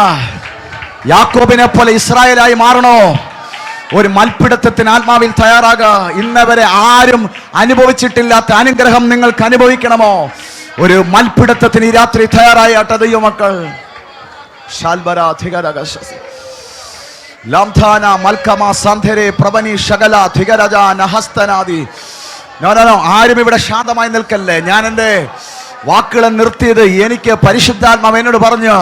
A: യാക്കോബിനെ പോലെ ഇസ്രായേലായി മാറണോ? ഒരു മൽപ്പിടുത്തത്തിന് ആത്മാവിൽ തയ്യാറാകുക. ഇന്നവരെ ആരും അനുഭവിച്ചിട്ടില്ലാത്ത അനുഗ്രഹം നിങ്ങൾക്ക് അനുഭവിക്കണമോ? ഒരു മൽപ്പിടുത്തത്തിന് ഈ രാത്രി തയ്യാറായാട്ടെ ദൈവമക്കൾ. ലാംധാന മൽക്കമ സന്ധരെ പ്രവനി ശകല ധിഗരജ നഹസ്തനാദി. ആരും ഇവിടെ ശാന്തമായി നിൽക്കല്ലേ. ഞാൻ എൻ്റെ വാക്കുകളെ നിർത്തിയത് എനിക്ക് പരിശുദ്ധാത്മാവ് എന്നോട് പറഞ്ഞ്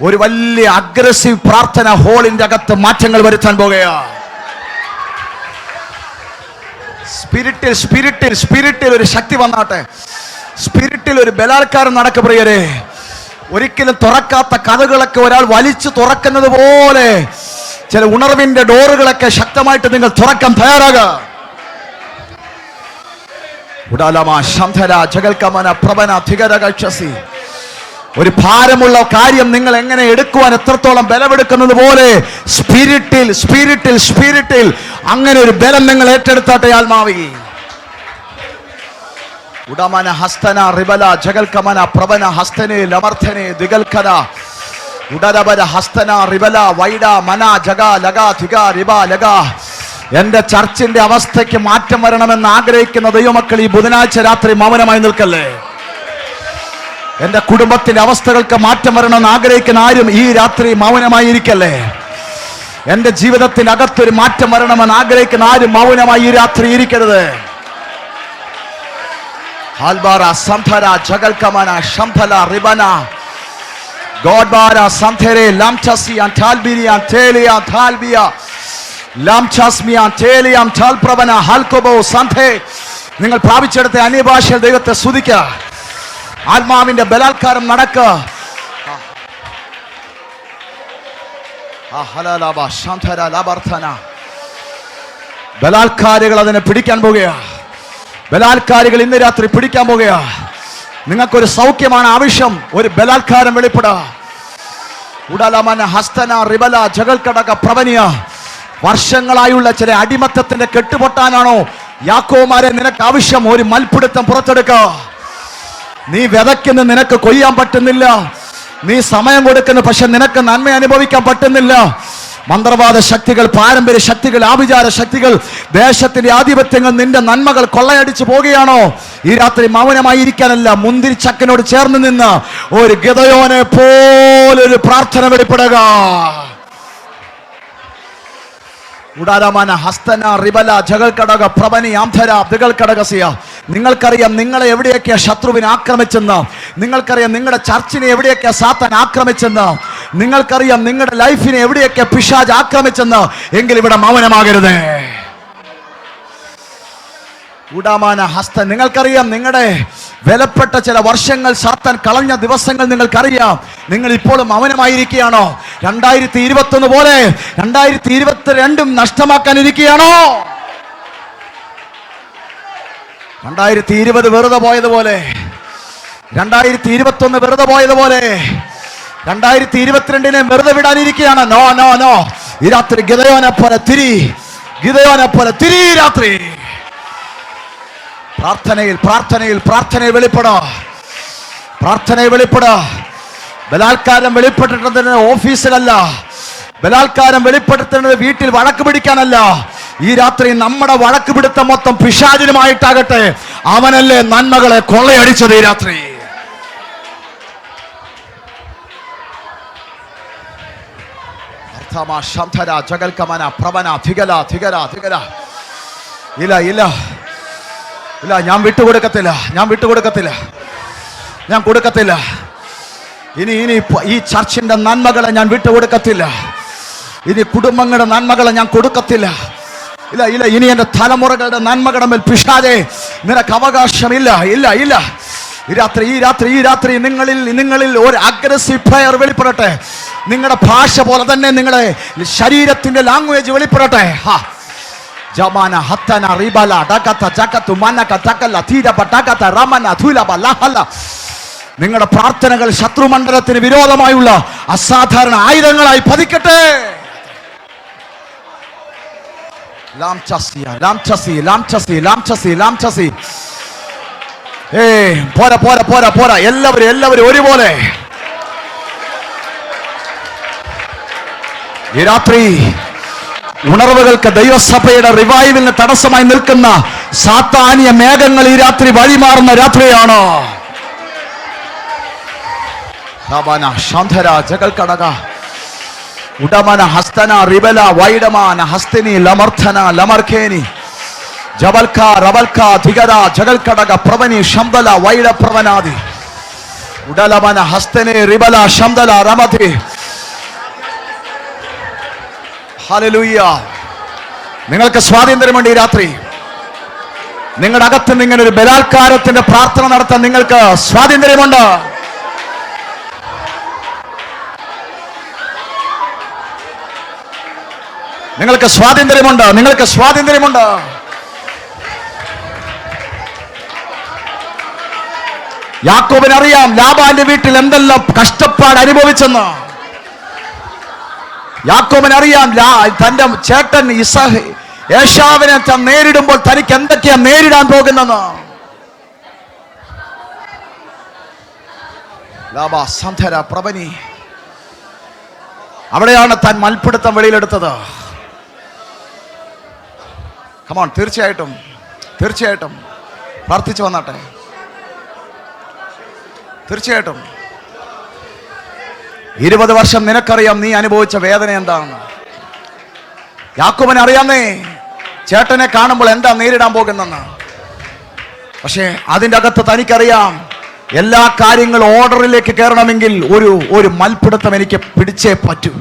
A: ഒരു വലിയ അഗ്രസീവ് പ്രാർത്ഥന ഹോളിന്റെ അകത്ത് മാറ്റങ്ങൾ വരുത്താൻ പോകുകയാ. സ്പിരിറ്റിൽ ഒരു ശക്തി വന്നാട്ടെ. സ്പിരിറ്റിൽ ഒരു ബലാത്കാരം നടക്ക പ്രിയരെ. ഒരിക്കലും തുറക്കാത്ത കഥകളൊക്കെ ഒരാൾ വലിച്ചു തുറക്കുന്നത് പോലെ ചില ഉണർവിന്റെ ഡോറുകളൊക്കെ ശക്തമായിട്ട് നിങ്ങൾ തുറക്കാൻ തയ്യാറാകുക. ഒരു ഭാരമുള്ള കാര്യം നിങ്ങൾ എങ്ങനെ എടുക്കുവാൻ എത്രത്തോളം ബലമെടുക്കുന്നത് പോലെ സ്പിരിറ്റിൽ അങ്ങനെ ഒരു ബലം നിങ്ങൾ ഏറ്റെടുത്താട്ടെ ആത്മാവി. ഉടമന ഹസ്തന റിബല ജഗൽക്കമന പ്രവന ഹസ്തനെ ലമർത്ഥനെ ദിഗൽഖന ഉടരബര ഹസ്തന റിബല വൈഡ മന ജഗ ലഗ ധിഗ റിബ ലഗ. എന്റെ ചർച്ചിന്റെ അവസ്ഥയ്ക്ക് മാറ്റം വരണമെന്ന് ആഗ്രഹിക്കുന്ന ദൈവമക്കൾ ഈ ബുധനാഴ്ച രാത്രി മൗനമായി നിൽക്കല്ലേ. എന്റെ കുടുംബത്തിന്റെ അവസ്ഥകൾക്ക് മാറ്റം വരണമെന്ന് ആഗ്രഹിക്കുന്ന ആരും ഈ രാത്രി മൗനമായി ഇരിക്കല്ലേ. എന്റെ ജീവിതത്തിന്റെ അകത്തൊരു മാറ്റം വരണമെന്ന് ആഗ്രഹിക്കുന്ന ആരും മൗനമായി ഈ രാത്രി ഇരിക്കരുത്. ഹാൽബാര സംധര ജഗൽക്കമന ശംഭല റിബന ഗോഡ്ബാര സംധരെ ലാംചസി അൻതാൽബിരി അൻതേലിയ അൻതാൽബിയ ലാംചസ്മി അൻതേലിയ അൻതാൽപ്രവന ഹൽകോബോ സംധേ. നിങ്ങൾ പ്രാപിച്ചെടുത്ത അന്യഭാഷയിൽ ദൈവത്തെ സ്തുതിക്കുക. ആത്മാവിന്റെ ബലാത്കാരം നടക്കുക. ബലാത്കാരികൾ അതിനെ പിടിക്കാൻ പോകുകയാ. ബലാത്കാരികൾ ഇന്ന് രാത്രി പിടിക്കാൻ പോകുകയാ. നിങ്ങൾക്കൊരു സൗഖ്യമാണ് ആവശ്യം. ഒരു ബലാത്കാരം വെളിപ്പെടുക. ഉടലമന ഹസ്തന റിബല ജഗൽക്കടക പ്രവനിയ. വർഷങ്ങളായുള്ള ചില അടിമത്തത്തിന്റെ കെട്ടുപൊട്ടാനാണോ യാക്കോമാരെ നിനക്ക് ആവശ്യം? ഒരു മൽപ്പിടുത്തം പുറത്തെടുക്കുക. നീ വിതയ്ക്കുന്ന നിനക്ക് കൊയ്യാൻ പറ്റുന്നില്ല. നീ സമയം കൊടുക്കുന്നു, പക്ഷെ നിനക്ക് നന്മ അനുഭവിക്കാൻ പറ്റുന്നില്ല. മന്ത്രവാദ ശക്തികൾ, പാരമ്പര്യ ശക്തികൾ, ആഭിചാര ശക്തികൾ, ദേശത്തിന്റെ ആധിപത്യങ്ങൾ നിന്റെ നന്മകൾ കൊള്ളയടിച്ചു പോകുകയാണോ? ഈ രാത്രി മൗനമായി ഇരിക്കാനല്ല, മുന്തിരിച്ചക്കനോട് ചേർന്ന് നിന്ന് ഒരു ഗദയോനെ പോലൊരു പ്രാർത്ഥന വെളിപ്പെടുക. ഉടാരമാന ഹസ്തന റിബല ജഗൽക്കടക പ്രവനി ആംധര ദിഗൽക്കടകസിയ. നിങ്ങൾക്കറിയാം നിങ്ങളെ എവിടെയൊക്കെയാ ശത്രുവിനെ ആക്രമിച്ചെന്ന്. നിങ്ങൾക്കറിയാം നിങ്ങളുടെ ചർച്ചിനെ എവിടെയൊക്കെയാ സാത്താൻ ആക്രമിച്ചെന്ന്. നിങ്ങൾക്കറിയാം നിങ്ങളുടെ ലൈഫിനെ എവിടെയൊക്കെ പിശാച് ആക്രമിച്ചെന്ന്. എങ്കിൽ ഇവിടെ മൗനമാകരുത്. ഉടാമാന ഹസ്ത. നിങ്ങൾക്കറിയാം നിങ്ങളുടെ വിലപ്പെട്ട ചില വർഷങ്ങൾ സാത്താൻ കളഞ്ഞ ദിവസങ്ങൾ നിങ്ങൾക്കറിയാം. നിങ്ങൾ ഇപ്പോഴും മൗനമായിരിക്കുകയാണോ? 2021 പോലെ 2022 നഷ്ടമാക്കാനിരിക്കുകയാണോ? 2020 വെറുതെ പോയതുപോലെ, 2021 വെറുതെ പോയതുപോലെ 2022 വെറുതെ വിടാനിരിക്കുകയാണ്. No no no. ഈ രാത്രി ഗിദെയോനെ പോലെ തിരി രാത്രി പ്രാർത്ഥനയിൽ വെളിപ്പെടാ. ബലാത്കാരം വെളിപ്പെട്ടിട്ടുള്ളത് ഓഫീസിലല്ല, ബലാത്കാരം വെളിപ്പെടുത്തുന്നത് വീട്ടിൽ വഴക്ക് പിടിക്കാനല്ല. ഈ രാത്രി നമ്മുടെ വഴക്ക് പിടുത്തം മൊത്തം പിശാചിനുമായിട്ടാകട്ടെ. അവനല്ലേ നന്മകളെ കൊള്ളയടിച്ചത്. ഈ രാത്രി ഇല്ല, ഞാൻ കൊടുക്കത്തില്ല. ഇനി ഈ ചർച്ചിന്റെ നന്മകളെ ഞാൻ വിട്ടുകൊടുക്കത്തില്ല. ഇനി കുടുംബങ്ങളുടെ നന്മകളെ ഞാൻ കൊടുക്കത്തില്ല. ഇല്ല, ഇനി എന്റെ തലമുറകളുടെ നന്മകളുടെ മേൽ പിശാചേ നിനക്ക് അവകാശമില്ല. ഇല്ല. ഈ രാത്രി നിങ്ങളിൽ ഒരു അഗ്രസീവ് പ്രയർ വെളിപ്പെടട്ടെ. നിങ്ങളുടെ ഭാഷ പോലെ തന്നെ നിങ്ങളുടെ ശരീരത്തിന്റെ ലാംഗ്വേജ് വെളിപ്പെടട്ടെ. ജമാന ഹത്തന റിബല ഡകത ജകതു മനക തകല തീരബ ഡകത റമന ധുലബ ലഹല. നിങ്ങളുടെ പ്രാർത്ഥനകൾ ശത്രുമണ്ഡലത്തിന് വിരോധമായുള്ള അസാധാരണ ആയുധങ്ങളായി പതിക്കട്ടെ. പോരാ. എല്ലാവരും ഒരുപോലെ ഈ രാത്രി ഉണർവുകൾക്ക്, ദൈവസഭയുടെ റിവൈവലിന് തടസ്സമായി നിൽക്കുന്ന സാത്താനിയ മേഘങ്ങൾ ഈ രാത്രി വഴിമാറുന്ന രാത്രിയാണ്. ഉടമന ഹസ്തന റിബല വൈഡമാന ഹസ്തിനി ലമർത്ഥന ലമർഖേനി ജബൽഖ റബൽഖ ധിഗര ജഗൽകടക പ്രവനി ശംദല വൈഡ പ്രവനാദി ഉടലമന ഹസ്തനെ റിബല ശംദല രമധി. ഹല്ലേലൂയ. നിങ്ങൾക്ക് സ്വാതന്ത്ര്യമുണ്ട്. ഈ രാത്രി നിങ്ങളുടെ അകത്ത് ഇങ്ങനെ ഒരു ബലാത്കാരത്തിന്റെ പ്രാർത്ഥന നടത്താൻ നിങ്ങൾക്ക് സ്വാതന്ത്ര്യമുണ്ട്. നിങ്ങൾക്ക് സ്വാതന്ത്ര്യമുണ്ട്. യാക്കോബിനറിയാം ലാബാന്റെ വീട്ടിൽ എന്തെല്ലാം കഷ്ടപ്പാട് അനുഭവിച്ചെന്ന്. യാക്കോബിനറിയാം തന്റെ ചേട്ടൻ ഏശാവിനെ നേരിടുമ്പോൾ തനിക്ക് എന്തൊക്കെയാ നേരിടാൻ പോകുന്നെന്ന്. പ്രവനി അവിടെയാണ് താൻ മൽപ്പിടുത്തം വെളിയിലെടുത്തത്. കമോൺ, തീർച്ചയായിട്ടും പ്രാർത്ഥിച്ചു വന്നാട്ടെ. തീർച്ചയായിട്ടും 20 വർഷം നിനക്കറിയാം നീ അനുഭവിച്ച വേദന എന്താണെന്ന്. യാക്കോബിനെ അറിയാന്നേ ചേട്ടനെ കാണുമ്പോൾ എന്താ നേരിടാൻ പോകുന്നെന്ന്. പക്ഷേ അതിൻ്റെ അകത്ത് തനിക്കറിയാം എല്ലാ കാര്യങ്ങളും ഓർഡറിലേക്ക് കയറണമെങ്കിൽ ഒരു മൽപ്പിടുത്തം എനിക്ക് പിടിച്ചേ പറ്റൂ.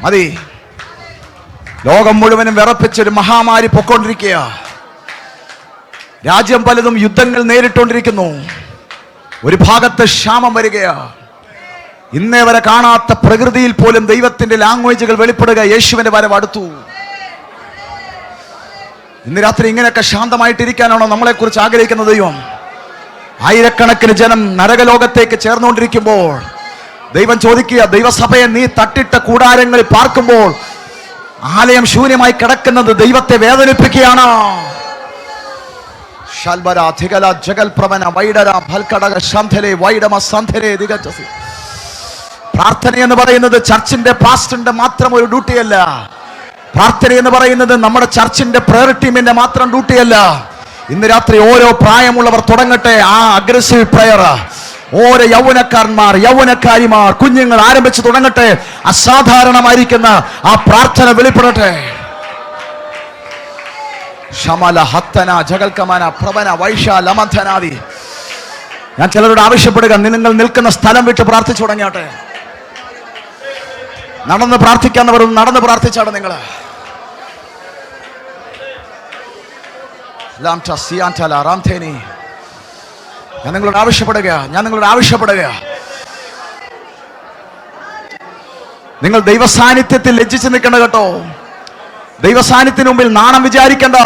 A: മതി. ലോകം മുഴുവനും വിറപ്പിച്ചൊരു മഹാമാരി പൊക്കോണ്ടിരിക്കുക. രാജ്യം പലതും യുദ്ധങ്ങൾ നേരിട്ടുകൊണ്ടിരിക്കുന്നു. ഒരു ഭാഗത്ത് ക്ഷാമം വരികയാ. ഇന്നേ വരെ കാണാത്ത പ്രകൃതിയിൽ പോലും ദൈവത്തിന്റെ ലാംഗ്വേജുകൾ വെളിപ്പെടുക. യേശുവിന്റെ വരവ് അടുത്തു. ഇന്ന് രാത്രി ഇങ്ങനെയൊക്കെ ശാന്തമായിട്ടിരിക്കാനാണോ നമ്മളെക്കുറിച്ച് ആഗ്രഹിക്കുന്ന ദൈവം? ആയിരക്കണക്കിന് ജനം നരകലോകത്തേക്ക് ചേർന്നുകൊണ്ടിരിക്കുമ്പോൾ ദൈവം ചോദിക്കുക, ദൈവസഭയെ നീ തട്ടിട്ട കൂടാരങ്ങളിൽ പാർക്കുമ്പോൾ ആലയം ശൂന്യമായി കിടക്കുന്നത് ദൈവത്തെ വേദനിപ്പിക്കുകയാണ്. പ്രാർത്ഥന എന്ന് പറയുന്നത് ചർച്ചിന്റെ പാസ്റ്ററിന്റെ മാത്രം ഒരു ഡ്യൂട്ടിയല്ല. പ്രാർത്ഥന എന്ന് പറയുന്നത് നമ്മുടെ ചർച്ചിന്റെ പ്രയർ ടീമിന്റെ മാത്രം ഡ്യൂട്ടിയല്ല. ഇന്ന് രാത്രി ഓരോ പ്രായമുള്ളവർ തുടങ്ങട്ടെ ആ അഗ്രസീവ് പ്രയർ. ഓരോ യൗവനക്കാരിമാർ, കുഞ്ഞുങ്ങൾ ആരംഭിച്ച് തുടങ്ങട്ടെ. അസാധാരണമായിരിക്കുന്ന ആ പ്രാർത്ഥന വെളിപ്പെടട്ടെ. ശമല ഹത്തന ജഗൽക്കമന പ്രവന വൈശ ലമന്ധനാദി. ഞാൻ ചിലരോട് ആവശ്യപ്പെടുക, നിങ്ങൾ നിൽക്കുന്ന സ്ഥലം വിട്ട് പ്രാർത്ഥിച്ചു തുടങ്ങിയാട്ടെ. നടന്ന് പ്രാർത്ഥിക്കാന്നവർ നടന്ന് പ്രാർത്ഥിച്ചാണ് നിങ്ങൾ. ഞാൻ നിങ്ങളോട് ആവശ്യപ്പെടുക. നിങ്ങൾ ദൈവസാന്നിധ്യത്തിൽ ലജ്ജിച്ച് നിൽക്കണ്ട കേട്ടോ. ദൈവസാന്നിധ്യത്തിന് മുമ്പിൽ നാണം വിചാരിക്കണ്ട.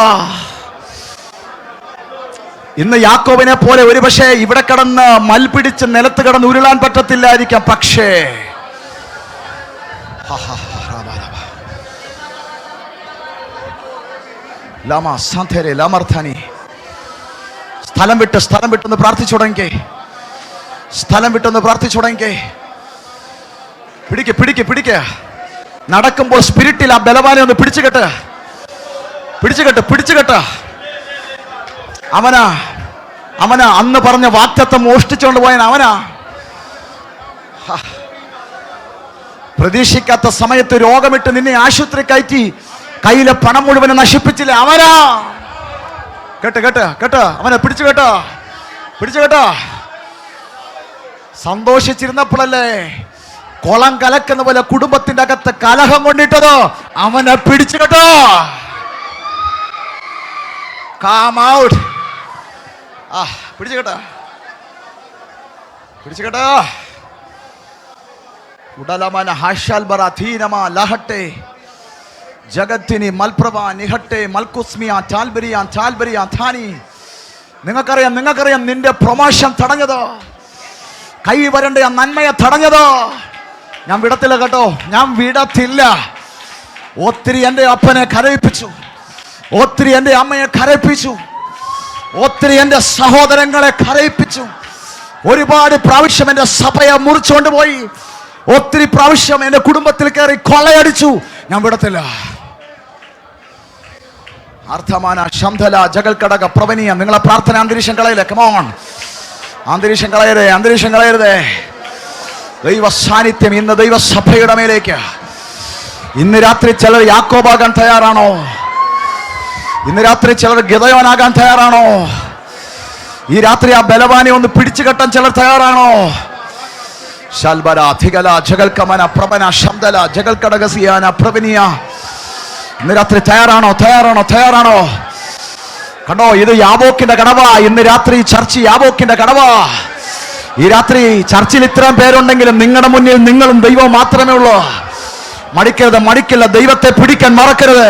A: ഇന്ന് യാക്കോബിനെ പോലെ ഒരുപക്ഷെ ഇവിടെ കിടന്ന് മൽപിടിച്ച് നിലത്ത് കിടന്ന് ഉരുളാൻ പറ്റത്തില്ലായിരിക്കാം. പക്ഷേ സ്ഥലം വിട്ടൊന്ന് പ്രാർത്ഥിച്ചു തുടങ്ങി. പിടിക്ക്. നടക്കുമ്പോൾ സ്പിരിറ്റിൽ ആ ബലവാനെ ഒന്ന് പിടിച്ചുകെട്ട്. അവനാ അന്ന് പറഞ്ഞ വാക്തത്വം മോഷ്ടിച്ചുകൊണ്ട് പോയൻ അവനാ. പ്രതീക്ഷിക്കാത്ത സമയത്ത് രോഗമിട്ട് നിന്നെ ആശുപത്രി കയറ്റി കയ്യിലെ പണം മുഴുവനും നശിപ്പിച്ചില്ല അവനാ. കേട്ട് അവനെ പിടിച്ചുകെട്ടോ. സന്തോഷിച്ചിരുന്നപ്പോഴല്ലേ കുളം കലക്കുന്ന പോലെ കുടുംബത്തിന്റെ അകത്ത് കലഹം കൊണ്ടിട്ടതോ. അവനെ പിടിച്ചുകെട്ടോ. Come out. പിടിച്ചുകെട്ടോ. ഉടലമന ഹാഷാൽ ബറാധീനമ ലഹട്ടെ ജഗത്തിനി മൽപ്രഭ നിഹട്ടെ മൽകുസ്മിയ ടാൽബരിയ ധാനി. നിങ്ങൾക്കറിയാം നിന്റെ പ്രൊമോഷൻ തടഞ്ഞതോ, കൈ വരണ്ട ആ നന്മയെ തടഞ്ഞതോ. ഞാൻ വിടത്തില്ല കേട്ടോ, ഞാൻ വിടത്തില്ല. ഒത്തിരി എൻ്റെ അപ്പനെ കരയിപ്പിച്ചു, ഒത്തിരി എൻ്റെ അമ്മയെ കരയിപ്പിച്ചു, ഒത്തിരി എൻ്റെ സഹോദരങ്ങളെ കരയിപ്പിച്ചു. ഒരുപാട് പ്രാവശ്യം എൻ്റെ സഭയെ മുറിച്ചുകൊണ്ട് പോയി, ഒത്തിരി പ്രാവശ്യം എൻ്റെ കുടുംബത്തിൽ കയറി കൊള്ളയടിച്ചു. ഞാൻ വിടത്തില്ല. അർത്ഥമാന ശംധല ജഗൽക്കടക പ്രവനിയ. നിങ്ങളെ പ്രാർത്ഥന അന്തരീക്ഷം കളയില്ലേ? കമോൺ, അന്തരീക്ഷം കളയരുതേ. ദൈവ സാന്നിധ്യം ഇന്ന് ദൈവസഭയുടെ മേലേക്ക്. ഇന്ന് രാത്രി ചിലർ യാക്കോബാകാൻ തയ്യാറാണോ? ഇന്ന് രാത്രി ചിലർ ഗിദയോനാകാൻ തയ്യാറാണോ? ഈ രാത്രി ആ ബലവാനെ ഒന്ന് പിടിച്ചു കെട്ടാൻ ചിലർ തയ്യാറാണോ? ശൽബര ധികല ജഗൽക്കമന പ്രവന ശംദല ജഗൽക്കടകസിയാന പ്രവനിയ. ഇന്ന് രാത്രി തയ്യാറാണോ? കണ്ടോ, ഇത് യാബോക്കിന്റെ കടവാ. ഇന്ന് രാത്രി ചർച്ച് യാബോക്കിന്റെ കടവാ. ഈ രാത്രി ചർച്ചിൽ ഇത്രയും പേരുണ്ടെങ്കിലും നിങ്ങളുടെ മുന്നിൽ നിങ്ങളും ദൈവവും മാത്രമേ ഉള്ളൂ. മടിക്കില്ല. ദൈവത്തെ പിടിക്കാൻ മറക്കരുത്.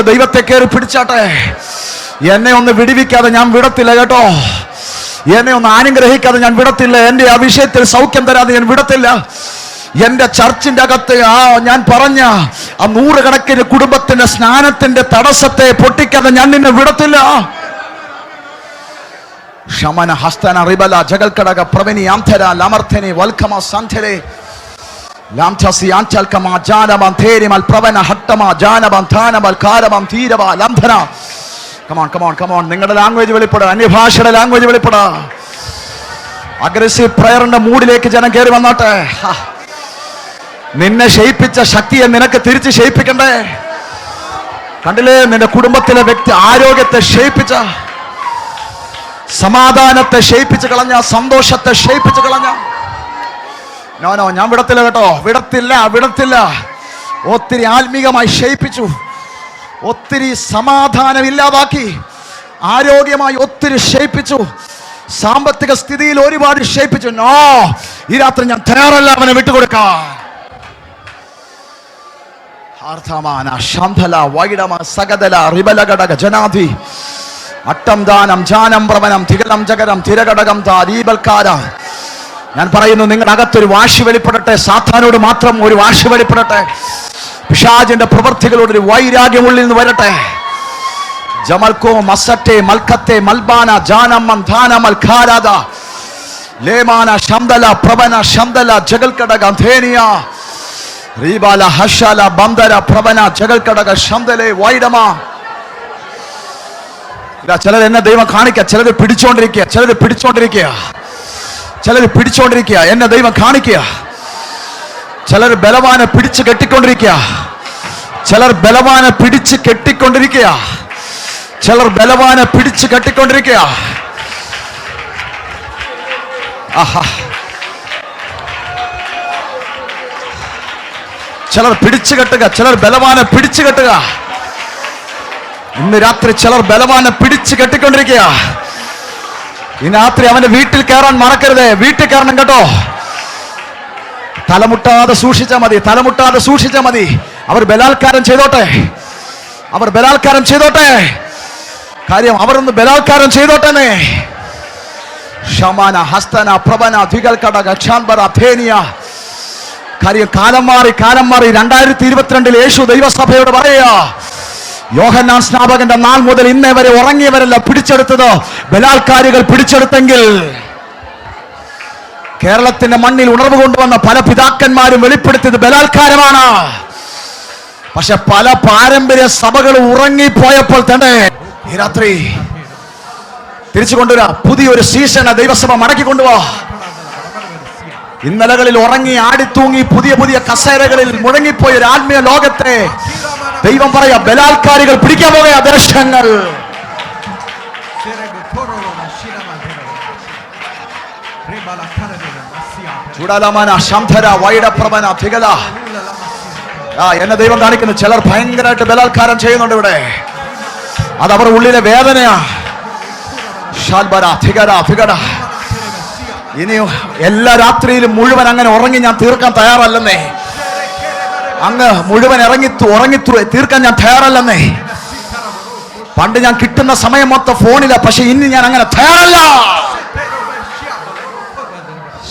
A: ദൈവത്തെ കയറി പിടിച്ചാട്ടെ. എന്നെ ഒന്ന് വിടിവിക്കാതെ ഞാൻ വിടത്തില്ല കേട്ടോ. എന്നെ ഒന്ന് അനുഗ്രഹിക്കാതെ ഞാൻ വിടത്തില്ല. എൻ്റെ ആ വിഷയത്തിൽ സൗഖ്യം തരാതെ ഞാൻ വിടത്തില്ല. എൻ്റെ ചർച്ചിന്റെ അകത്ത് ഞാൻ പറഞ്ഞ ആ 100 കണക്കിന് കുടുംബത്തിന്റെ സ്നാനത്തിന്റെ തടസ്സത്തെ പൊട്ടിക്കാതെ ഞാൻ നിന്നെ വിടത്തില്ല. ശമന ഹസ്തന റിബല ജഗൽക്കടക പ്രവനി ആംധര ലമർഥനി വൽക്കമ സന്ധരെ ലാംഥസി ആഞ്ചൽക്കമ ജാനമം തേരിമൽ പ്രവന ഹട്ടമ ജാനമം ധാനമൽ കാരമം തീരവ ലംധന. കമോൺ. നിങ്ങളുടെ ലാംഗ്വേജ് വെളിപ്പെടുക, അന്യഭാഷയുടെ ലാംഗ്വേജ് വെളിപ്പെടുക. അഗ്രസീവ് പ്രയറിന്റെ മൂഡിലേക്ക് ജനം കയറി വന്നോട്ടെ. നിന്നെ ക്ഷയിപ്പിച്ച ശക്തിയെ നിനക്ക് തിരിച്ച് ക്ഷയിപ്പിക്കണ്ടേ? കണ്ടില്ലേ, നിന്റെ കുടുംബത്തിലെ വ്യക്തി ആരോഗ്യത്തെ ക്ഷയിപ്പിച്ച, സമാധാനത്തെ ക്ഷയിപ്പിച്ച് കളഞ്ഞ, സന്തോഷത്തെ ക്ഷയിപ്പിച്ച് കളഞ്ഞ. നോ, ഞാൻ വിടത്തില്ല കേട്ടോ, വിടത്തില്ല. ഒത്തിരി ആത്മീകമായി ക്ഷയിപ്പിച്ചു, ഒത്തിരി സമാധാനം ഇല്ലാതാക്കി, ആരോഗ്യമായി ഒത്തിരി ക്ഷയിപ്പിച്ചു, സാമ്പത്തിക സ്ഥിതിയിൽ ഒരുപാട് ക്ഷയിപ്പിച്ചു. നോ, ഈ രാത്രി ഞാൻ തയ്യാറല്ല അവനെ വിട്ടുകൊടുക്കാൻ. അർത്ഥമാന ശാന്തല വൈഡമ സകദല റിബലഘടക ജനാധി അട്ടം ദാനം ജാനം പ്രവനം തികലം ജഗരം തിരഘടകം താരീബൽക്കാര. ഞാൻ പറയുന്നു, നിങ്ങളുടെ അകത്തൊരു വാശി വെളിപ്പെടട്ടെ. സാത്താനോട് മാത്രം ഒരു വാശി വെളിപ്പെടട്ടെ. പിശാചിന്റെ പ്രവൃത്തികളോട് ഒരു വൈരാഗ്യം ഉള്ളിൽ നിന്ന് വരട്ടെ. ജമൽക്കോ മസറ്റെ മൽക്കത്തെ മൽബാന ജാനമ്മൻ ധാനമൽ ഖാരാദ ലേമാന ശംദല പ്രവന ശംദല ജഗൽക്കടക ധേനിയ റീബാല ഹഷാല ബന്ദര പ്രവന ജഗൽക്കടക ശംദലെ വൈഡമ. ചിലർ എന്നെ ദൈവം കാണിക്കുക, ചിലർ പിടിച്ചോണ്ടിരിക്കുക, എന്നെ ദൈവം കാണിക്കുക. ചിലർ ബലവാനെ പിടിച്ച് കെട്ടിക്കൊണ്ടിരിക്കുക, ചിലർ ബലവാനെ പിടിച്ച് കെട്ടിക്കൊണ്ടിരിക്കുക. ചിലർ പിടിച്ച് കെട്ടിക്കൊണ്ടിരിക്കുക. ചിലർ പിടിച്ചു കെട്ടുക, ചിലർ ബലവാനെ പിടിച്ചു കെട്ടുക. ഇന്ന് രാത്രി ചിലർ ബലവാനെ പിടിച്ച് കെട്ടിക്കൊണ്ടിരിക്കുക. ഇന്ന് രാത്രി അവന്റെ വീട്ടിൽ കയറാൻ മറക്കരുത്. വീട്ടിൽ കയറണം കേട്ടോ. തലമുട്ടാതെ സൂക്ഷിച്ചാൽ മതി, തലമുട്ടാതെ സൂക്ഷിച്ചാൽ മതി. അവർ ബലാത്കാരം ചെയ്തോട്ടെ, അവർ ബലാത്കാരം ചെയ്തോട്ടെ. കാര്യം അവരൊന്ന് ബലാത്കാരം ചെയ്തോട്ടെ. ഷമാന ഹസ്തന പ്രഭന ധികൽക്കട ഗക്ഷാൻബറ ധേനിയ. കാര്യം കാലം മാറി, കാലം മാറി. 2022 യേശു ദൈവസഭയോട് പറയുക, യോഹന്നാൻ സ്നാപകന്റെ നാൾ മുതൽ ഇന്നേ വരെ ഉറങ്ങിയവരല്ല പിടിച്ചെടുത്തത്, ബലാത്കാരികൾ പിടിച്ചെടുത്തെങ്കിൽ കേരളത്തിന്റെ മണ്ണിൽ ഉണർവ് കൊണ്ടുവന്ന പല പിതാക്കന്മാരും വെളിപ്പെടുത്തിയത് ബലാത്കാരമാണ്. പക്ഷെ പല പാരമ്പര്യ സഭകളും ഉറങ്ങിപ്പോയപ്പോൾ തന്നെ ഈ രാത്രി തിരിച്ചു കൊണ്ടുവരാ. പുതിയൊരു സീസണ് ദൈവസഭ മടക്കി കൊണ്ടുപോവാ. ഇന്നലകളിൽ ഉറങ്ങി ആടിത്തൂങ്ങി പുതിയ പുതിയ കസേരകളിൽ മുഴങ്ങിപ്പോയ ഒരു ആത്മീയ ലോകത്തെ ദൈവം പറയാ, ബലാത്കാരികൾ പിടിക്കാൻ പോകുക ദേശങ്ങൾ. എന്നെ ദൈവം കാണിക്കുന്നു, ചിലർ ഭയങ്കരമായിട്ട് ബലാത്കാരം ചെയ്യുന്നുണ്ട് ഇവിടെ. അത് അവരുടെ ഉള്ളിലെ വേദനയാ. ഇനി എല്ലാ രാത്രിയിലും മുഴുവൻ അങ്ങനെ ഉറങ്ങി ഞാൻ തീർക്കാൻ തയ്യാറല്ലെന്നേ. അങ്ങ് മുഴുവൻ ഉറങ്ങി തീർക്കാൻ ഞാൻ തയ്യാറല്ലെന്നേ. പണ്ട് ഞാൻ കിട്ടുന്ന സമയം മൊത്തം ഫോണില, പക്ഷെ ഇനി ഞാൻ അങ്ങനെ തയ്യാറല്ല.